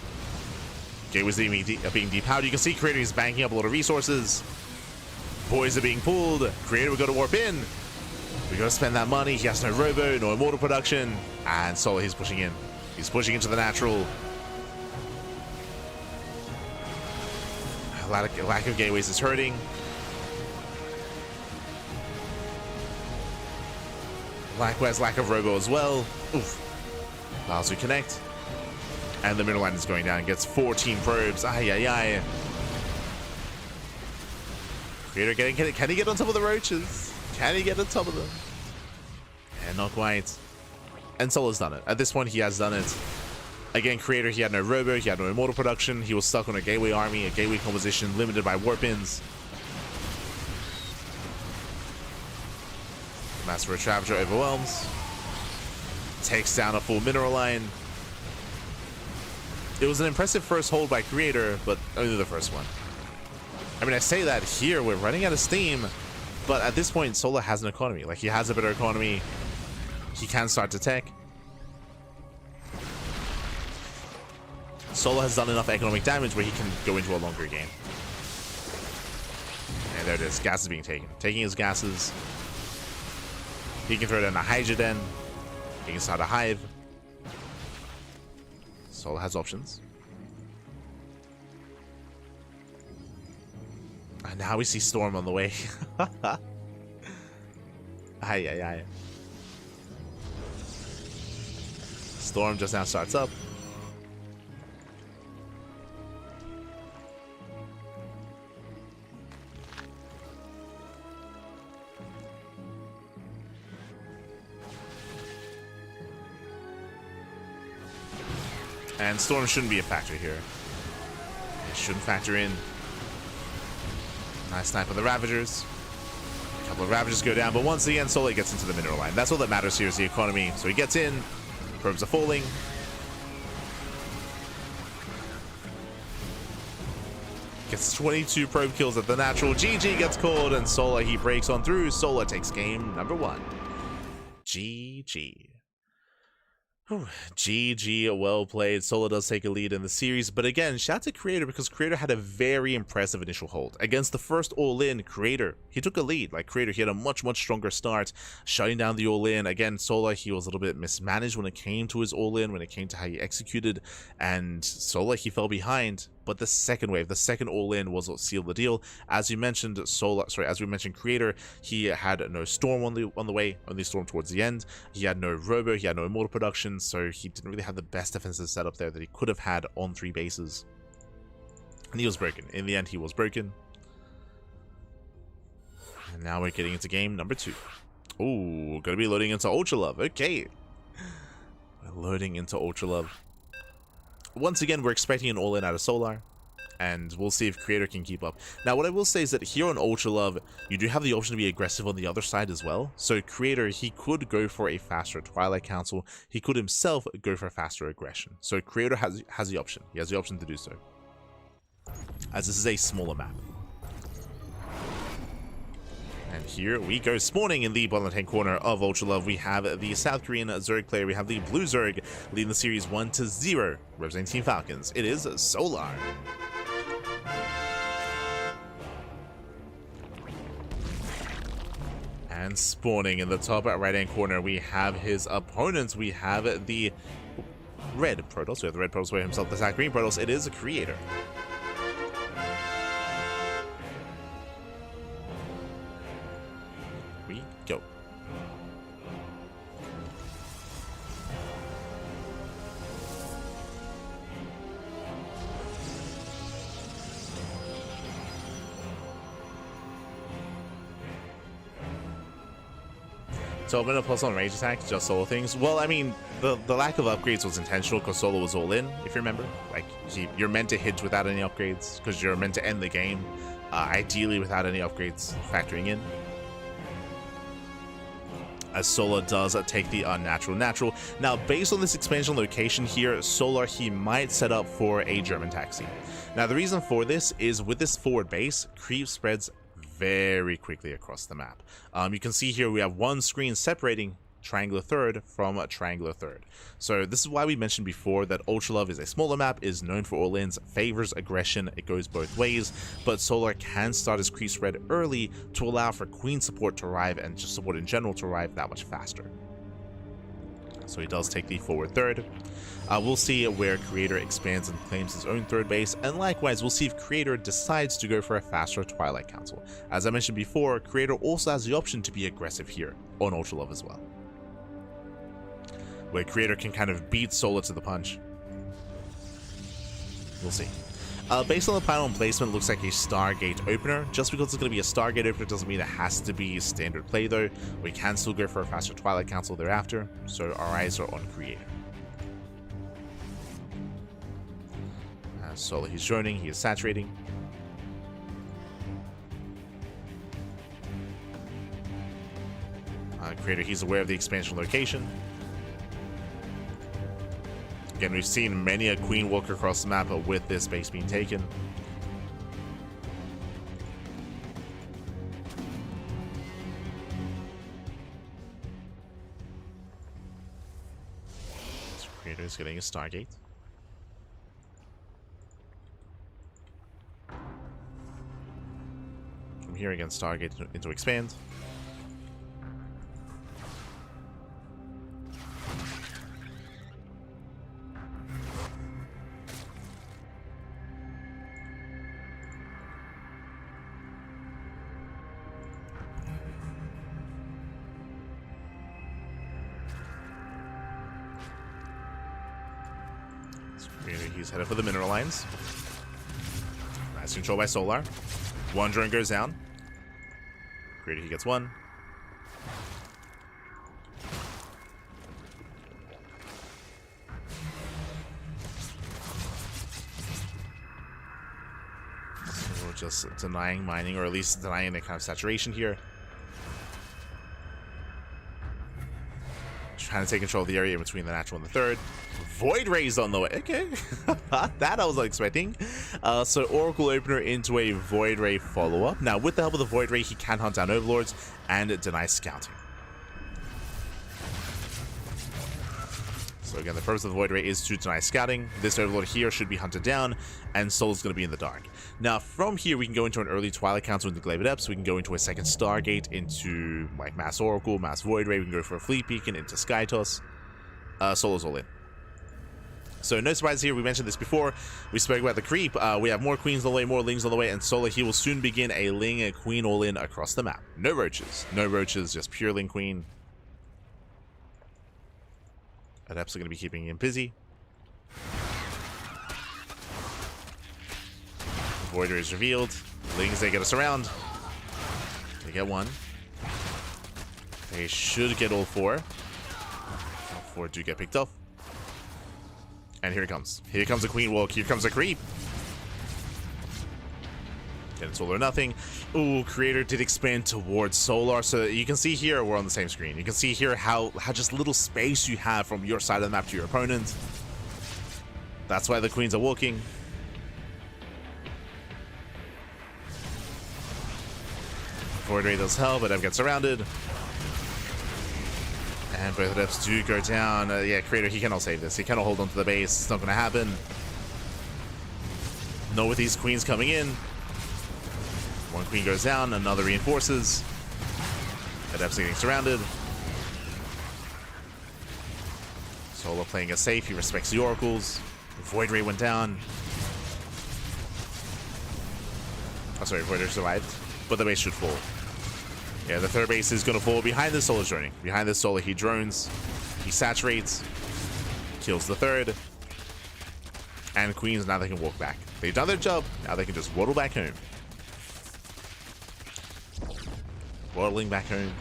Gateways being depowered. You can see Creator is banking up a lot of resources. Boys are being pulled. Creator, we got to warp in. We got to spend that money. He has no robo, no immortal production. And Solar, he's pushing in. He's pushing into the natural. Lack of gateways is hurting. Likewise, lack of robo as well. Oof. Allows to connect. And the middle line is going down. Gets 14 probes. Ay, ay, ay. Creator getting, can he get on top of the roaches? Can he get on top of them? And not quite. And Solar's done it. At this point, he has done it. Again, Creator, he had no robo, he had no immortal production. He was stuck on a gateway army, a gateway composition, limited by warp-ins. Master of Ravager overwhelms. Takes down a full mineral line. It was an impressive first hold by Creator, but only the first one. I mean, I say that here, we're running out of steam, but at this point, Solar has an economy. Like, he has a better economy. He can start to tech. Solar has done enough economic damage where he can go into a longer game. And there it is. Gas is being taken. Taking his gases. He can throw down a Hydra Den. He can start a Hive. Solar has options. And now we see Storm on the way. Aye, aye, aye. Storm just now starts up. And Storm shouldn't be a factor here. It shouldn't factor in. Nice snipe of the Ravagers. A couple of Ravagers go down, but once again, Solar gets into the mineral line. That's all that matters here is the economy. So he gets in. Probes are falling. Gets 22 probe kills at the natural. GG gets called, and Solar, he breaks on through. Solar takes game number 1. GG. Whew. GG, well played. Solar does take a lead in the series, but again, shout out to Creator because Creator had a very impressive initial hold. Against the first all-in, Creator, he took a lead. Like Creator, he had a much stronger start, shutting down the all-in. Again, Solar, he was a little bit mismanaged when it came to his all-in, when it came to how he executed, and Solar, he fell behind. But the second wave, the second all-in was what sealed the deal. As you mentioned, as we mentioned, Creator, he had no Storm on the way, only Storm towards the end. He had no Robo, he had no Immortal production, so he didn't really have the best defensive setup there that he could have had on 3 bases. And he was broken. In the end, he was broken. And now we're getting into game number 2. Ooh, gonna be loading into Ultra Love. Okay. We're loading into Ultra Love. Once again, we're expecting an all-in out of Solar, and we'll see if Creator can keep up. Now, what I will say is that here on Ultra Love, you do have the option to be aggressive on the other side as well. So Creator, he could go for a faster Twilight Council. He could himself go for faster aggression. So Creator has the option. He has the option to do so, as this is a smaller map. And here we go, spawning in the bottom left-hand corner of Ultra Love. We have the South Korean Zerg player. We have the Blue Zerg leading the series 1-0, representing Team Falcons. It is Solar. And spawning in the top right-hand corner, we have his opponents. We have the red Protoss. We have the red Protoss player himself, the South Korean Protoss. It is a Creator. Go. So I'm gonna plus on range attack, just solo things. Well, I mean, the lack of upgrades was intentional because solo was all in, if you remember. Like, you're meant to hit without any upgrades because you're meant to end the game, ideally without any upgrades factoring in. As Solar does take the unnatural natural. Now, based on this expansion location here, Solar, he might set up for a German taxi. Now, the reason for this is with this forward base, creep spreads very quickly across the map. You can see here we have one screen separating Triangular Third from Triangular Third. So this is why we mentioned before that Ultra Love is a smaller map, is known for all-ins, favors aggression, it goes both ways, but Solar can start his creep spread early to allow for Queen support to arrive and just support in general to arrive that much faster. So he does take the forward third. We'll see where Creator expands and claims his own third base, and likewise we'll see if Creator decides to go for a faster Twilight Council. As I mentioned before, Creator also has the option to be aggressive here on Ultra Love as well, where Creator can kind of beat Solar to the punch. We'll see. Based on the panel and placement, looks like a Stargate opener. Just because it's going to be a Stargate opener doesn't mean it has to be standard play though. We can still go for a faster Twilight Council thereafter, so our eyes are on Creator. Solar, he's droning, he is saturating. Creator, he's aware of the expansion location. Again, we've seen many a Queen walk across the map with this base being taken. So Creator is getting a Stargate. From here again, Stargate into expand. He's headed for the mineral lines. Nice control by Solar. One drone goes down. Creator, he gets one. So we're just denying mining, or at least denying the kind of saturation here. Trying to take control of the area between the natural and the third. Void Ray's on the way. Okay. That I was not expecting. So Oracle Opener into a Void Ray follow-up. Now, with the help of the Void Ray, he can hunt down Overlords and deny scouting. So again, the purpose of the Void Ray is to deny scouting. This Overlord here should be hunted down, and Soul's going to be in the dark. Now, from here, we can go into an early Twilight Council into Glaive Depths. We can go into a second Stargate into like Mass Oracle, Mass Void Ray. We can go for a Fleet Beacon into Sky Toss. Soul's all in. So no surprise here, we mentioned this before. We spoke about the creep. We have more Queens on the way, more Lings on the way, and Solar, he will soon begin a Ling and Queen all-in across the map. No roaches. No roaches, just pure Ling Queen. Adepts are going to be keeping him busy. Voider is revealed. Lings, they get us around. They get one. They should get all four. All four do get picked off. And here it comes. Here comes a Queen Walk. Here comes a creep. And it's all or nothing. Ooh, Creator did expand towards Solar. So you can see here, we're on the same screen. You can see here how just little space you have from your side of the map to your opponent. That's why the Queens are walking. Void Ray does hell, but Ev gets surrounded. And both Adepts do go down. Yeah, Creator, he cannot save this. He cannot hold on to the base. It's not going to happen. No, with these Queens coming in. One Queen goes down, another reinforces. Adepts getting surrounded. Solar playing it safe. He respects the Oracles. Void Ray went down. Oh, sorry, Void Ray survived. But the base should fall. Yeah, the third base is going to fall behind this Solar droning. Behind this Solar, he drones. He saturates. Kills the third. And Queens, now they can walk back. They've done their job. Now they can just waddle back home. Waddling back home.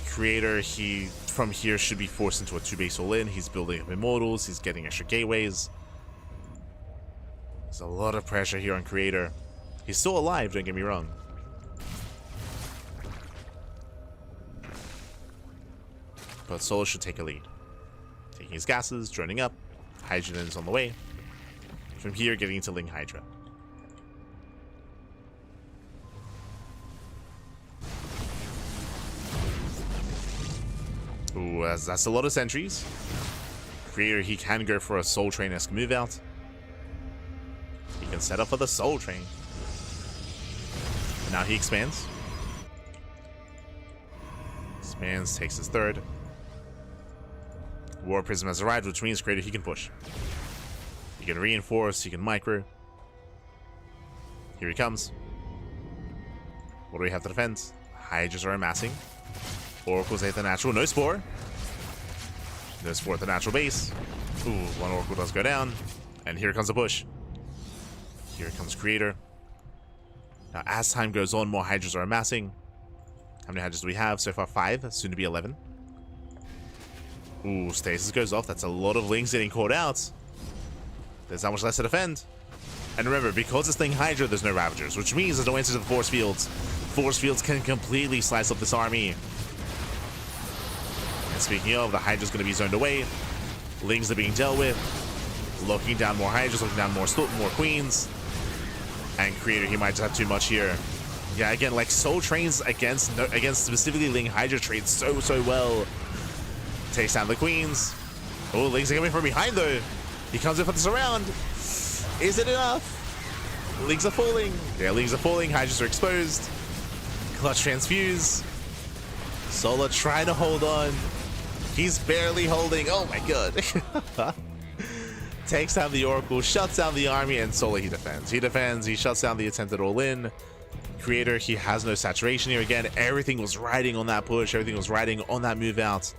Creator, he from here should be forced into a 2-base all-in. He's building up Immortals. He's getting extra gateways. There's a lot of pressure here on Creator. He's still alive, don't get me wrong. But Solar should take a lead. Taking his gases, droning up, Hydra is on the way. From here, getting into Ling Hydra. Ooh, that's a lot of sentries. Creator, he can go for a Soul Train-esque move out. He can set up for the Soul Train. And now he expands. Expands, takes his third. War Prism has arrived, which means Creator, he can push. He can reinforce, he can micro. Here he comes. What do we have to defend? Hydras are amassing. Oracle's at the natural, no Spore. No Spore at the natural base. Ooh, one Oracle does go down. And here comes a push. Here comes Creator. Now, as time goes on, more Hydras are amassing. How many Hydras do we have? So far, 5, soon to be 11. Ooh, Stasis goes off. That's a lot of Lings getting caught out. There's not much less to defend. And remember, because it's Ling Hydra, there's no Ravagers, which means there's no answer to the Force Fields. Force Fields can completely slice up this army. And speaking of, the Hydra's going to be zoned away. Lings are being dealt with. Looking down more Hydras, looking down more Queens. And Creator, he might just have too much here. Yeah, again, like Soul Trains against specifically Ling Hydra trades so well. Takes down the Queens. Oh, Lings are coming from behind though. He comes in for the surround. Is it enough? Lings are falling. Yeah, Lings are falling. Hydras are exposed. Clutch transfuse. Solar trying to hold on. He's barely holding. Oh my god. Takes down the Oracle, shuts down the army, and Solar he defends. He defends, he shuts down the attempted all-in. Creator, he has no saturation here again. Everything was riding on that push. Everything was riding on that move out.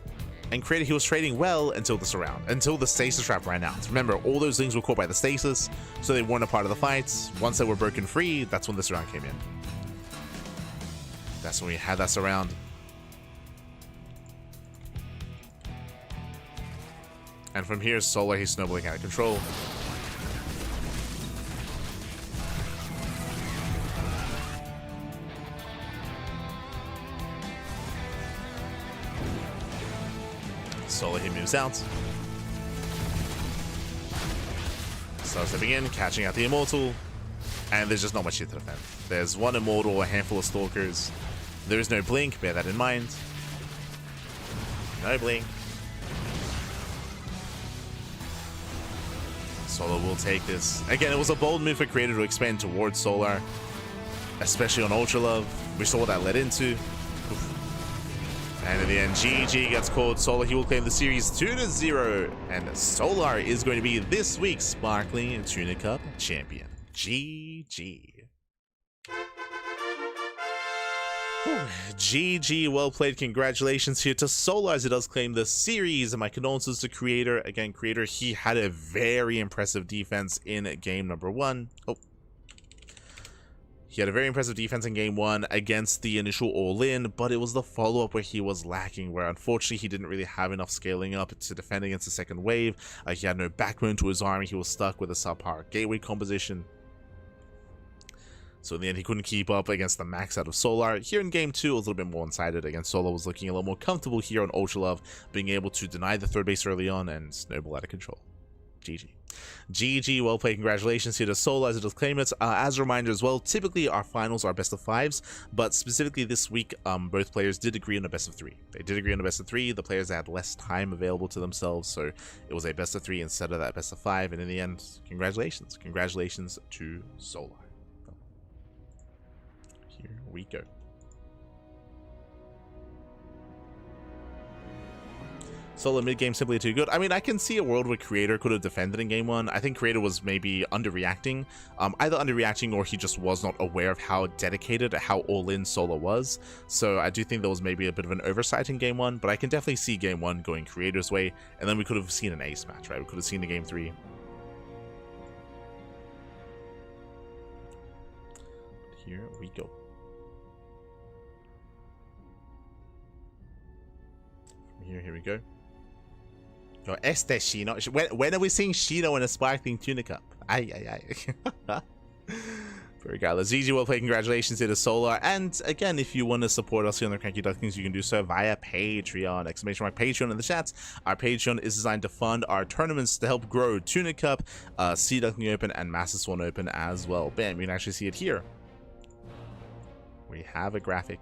And Creator, he was trading well until the surround, until the stasis trap ran out. Remember, all those things were caught by the stasis, so they weren't a part of the fights. Once they were broken free, that's when the surround came in. That's when we had that surround. And from here, Solar, he's snowballing out of control. Solar, he moves out. Starts stepping in, catching out the Immortal. And there's just not much here to defend. There's one Immortal, a handful of Stalkers. There is no Blink, bear that in mind. No Blink. Solar will take this. Again, it was a bold move for Creator to expand towards Solar, especially on Ultra Love. We saw what that led into. And in the end, GG gets called. Solar, he will claim the series 2-0. And Solar is going to be this week's Sparkling Tuna Cup champion. GG. Whew. GG, well played. Congratulations here to Solar as he does claim the series. And my condolences to Creator. Again, Creator, he had a very impressive defense in game number 1. Oh. He had a very impressive defense in game 1 against the initial all-in, but it was the follow-up where he was lacking, where unfortunately he didn't really have enough scaling up to defend against the second wave. He had no backbone to his army. He was stuck with a subpar gateway composition. So in the end, he couldn't keep up against the max out of Solar. Here in game 2, it was a little bit more one-sided. Again, Solar was looking a little more comfortable here on Ultra Love, being able to deny the third base early on and snowball out of control. GG. GG, well played. Congratulations here to Solar as it does claim it. As a reminder as well, typically our finals are best of 5s, but specifically this week, both players did agree on a best of 3. They did agree on a best of 3. The players had less time available to themselves, so it was a best of 3 instead of that best of 5. And in the end, congratulations. Congratulations to Solar. Here we go. Solar mid-game simply too good. I mean, I can see a world where Creator could have defended in game 1. I think Creator was maybe underreacting. Either underreacting or he just was not aware of how dedicated, how all-in Solar was. So I do think there was maybe a bit of an oversight in game 1, but I can definitely see game 1 going Creator's way, and then we could have seen an ace match, right? We could have seen the game 3. Here we go. Here we go. Oh, este Shino. When are we seeing Shino in a Sparkling Tuna Cup? Ay, ay, ay. Regardless, easy, well played. Congratulations to the Solar. And again, if you want to support us here on the CranKy Ducklings, you can do so via Patreon. Exclamation mark Patreon in the chats. Our Patreon is designed to fund our tournaments to help grow Tuna Cup, Sea Duckling Open, and Master Swan Open as well. Bam, you can actually see it here. We have a graphic.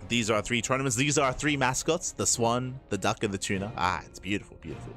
These are 3 tournaments. These are 3 mascots: the swan, the duck, and the tuna. Ah, it's beautiful, beautiful.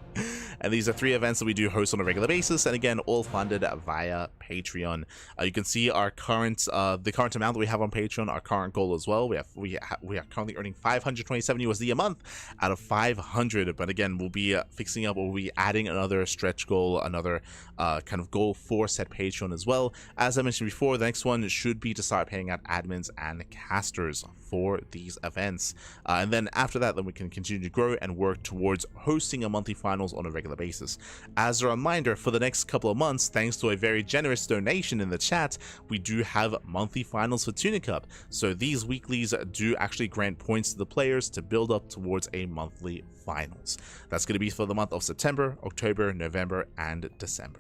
And these are 3 events that we do host on a regular basis, and again, all funded via Patreon. You can see our current, the current amount that we have on Patreon, our current goal as well. We are currently earning 527 USD a month out of 500. But again, we'll be fixing up, we'll be adding another stretch goal, another kind of goal for said Patreon as well. As I mentioned before, the next one should be to start paying out admins and casters for these events, and then after that, then we can continue to grow and work towards hosting a monthly finals on a regular basis. As a reminder, for the next couple of months, thanks to a very generous donation in the chat, we do have monthly finals for Tuna Cup. So these weeklies do actually grant points to the players to build up towards a monthly finals. That's going to be for the month of September, October, November, and December.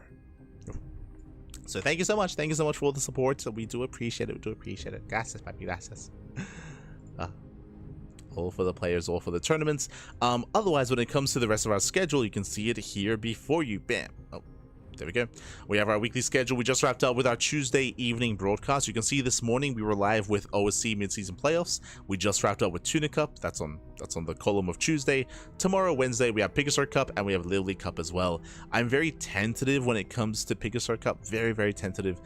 So thank you so much. Thank you so much for all the support. So we do appreciate it. We do appreciate it. Gracias, papi. Gracias. All for the players, all for the tournaments. Otherwise, when it comes to the rest of our schedule, you can see it here before you. Bam. Oh, there we go. We have our weekly schedule. We just wrapped up with our Tuesday evening broadcast. You can see this morning we were live with OSC mid-season playoffs. We just wrapped up with Tuna Cup. That's on the column of Tuesday. Tomorrow, Wednesday, we have Pigasar Cup and we have Little League Cup as well. I'm very tentative when it comes to Pigasar Cup. Very, very tentative.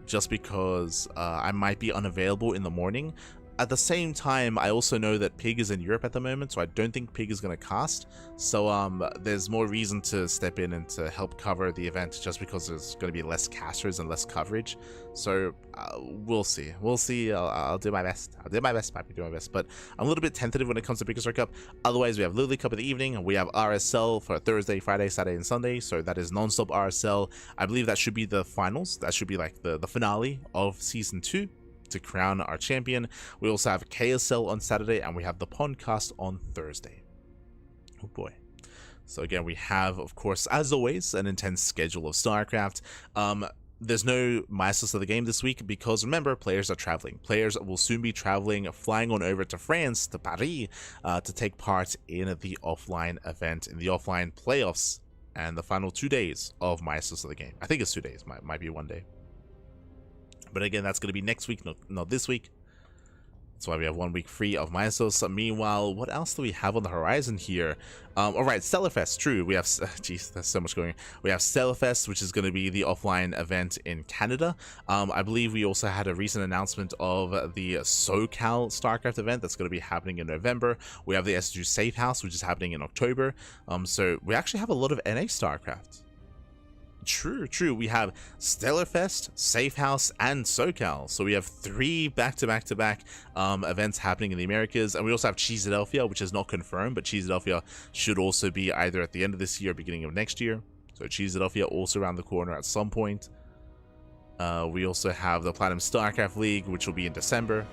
Just because I might be unavailable in the morning. At the same time, I also know that Pig is in Europe at the moment, so I don't think Pig is going to cast. So there's more reason to step in and to help cover the event, just because there's going to be less casters and less coverage. So we'll see. We'll see. I'll do my best. I'll do my best. Might be doing my best, but I'm a little bit tentative when it comes to Pigasar Cup. Otherwise, we have Little League Cup in the evening. We have RSL for Thursday, Friday, Saturday, and Sunday. So that is non-stop RSL. I believe that should be the finals. That should be like the finale of Season 2. To crown our champion. We also have KSL on Saturday, and we have the Podcast on Thursday. Oh boy. So again, we have, of course, as always, an intense schedule of StarCraft. There's no Masters of the Game this week because, remember, players are traveling. Players will soon be traveling, flying on over to France, to Paris, to take part in the offline event, in the offline playoffs, and the final 2 days of Masters of the Game. I think it's 2 days, might be 1 day. But again, that's going to be next week, not this week. That's why we have 1 week free of Mysos. Meanwhile, what else do we have on the horizon here? All right, Stellarfest, true. We have, geez, there's so much going on. We have Stellarfest, which is going to be the offline event in Canada. I believe we also had a recent announcement of the SoCal StarCraft event that's going to be happening in November. We have the SG Safe House, which is happening in October. So we actually have a lot of NA StarCraft. True. We have Stellarfest, Safe House, and SoCal. So we have 3 back-to-back events happening in the Americas. And we also have Cheeseadelphia, which is not confirmed, but Cheeseadelphia should also be either at the end of this year or beginning of next year. So Cheeseadelphia also around the corner at some point. We also have the Platinum StarCraft League, which will be in December.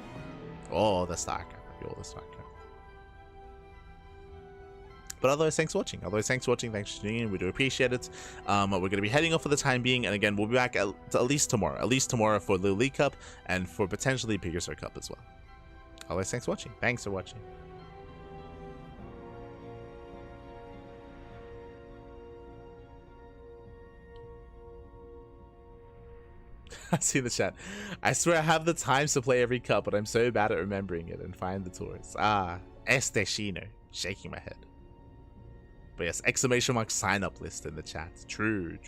Oh, the StarCraft. All the StarCraft. But otherwise, thanks for watching. Thanks for tuning in. We do appreciate it. We're going to be heading off for the time being. And again, we'll be back at least tomorrow. At least tomorrow for the League Cup and for potentially Pigasar Cup as well. Otherwise, thanks for watching. Thanks for watching. I see the chat. I swear I have the times to play every cup, but I'm so bad at remembering it and find the tours. Ah, Este Shino. Shaking my head. But yes, exclamation mark sign up list in the chat. True.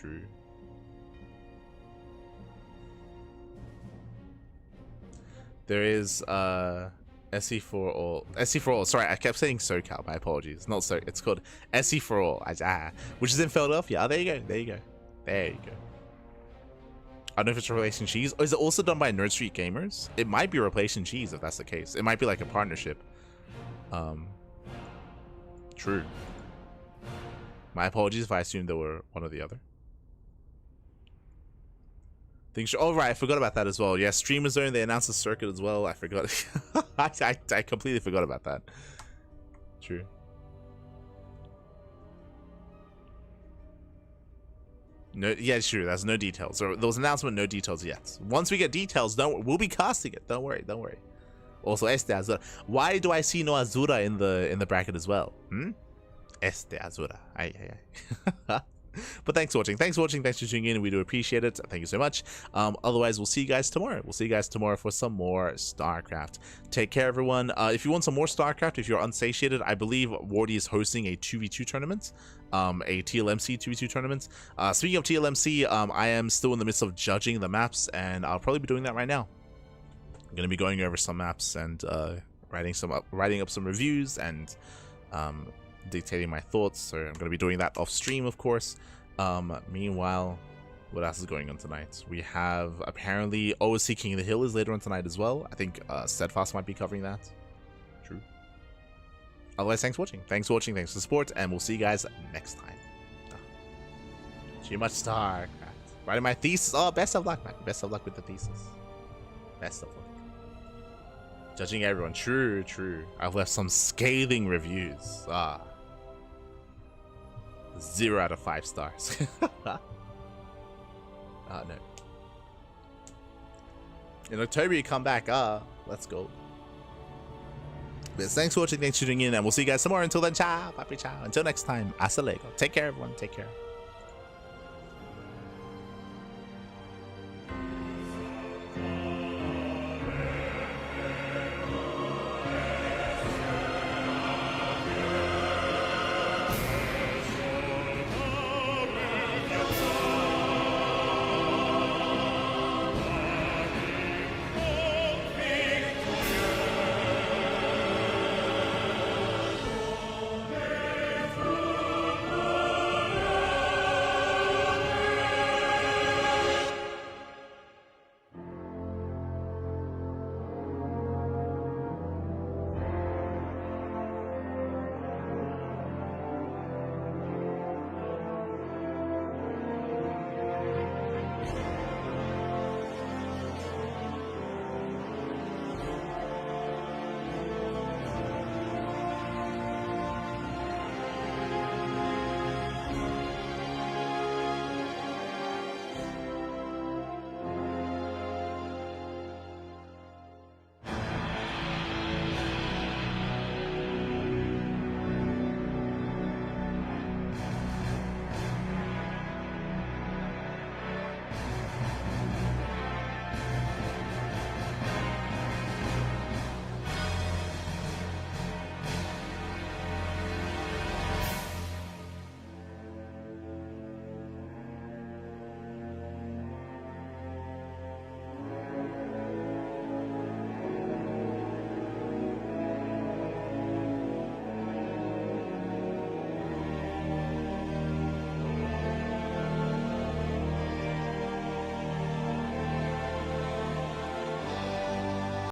There is SE for all. SE for all. Sorry, I kept saying SoCal. My apologies. Not so. It's called SE for all. Which is in Philadelphia. Oh, there you go. I don't know if it's Replacing Cheese. Or is it also done by Nerd Street Gamers? It might be Replacing Cheese if that's the case. It might be like a partnership. True. My apologies if I assumed they were one or the other. Oh, right, I forgot about that as well. Yeah, Streamer Zone, they announced the circuit as well. I forgot. I completely forgot about that. True. No, yeah, sure. That's no details. Or there was an announcement, no details yet. Once we get details, we'll be casting it. Don't worry, don't worry. Also, Este Azura. Why do I see no Azura in the bracket as well? Este Azura. Ay. But thanks for watching. Thanks for watching. Thanks for tuning in. We do appreciate it. Thank you so much. Otherwise, we'll see you guys tomorrow. We'll see you guys tomorrow for some more StarCraft. Take care, everyone. If you want some more StarCraft, if you're unsatiated, I believe Wardy is hosting a 2v2 tournament. A TLMC 2v2 tournament. Speaking of TLMC, I am still in the midst of judging the maps, and I'll probably be doing that right now. I'm going to be going over some maps and writing up some reviews and dictating my thoughts. So I'm going to be doing that off stream, of course. Meanwhile, what else is going on tonight? We have apparently OSC King of the Hill is later on tonight as well. I think Steadfast might be covering that. True. Otherwise, thanks for watching. Thanks for watching. Thanks for the support, and we'll see you guys next time. Too much StarCraft. Writing my thesis. Oh, best of luck, man. Best of luck with the thesis. Best of luck. Judging everyone. True, true. I've left some scathing reviews. 0 out of 5 stars. No. In October, you come back. Let's go. But thanks for watching. Thanks for tuning in. And we'll see you guys tomorrow. Until then, ciao. Papi, ciao. Until next time. Hasta luego. Take care, everyone. Take care.